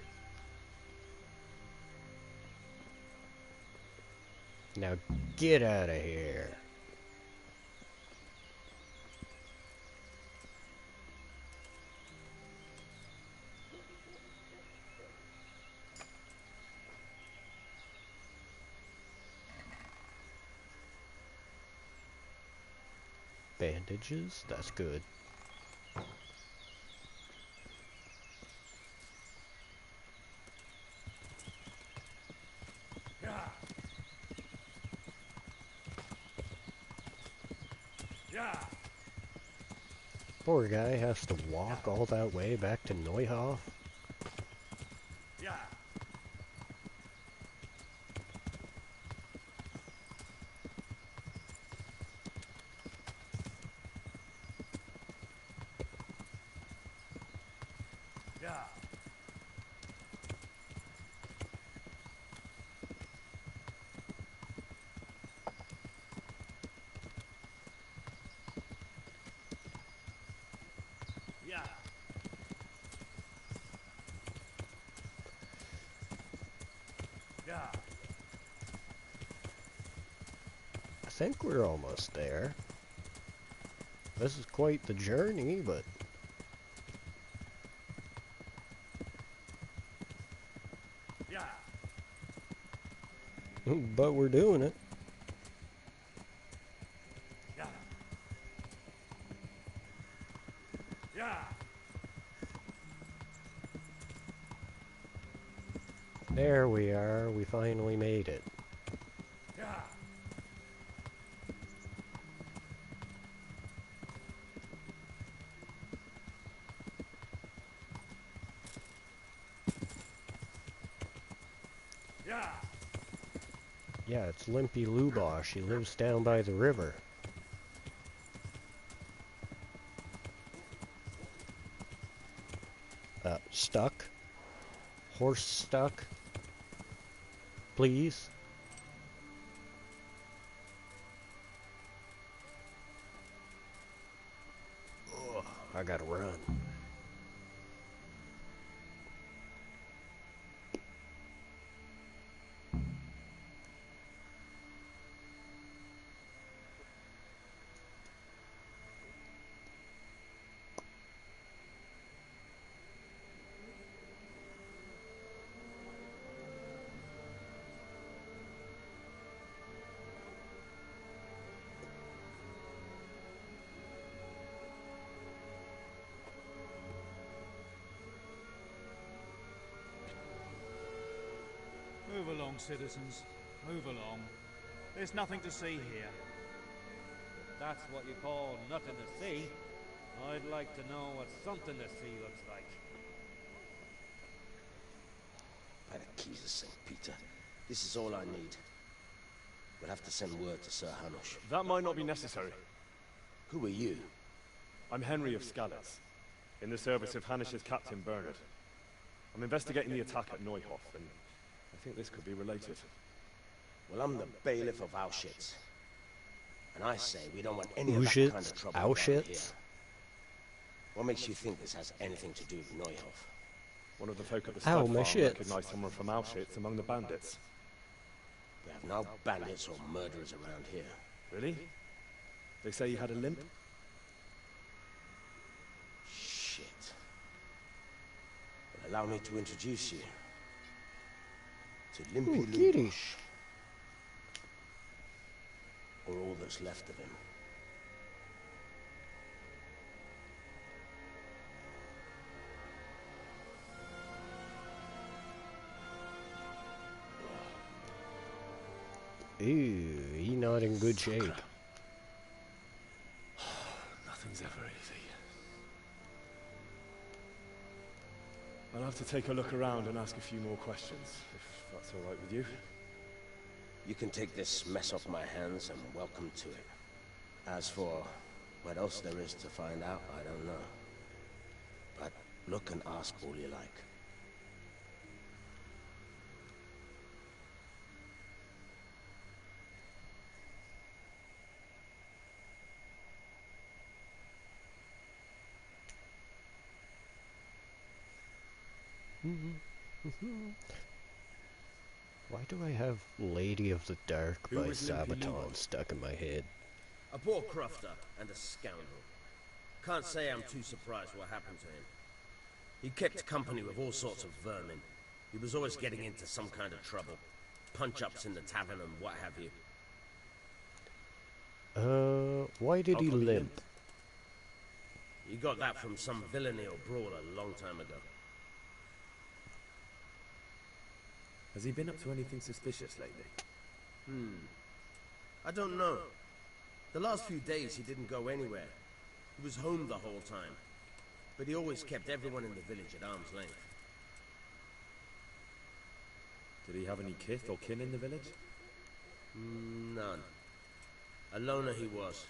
Now get out of here. Bandages? That's good. Yeah. Yeah. Poor guy has to walk all that way back to Neuhof. Yeah. Yeah. Yeah. Yeah. I think we're almost there. This is quite the journey, but... Yeah. but we're doing it. Yeah. Yeah. There we are. We finally made it. Yeah. Yeah. Yeah, it's Limpy Lubosh. He lives down by the river. Stuck? Horse stuck? Please? Ugh, I gotta run. Move along, citizens. Move along. There's nothing to see here. If that's what you call nothing to see, I'd like to know what something to see looks like. By the keys of St. Peter, this is all I need. We'll have to send word to Sir Hanush. That might not be necessary. Who are you? I'm Henry of Skalitz, in the service of Hanush's Captain Bernard. I'm investigating the attack at Neuhof, and I think this could be related. Well, I'm the bailiff of Auschwitz. And I say we don't want any of that kind of trouble around here. What makes you think this has anything to do with Neuhof? One of the folk at the stud farm recognized someone from Auschwitz among the bandits. We have no bandits or murderers around here. Really? They say you had a limp? Shit. Well, allow me to introduce you to Limpy Lubosh. Or all that's left of him. Ew, he not in good shape. Nothing's ever easy. I'll have to take a look around and ask a few more questions, if that's all right with you. You can take this mess off my hands and welcome to it. As for what else there is to find out, I don't know. But look and ask all you like. Why do I have Lady of the Dark by Sabaton stuck in my head? A poor crofter and a scoundrel. Can't say I'm too surprised what happened to him. He kept company with all sorts of vermin. He was always getting into some kind of trouble. Punch-ups in the tavern and what have you. Why did he limp? He got that from some villainy or brawl a long time ago. Has he been up to anything suspicious lately? I don't know. The last few days he didn't go anywhere. He was home the whole time, but he always kept everyone in the village at arm's length. Did he have any kith or kin in the village? None. A loner he was.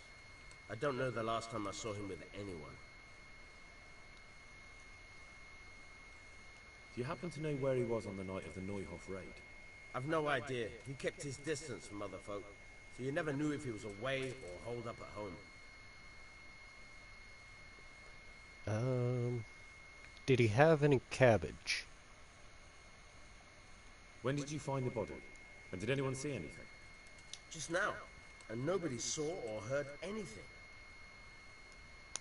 I don't know the last time I saw him with anyone. Do you happen to know where he was on the night of the Neuhof raid? I've no idea. He kept his distance from other folk, so you never knew if he was away or holed up at home. Did he have any cabbage? When did you find the body? And did anyone see anything? Just now, and nobody saw or heard anything.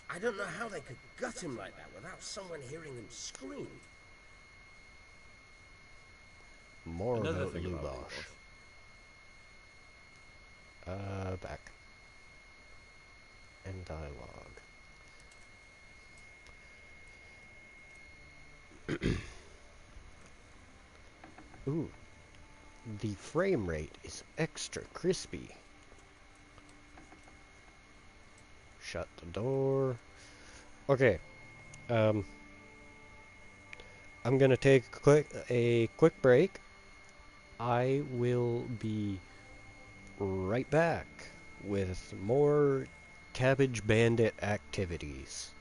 I don't know how they could gut him like that without someone hearing him scream. More Another about thing about Lubosh. Back. And dialogue. Ooh. The frame rate is extra crispy. Shut the door. Okay. I'm gonna take a quick break. I will be right back with more Cabbage Bandit activities.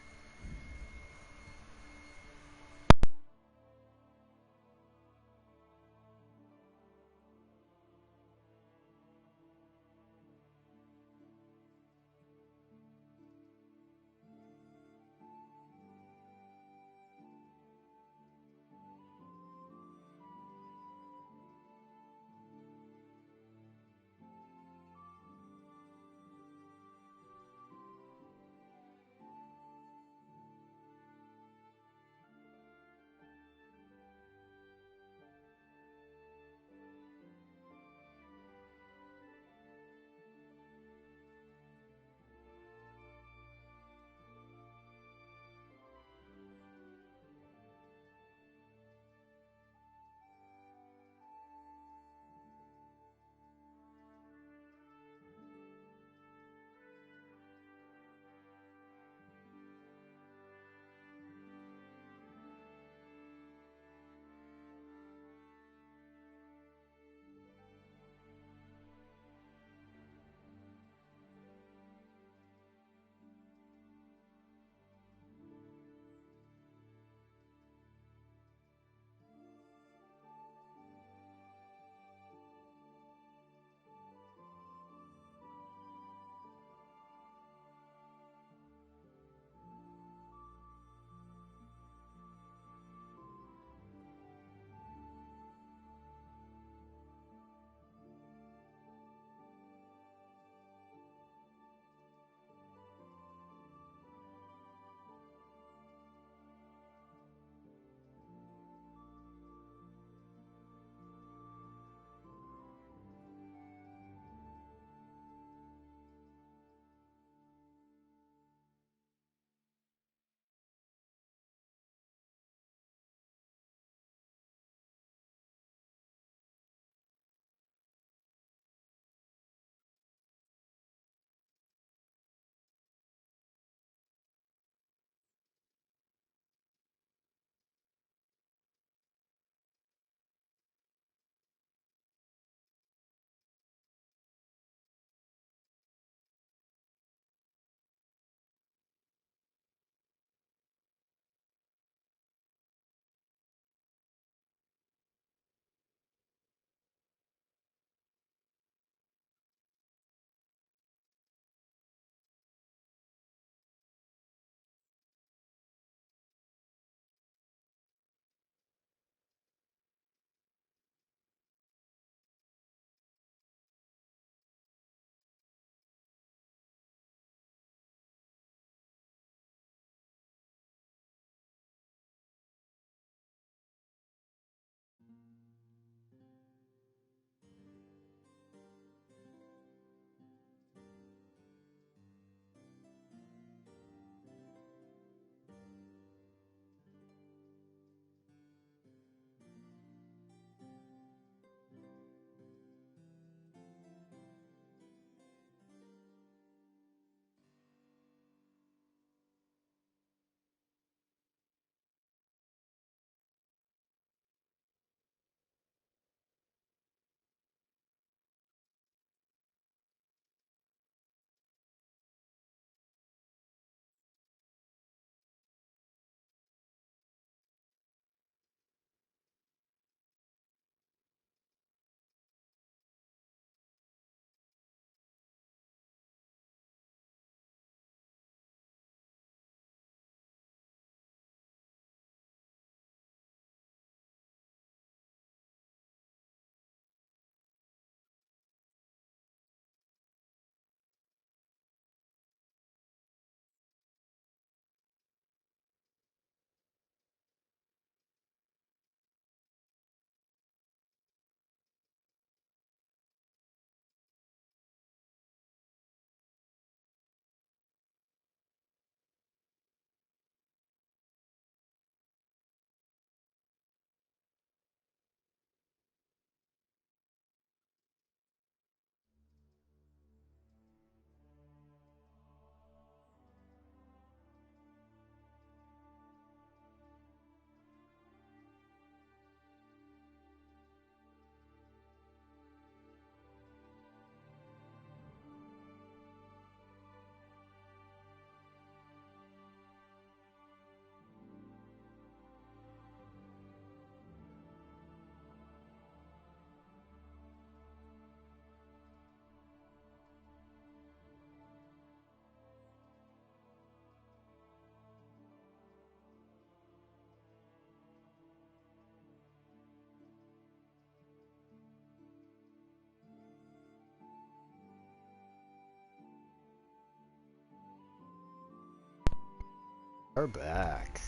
are back.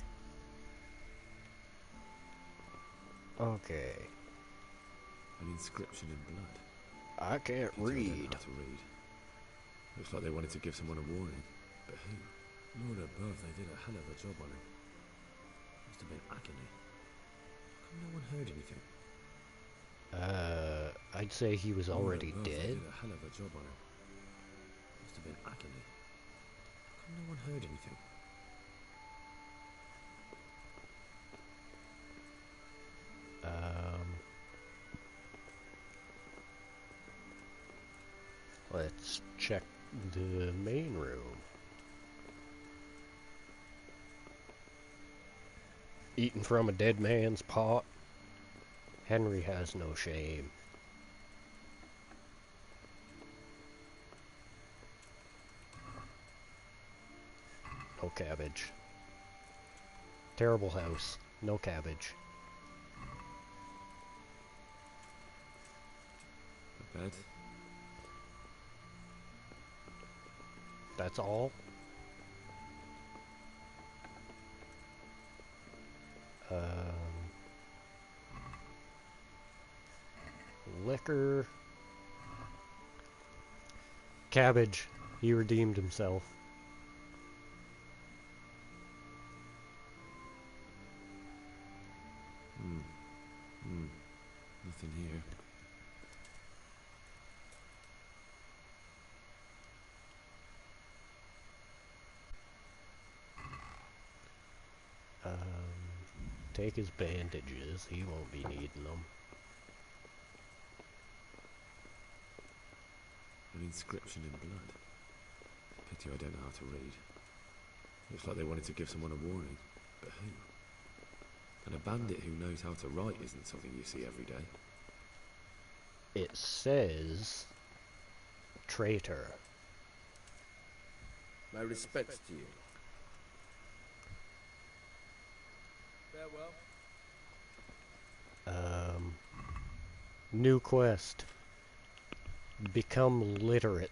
Okay. An inscription in blood. I can't Pity I don't know read. how to read. Looks like they wanted to give someone a warning. But who? Lord above, they did a hell of a job on him. Must have been agony. How come no one heard anything? I'd say he was Lord already above, dead. They did a hell of a job on him. Must have been agony. How come no one heard anything? Let's check the main room. Eating from a dead man's pot. Henry has no shame. No cabbage. Terrible house. No cabbage. A bed. That's all? Liquor. Cabbage. He redeemed himself. Nothing here. Take his bandages. He won't be needing them. An inscription in blood. Pity I don't know how to read. Looks like they wanted to give someone a warning. But who? And a bandit who knows how to write isn't something you see every day. It says... traitor. My respects to you. Farewell. New quest. Become literate.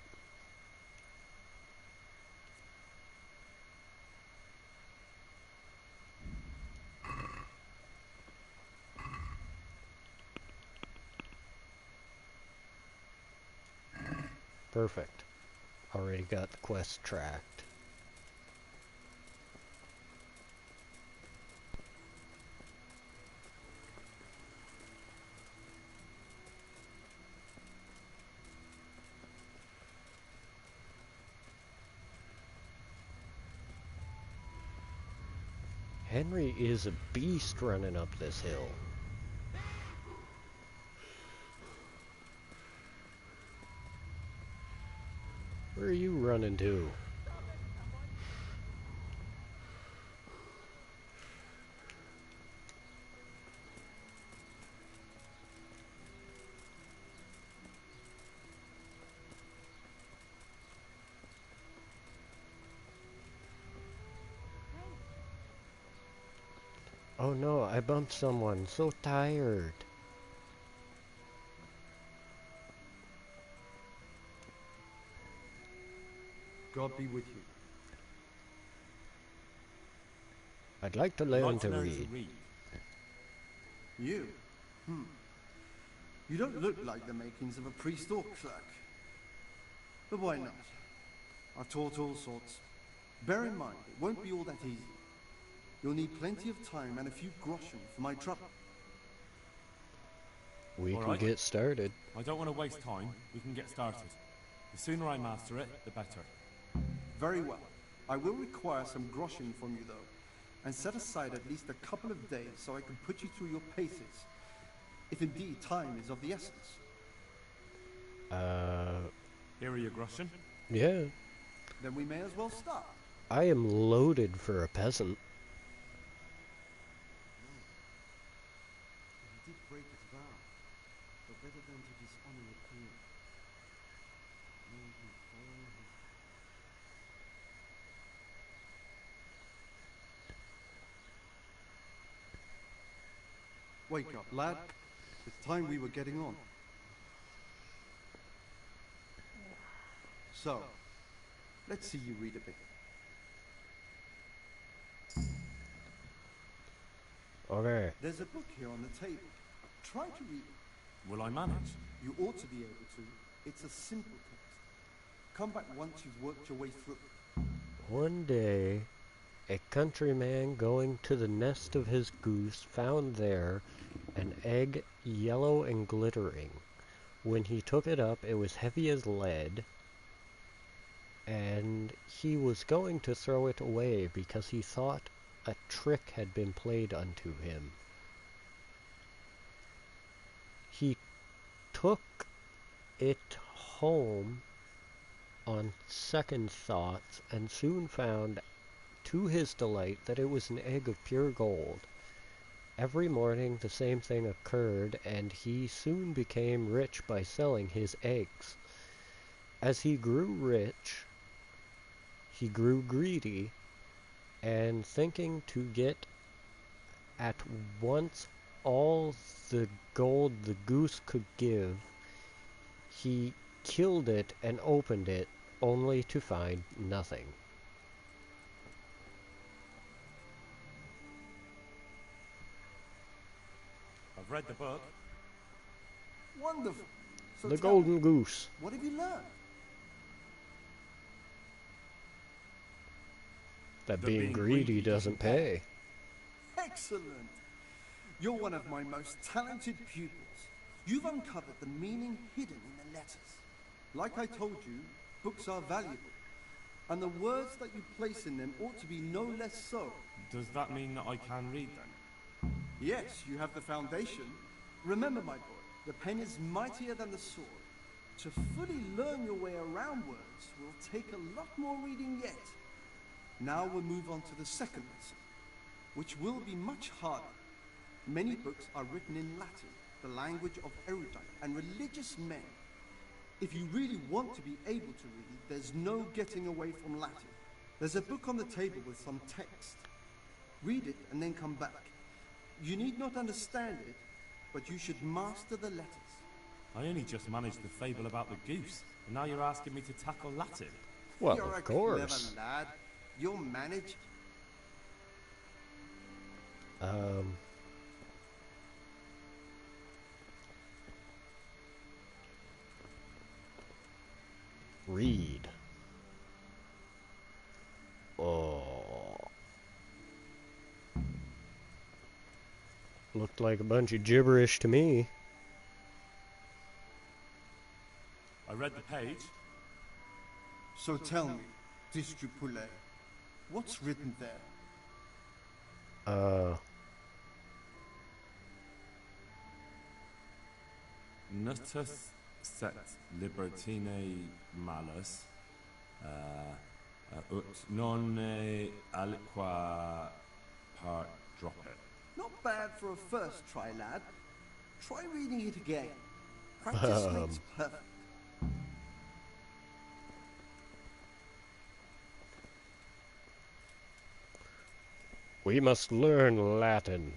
Perfect. Already got the quest tracked. Henry is a beast running up this hill. Where are you running to? Oh no, I bumped someone. So tired. God be with you. I'd like to learn to read. You? You don't look like the makings of a priest or clerk. But why not? I've taught all sorts. Bear in mind, it won't be all that easy. You'll need plenty of time and a few groschen for my trouble. We All can right. get started. I don't want to waste time. We can get started. The sooner I master it, the better. Very well. I will require some groschen from you, though, and set aside at least a couple of days so I can put you through your paces, if indeed time is of the essence. Here are your groschen. Yeah. Then we may as well start. I am loaded for a peasant. He did break his vow, but better than to dishonor your king. May he follow his... Wake up, lad. It's time we were getting on. So, let's see you read a bit. Okay. There's a book here on the table. Try to read it. Will I manage? You ought to be able to. It's a simple text. Come back once you've worked your way through it. One day, a countryman going to the nest of his goose found there an egg yellow and glittering. When he took it up, it was heavy as lead, and he was going to throw it away because he thought a trick had been played unto him. He took it home on second thoughts and soon found, to his delight, that it was an egg of pure gold. Every morning the same thing occurred, and he soon became rich by selling his eggs. As he grew rich, he grew greedy, and thinking to get at once all the gold the goose could give, he killed it and opened it, only to find nothing. I've read the book. Wonderful. So The tell me, golden goose. what have you learned? That being greedy doesn't pay. Excellent. You're one of my most talented pupils. You've uncovered the meaning hidden in the letters. Like I told you, books are valuable, and the words that you place in them ought to be no less so. Does that mean that I can read then? Yes, you have the foundation. Remember, my boy, the pen is mightier than the sword. To fully learn your way around words will take a lot more reading yet. Now we'll move on to the second lesson, which will be much harder. Many books are written in Latin, the language of erudite and religious men. If you really want to be able to read, there's no getting away from Latin. There's a book on the table with some text. Read it and then come back. You need not understand it, but you should master the letters. I only just managed the fable about the goose, and now you're asking me to tackle Latin. Well, You're of a course. clever lad. You'll manage. Read. Oh. Looked like a bunch of gibberish to me. I read the page. So tell me, Distripule, what's written there? Nutus set libertine malus, ut non aliqua part droppet. Not bad for a first try, lad. Try reading it again. Practice makes perfect. We must learn Latin.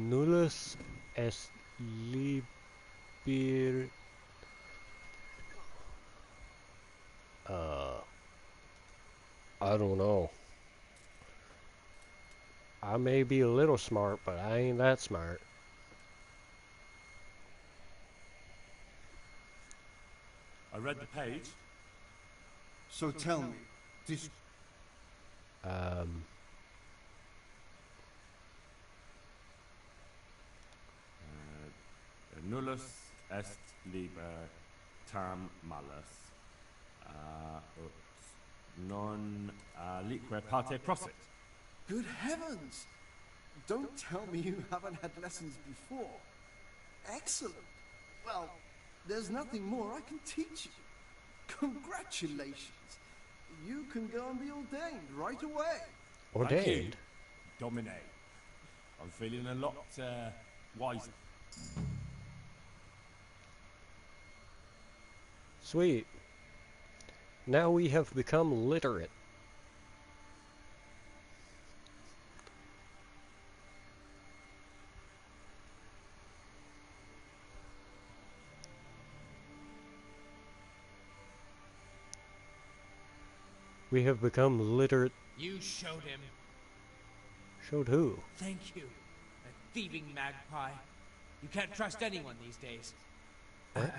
Nullus est liber... I don't know. I may be a little smart, but I ain't that smart. I read the page. So tell me, Nullus est liber tam malus, ut non alique parte prosit. Good heavens! Don't tell me you haven't had lessons before. Excellent. Well, there's nothing more I can teach you. Congratulations. You can go and be ordained right away. Ordained? Domine. I'm feeling a lot wiser. Sweet. Now we have become literate. We have become literate. You showed him. Showed who? Thank you. That thieving magpie. You can't trust anyone these days. What?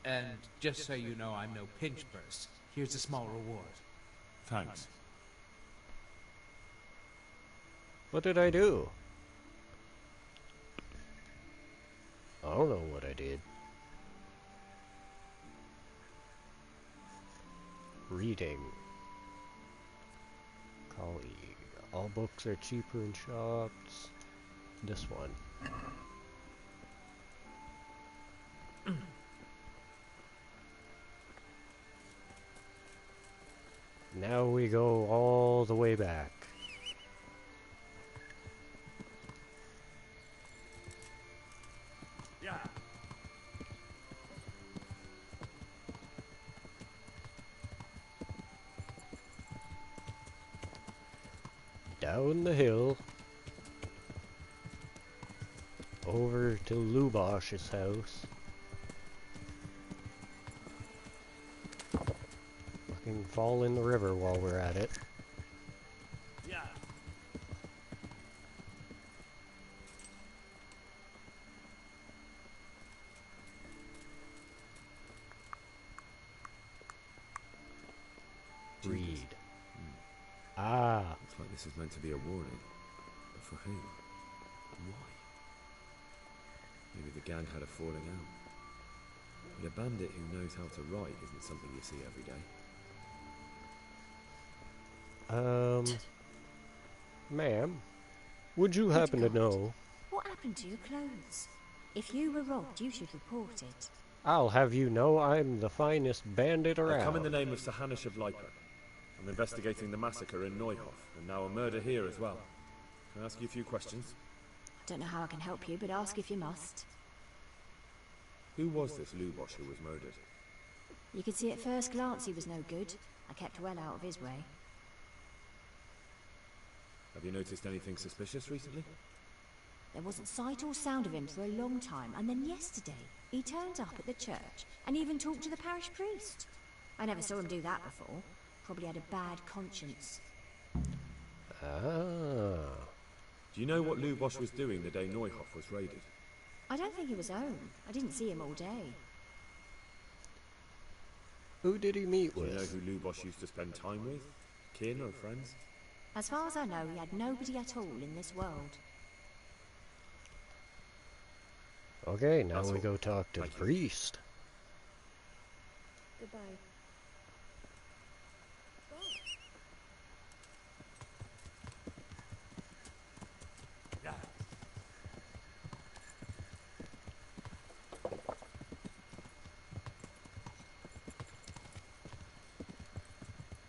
And just so you know, I'm no pinch purse. Here's a small reward. Thanks. What did I do? I don't know what I did. Reading. Colleague. All books are cheaper in shops. This one. Now we go all the way back. Yeah. Down the hill. Over to Lubosh's house. Fucking fall in the river while we're at it. Yeah. Read. Ah. Looks like this is meant to be a warning. But for who? Why? Maybe the gang had a falling out. But a bandit who knows how to write isn't something you see every day. Ma'am, would you happen to know? What happened to your clothes? If you were robbed, you should report it. I'll have you know I'm the finest bandit around. I've come in the name of Sir Hanish of Liper. I'm investigating the massacre in Neuhof, and now a murder here as well. Can I ask you a few questions? I don't know how I can help you, but ask if you must. Who was this Lubosh who was murdered? You could see at first glance he was no good. I kept well out of his way. Have you noticed anything suspicious recently? There wasn't sight or sound of him for a long time, and then yesterday, he turned up at the church and even talked to the parish priest. I never saw him do that before. Probably had a bad conscience. Ah. Do you know what Lubosh was doing the day Neuhof was raided? I don't think he was home. I didn't see him all day. Who did he meet Do with? you know who Lubosh used to spend time with? Kin or friends? As far as I know, he had nobody at all in this world. Okay, now That's we all. go talk to the Thank you. priest. Goodbye. Yeah.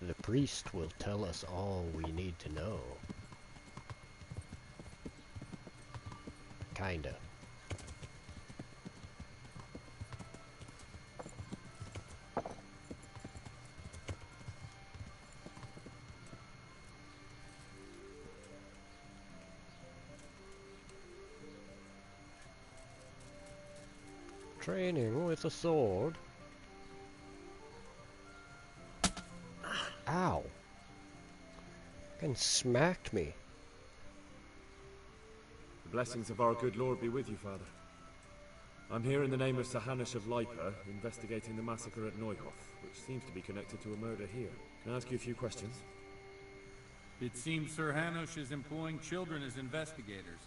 The priest will tell us all we need to know. Kinda. Training with a sword. Ow. And smacked me. The blessings of our good Lord be with you, Father. I'm here in the name of Sir Hanish of Liper, investigating the massacre at Neuhof, which seems to be connected to a murder here. Can I ask you a few questions? It seems Sir Hanush is employing children as investigators.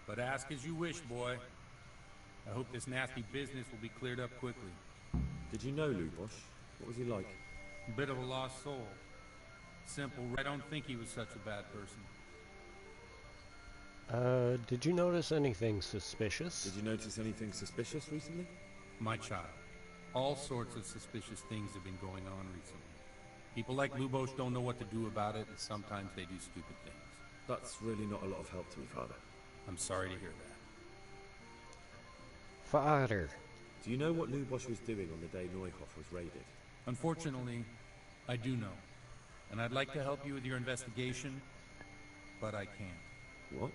But ask as you wish, boy. I hope this nasty business will be cleared up quickly. Did you know Lubosh? What was he like? A bit of a lost soul. Simple, I don't think he was such a bad person. Did you notice anything suspicious? Did you notice anything suspicious recently? My child. All sorts of suspicious things have been going on recently. People like Lubosh don't know what to do about it, and sometimes they do stupid things. That's really not a lot of help to me, Father. I'm sorry to hear that. Father. Do you know what Lubosh was doing on the day Neuhof was raided? Unfortunately, I do know. And I'd like to help you with your investigation, but I can't. What?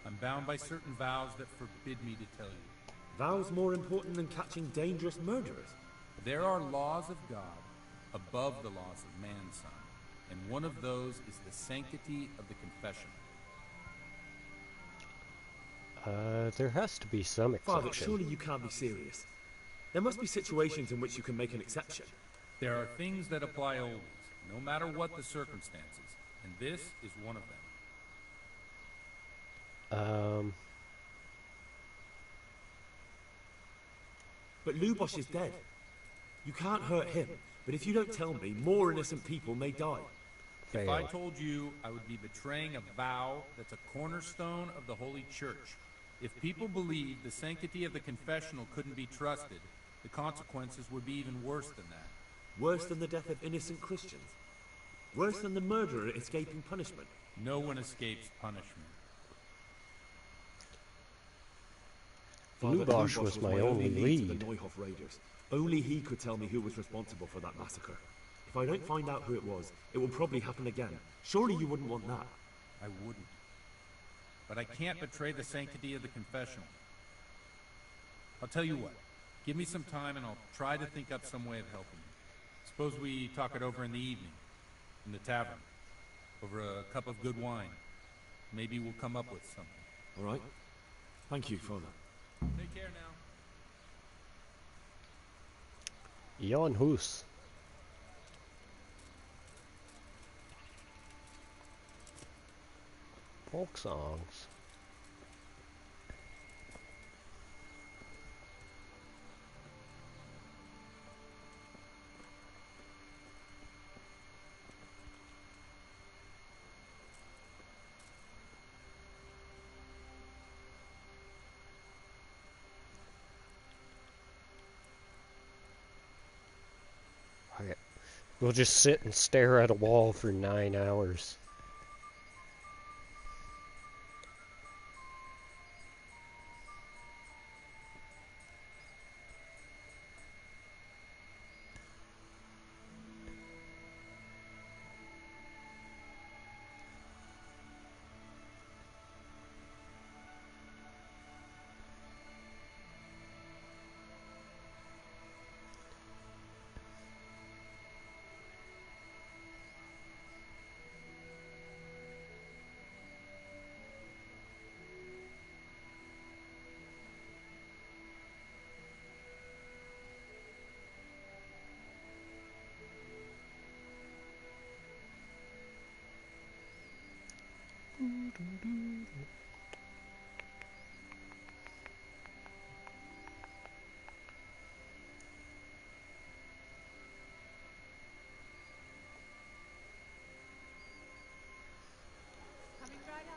I'm bound by certain vows that forbid me to tell you. Vows more important than catching dangerous murderers? There are laws of God above the laws of man, son. And one of those is the sanctity of the confessional. There has to be some Father, exception. surely you can't be serious. There must be situations in which you can make an exception. There are things that apply always, no matter what the circumstances, and this is one of them. But Lubosh is dead. You can't hurt him, but if you don't tell me, more innocent people may die. If I told you, I would be betraying a vow that's a cornerstone of the Holy Church. If people believed the sanctity of the confessional couldn't be trusted, the consequences would be even worse than that. Worse than the death of innocent Christians? Worse than the murderer escaping punishment? No one escapes punishment. Lubosh was my only lead. To the Neuhof raiders. Only he could tell me who was responsible for that massacre. If I don't find out who it was, it will probably happen again. Surely you wouldn't want that. I wouldn't. But I can't betray the sanctity of the confessional. I'll tell you what. Give me some time and I'll try to think up some way of helping you. Suppose we talk it over in the evening, in the tavern, over a cup of good wine. Maybe we'll come up with something. All right. Thank you, Father. Take care now. Jan Hus. Folk songs. Okay. We'll just sit and stare at a wall for 9 hours.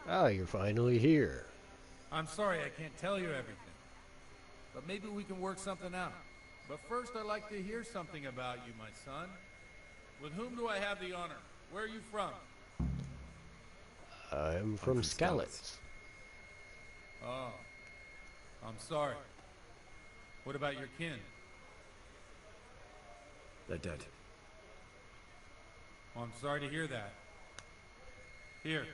Ah, you're finally here. I'm sorry I can't tell you everything. But maybe we can work something out. But first I'd like to hear something about you, my son. With whom do I have the honor? Where are you from? I'm from Skalitz. Oh. I'm sorry. What about your kin? They're dead. Oh, I'm sorry to hear that. Here,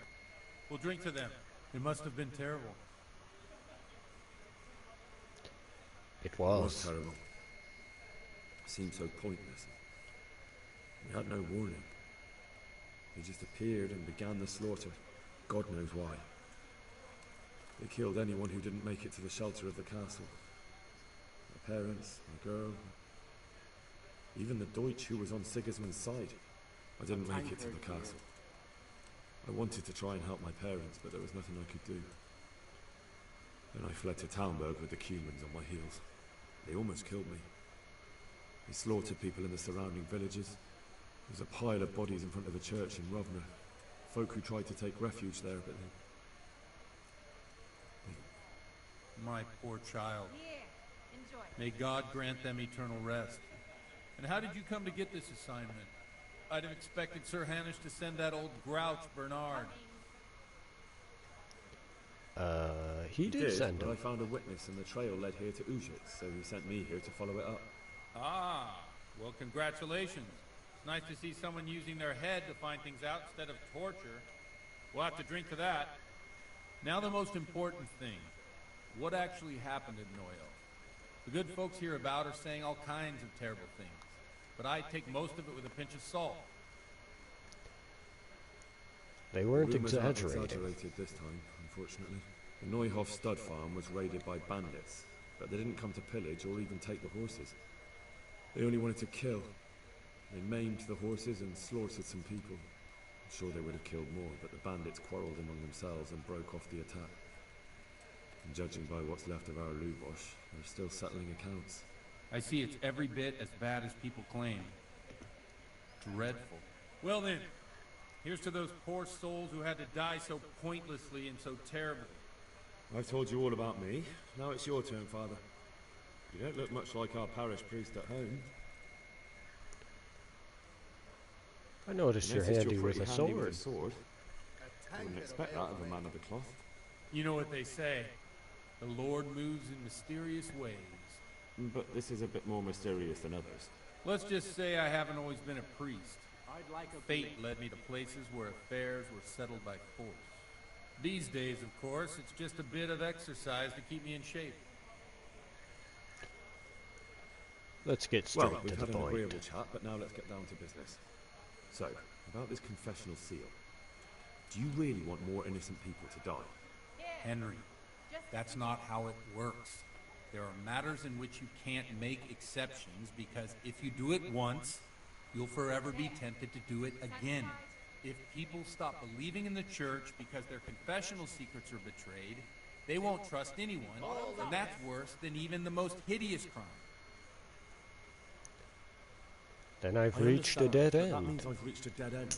we'll drink to them. It must have been terrible. It was. It was terrible. It seemed so pointless. We had no warning. They just appeared and began the slaughter. God knows why. They killed anyone who didn't make it to the shelter of the castle. My parents, my girl, even the Deutsch who was on Sigismund's side. I didn't make it to the castle. I wanted to try and help my parents, but there was nothing I could do. Then I fled to Talmberg with the Cumans on my heels. They almost killed me. They slaughtered people in the surrounding villages. There's a pile of bodies in front of a church in Rovna. Folk who tried to take refuge there, but they... My poor child. Here, enjoy. May God grant them eternal rest. And how did you come to get this assignment? I'd have expected Sir Hanush to send that old grouch, Bernard. He did send but him. I found a witness and the trail led here to Ujits, so he sent me here to follow it up. Ah, well, congratulations. It's nice to see someone using their head to find things out instead of torture. We'll have to drink to that. Now the most important thing. What actually happened in Noyo? The good folks hereabout are saying all kinds of terrible things. but I take most of it with a pinch of salt. They weren't Rumours aren't exaggerating. exaggerated this time, unfortunately. The Neuhoff stud farm was raided by bandits, but they didn't come to pillage or even take the horses. They only wanted to kill. They maimed the horses and slaughtered some people. I'm sure they would have killed more, but the bandits quarrelled among themselves and broke off the attack. And judging by what's left of our Lubosh, they're still settling accounts. I see it's every bit as bad as people claim. Dreadful. Well then, here's to those poor souls who had to die so pointlessly and so terribly. I've told you all about me. Now it's your turn, Father. You don't look much like our parish priest at home. I noticed you're handy with a sword. I wouldn't expect that of a man of the cloth. You know what they say. The Lord moves in mysterious ways. But this is a bit more mysterious than others. Let's just say I haven't always been a priest. Fate led me to places where affairs were settled by force. These days, of course, it's just a bit of exercise to keep me in shape. Let's get straight Well, we've to had the an point. agreeable chat, but now let's get down to business. So, about this confessional seal. Do you really want more innocent people to die? Henry, that's not how it works. There are matters in which you can't make exceptions because if you do it once, you'll forever be tempted to do it again. If people stop believing in the church because their confessional secrets are betrayed, they won't trust anyone, and that's worse than even the most hideous crime. Then I've I reached a understand, dead but end. That means I've reached a dead end.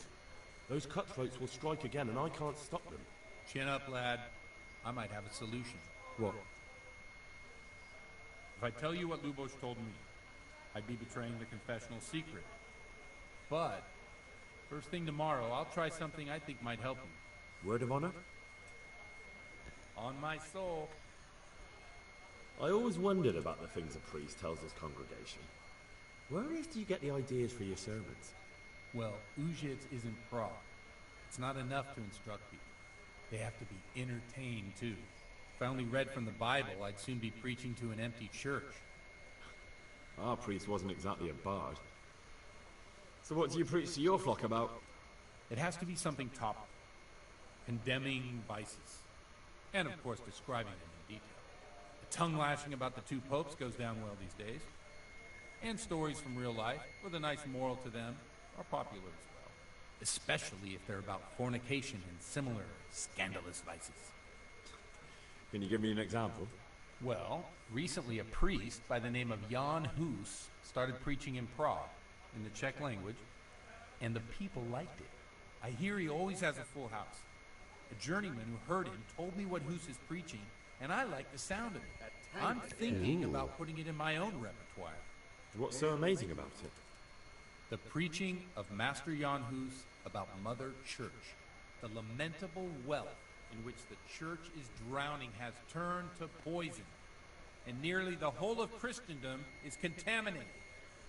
Those cutthroats will strike again, and I can't stop them. Chin up, lad. I might have a solution. What? If I tell you what Lubosh told me, I'd be betraying the confessional secret. But, first thing tomorrow, I'll try something I think might help you. Word of honor? On my soul. I always wondered about the things a priest tells his congregation. Where on earth do you get the ideas for your sermons? Well, Uzhitz isn't Prague. It's not enough to instruct people. They have to be entertained, too. If I only read from the Bible, I'd soon be preaching to an empty church. Our priest wasn't exactly a bard. So what do you preach to your flock about? It has to be something topical. Condemning vices. And, of course, describing them in detail. The tongue-lashing about the two popes goes down well these days. And stories from real life, with a nice moral to them, are popular as well. Especially if they're about fornication and similar scandalous vices. Can you give me an example? Well, recently a priest by the name of Jan Hus started preaching in Prague, in the Czech language, and the people liked it. I hear he always has a full house. A journeyman who heard him told me what Hus is preaching, and I like the sound of it. I'm thinking about putting it in my own repertoire. What's so amazing about it? The preaching of Master Jan Hus about Mother Church. The lamentable wealth in which the church is drowning has turned to poison. And nearly the whole of Christendom is contaminated.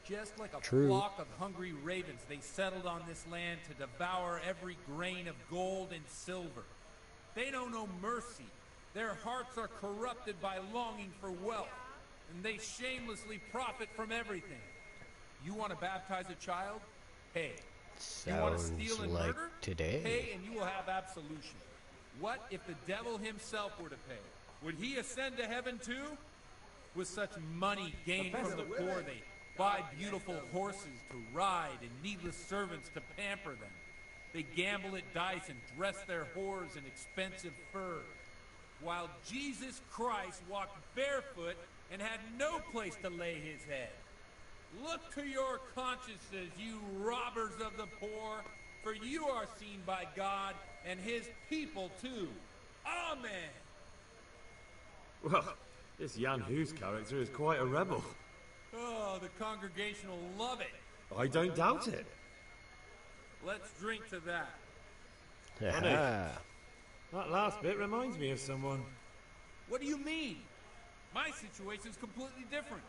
Just like a flock of hungry ravens, they settled on this land to devour every grain of gold and silver. They know no mercy. Their hearts are corrupted by longing for wealth. And they shamelessly profit from everything. You want to baptize a child? Pay. You want to steal and like murder? today. Pay and you will have absolution. What if the devil himself were to pay? Would he ascend to heaven too? With such money gained from the poor, they buy beautiful horses to ride and needless servants to pamper them. They gamble at dice and dress their whores in expensive furs. While Jesus Christ walked barefoot and had no place to lay his head. Look to your consciences, you robbers of the poor, for you are seen by God and his people too. Amen. Well, this Jan Hus character is quite a rebel. Oh, the congregation will love it. I don't doubt it. Let's drink to that. Honey, that last bit reminds me of someone. What do you mean? My situation is completely different.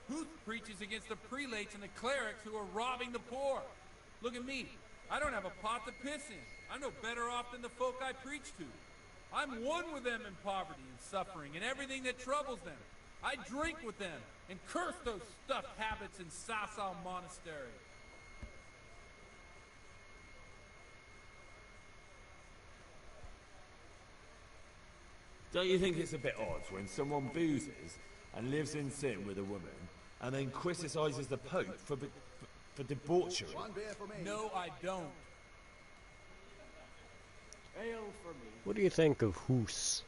Huth preaches against the prelates and the clerics who are robbing the poor. Look at me. I don't have a pot to piss in. I'm no better off than the folk I preach to. I'm one with them in poverty and suffering and everything that troubles them. I drink with them and curse those stuffed habits in Sasau Monastery. Don't you think it's a bit odd when someone boozes and lives in sin with a woman and then criticizes the Pope for debauchery? No, I don't. Ale for me. What do you think of Hoos?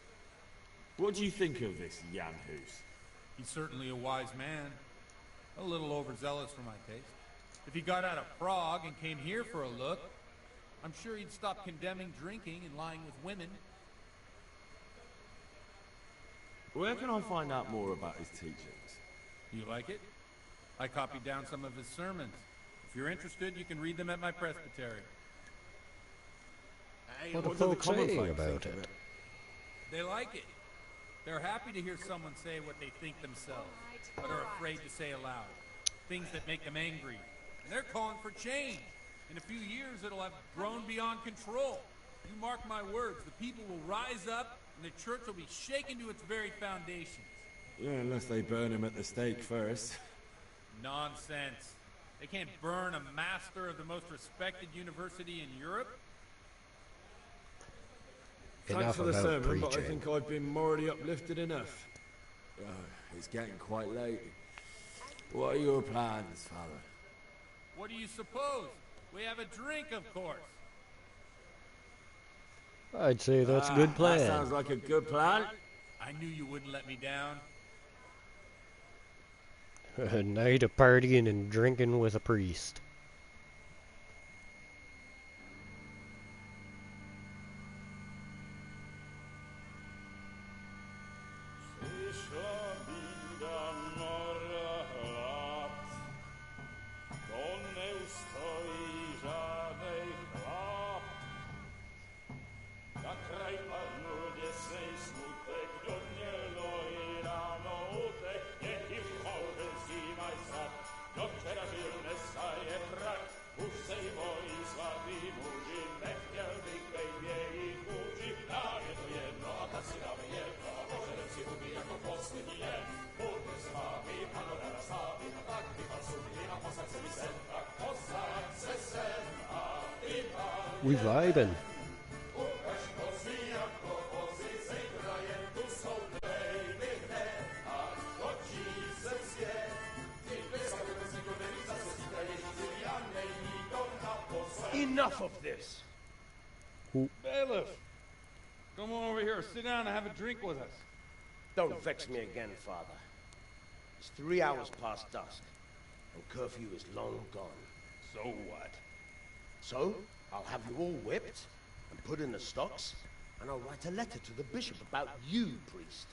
What do you think of this Jan Hus? He's certainly a wise man. A little overzealous for my taste. If he got out of Prague and came here for a look, I'm sure he'd stop condemning drinking and lying with women. Where can I find out more about his teachings? You like it? I copied down some of his sermons. If you're interested, you can read them at my presbytery. What are folks saying about it? They like it. They're happy to hear someone say what they think themselves, but are afraid to say aloud. Things that make them angry. And they're calling for change. In a few years, it'll have grown beyond control. You mark my words, the people will rise up, and the church will be shaken to its very foundations. Yeah, unless they burn him at the stake first. Nonsense. They can't burn a master of the most respected university in Europe. Thanks for the about sermon, but I preaching. think I've been morally uplifted enough. Oh, it's getting quite late. What are your plans, Father? What do you suppose? We have a drink, of course. I'd say that's a good plan. That sounds like a good plan. I knew you wouldn't let me down. A night of partying and drinking with a priest. We vibing. Enough of this! Bailiff! Come on over here, sit down and have a drink with us. Don't vex me again, Father. It's 3 hours past dusk, and curfew is long gone. So what? So, I'll have you all whipped, and put in the stocks, and I'll write a letter to the bishop about you, priest.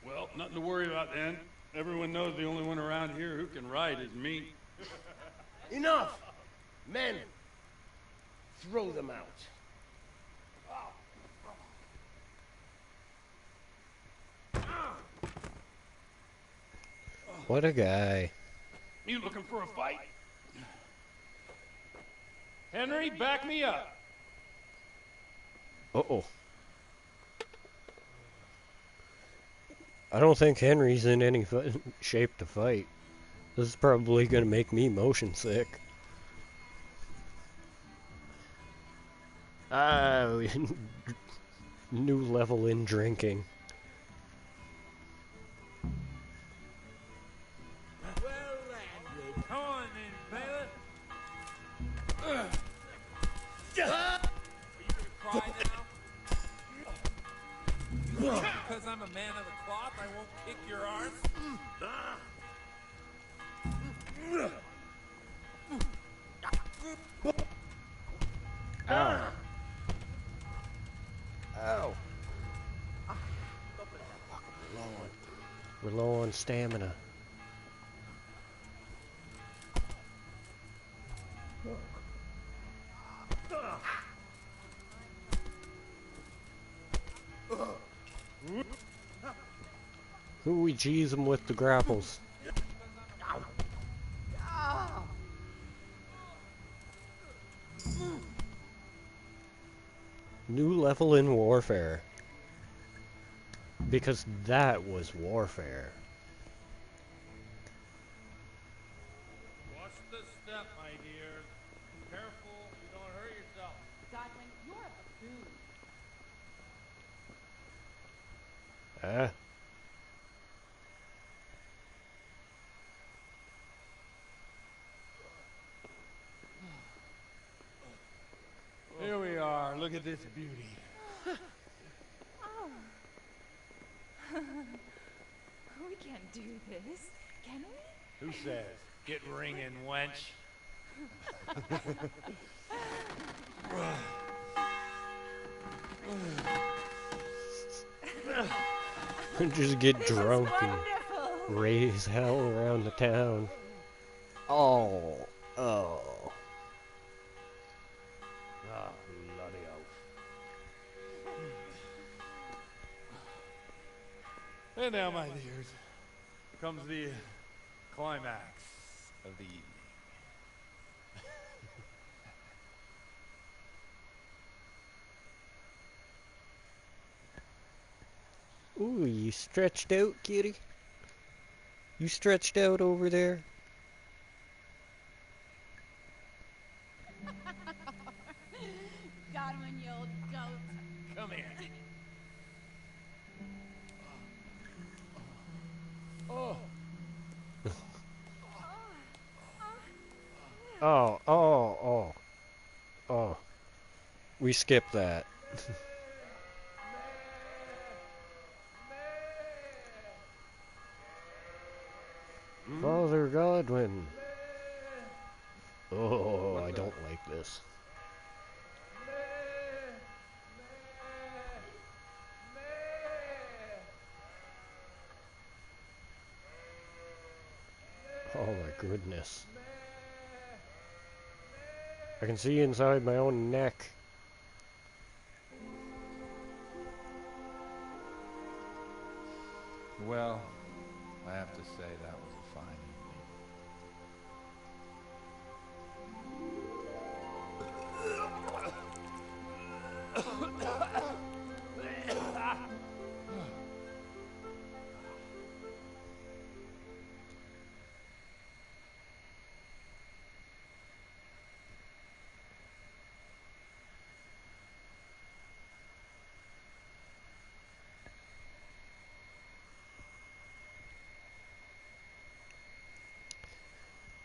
Well, nothing to worry about then. Everyone knows the only one around here who can ride is me. Enough! Men, throw them out. What a guy. You looking for a fight? Henry, back me up. Uh-oh. I don't think Henry's in any shape to fight. This is probably going to make me motion sick. New level in drinking. Well, landed. Come on then, bailiff. Are you gonna cry now? Because I'm a man of the cloth, I won't kick your arse. Ow. Ow. We're low on stamina. Who we cheese him with the grapples? New level in warfare. Because that was warfare. a step, my dear. Careful, you don't hurt yourself. Godwin, you're a buffoon. Ah. Here we are. Look at this beauty. Oh. We can't do this, can we? Who says? Get ringing, wench. Just get drunk and raise hell around the town. Oh. Oh. Ah, bloody oath. And now, my dears, comes the climax of the evening. Ooh, you stretched out, kitty? You stretched out over there? Godwin, you old goat. Come here. Oh. Oh, oh, oh. Oh. We skipped that. Father Godwin. Oh, I don't like this. Oh my goodness. I can see inside my own neck. Well, I have to say that was a fine evening.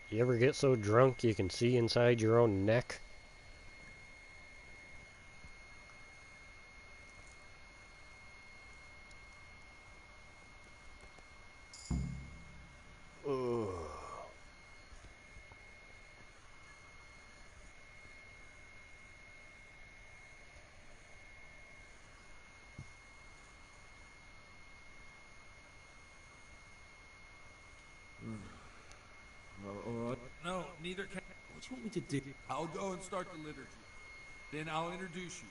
You ever get so drunk you can see inside your own neck? Ugh. Alright. No, neither can. What do you want me to do? I'll go and start the liturgy. Then I'll introduce you.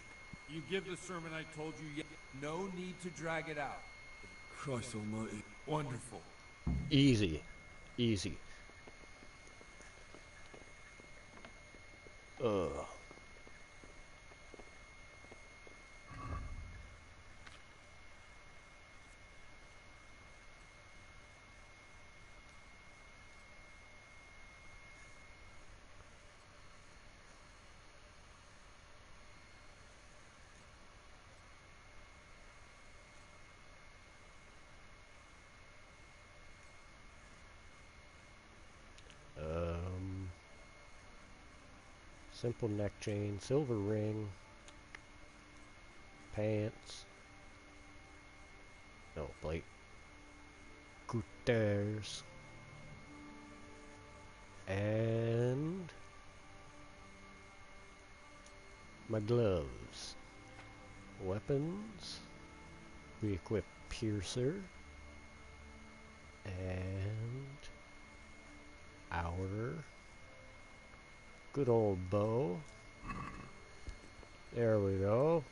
You give the sermon I told you yet. No need to drag it out. Christ almighty. Wonderful. Easy. Easy. Ugh. Simple neck chain, silver ring, pants. No, plate. Scooters. And my gloves. Weapons. We equip piercer. And our good old bow. There we go.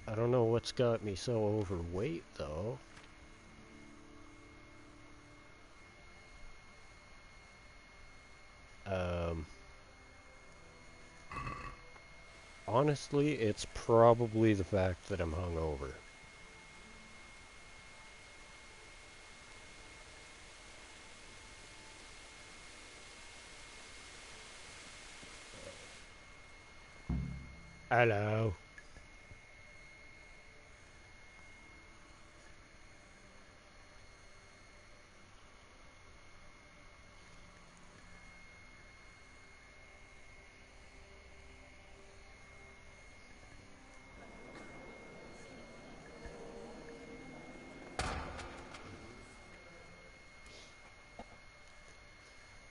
I don't know what's got me so overweight though. Honestly, it's probably the fact that I'm hungover. Hello.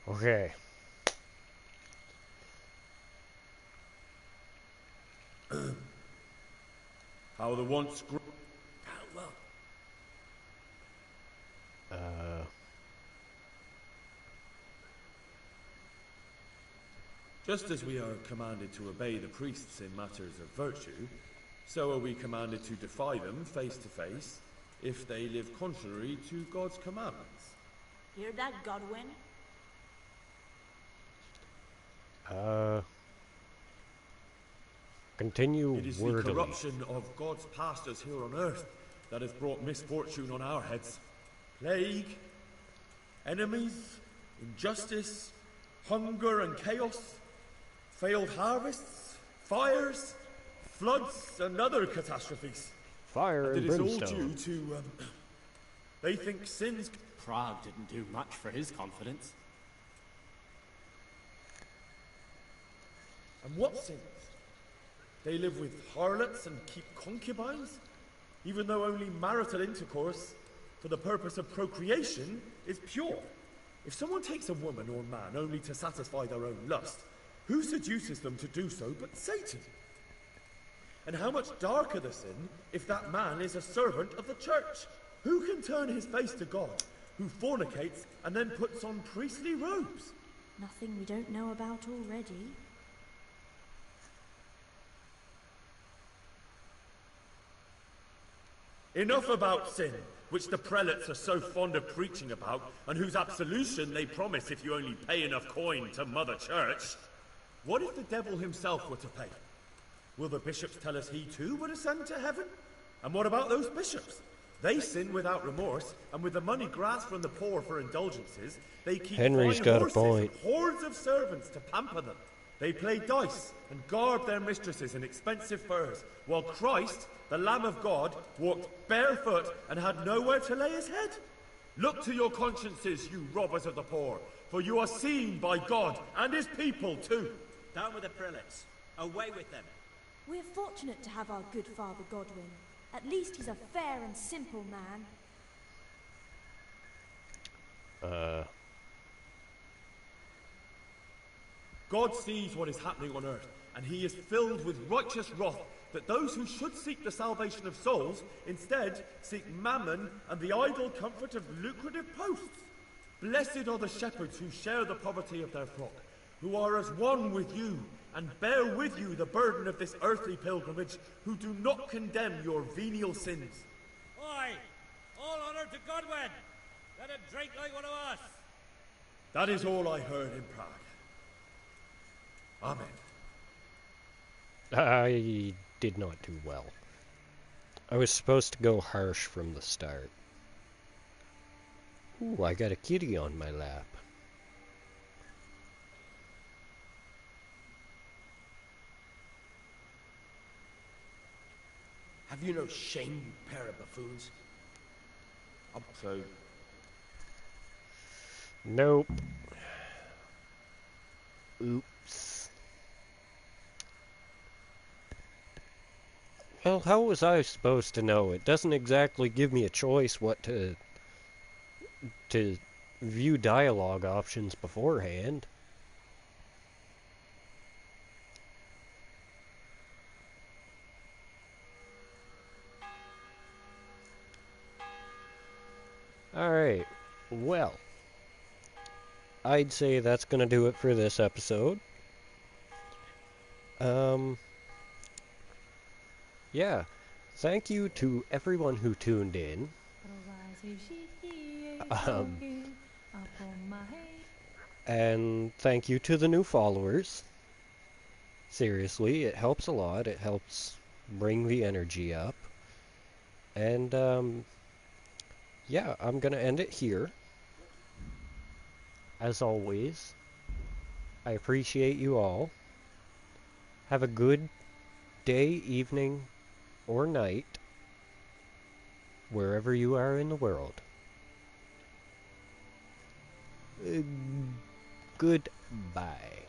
Okay. How the once well. Just as we are commanded to obey the priests in matters of virtue, so are we commanded to defy them face to face if they live contrary to God's commandments. Hear that, Godwin? Continue It is wordily. the corruption of God's pastors here on earth that has brought misfortune on our heads. Plague, enemies, injustice, hunger and chaos, failed harvests, fires, floods and other catastrophes. Fire and it is all brimstone. due to, they think sins... Prague didn't do much for his confidence. And what sins? They live with harlots and keep concubines, even though only marital intercourse for the purpose of procreation is pure. If someone takes a woman or man only to satisfy their own lust, who seduces them to do so but Satan? And how much darker the sin if that man is a servant of the church? Who can turn his face to God, who fornicates and then puts on priestly robes? Nothing we don't know about already. Enough about sin, which the prelates are so fond of preaching about, and whose absolution they promise if you only pay enough coin to Mother Church. What if the devil himself were to pay? Will the bishops tell us he too would ascend to heaven? And what about those bishops? They sin without remorse, and with the money grasped from the poor for indulgences, they keep Henry's fine got a horses point. and hordes of servants to pamper them. They play dice and garb their mistresses in expensive furs, while Christ, the Lamb of God, walked barefoot and had nowhere to lay his head. Look to your consciences, you robbers of the poor, for you are seen by God and his people too. Down with the prelates. Away with them. We're fortunate to have our good Father Godwin. At least he's a fair and simple man. God sees what is happening on earth, and he is filled with righteous wrath that those who should seek the salvation of souls instead seek mammon and the idle comfort of lucrative posts. Blessed are the shepherds who share the poverty of their flock, who are as one with you and bear with you the burden of this earthly pilgrimage, who do not condemn your venial sins. Oi! All honor to Godwin! Let him drink like one of us! That is all I heard in Prague. Amen. I did not do well. I was supposed to go harsh from the start. Ooh, I got a kitty on my lap. Have you no shame, you pair of buffoons? So... Nope. Oops. Well, how was I supposed to know? It doesn't exactly give me a choice what to view dialogue options beforehand. Alright, well, I'd say that's gonna do it for this episode. Yeah, thank you to everyone who tuned in. And thank you to the new followers. Seriously, it helps a lot. It helps bring the energy up. And, yeah, I'm gonna end it here. As always, I appreciate you all. Have a good day, evening, or night, wherever you are in the world. Goodbye.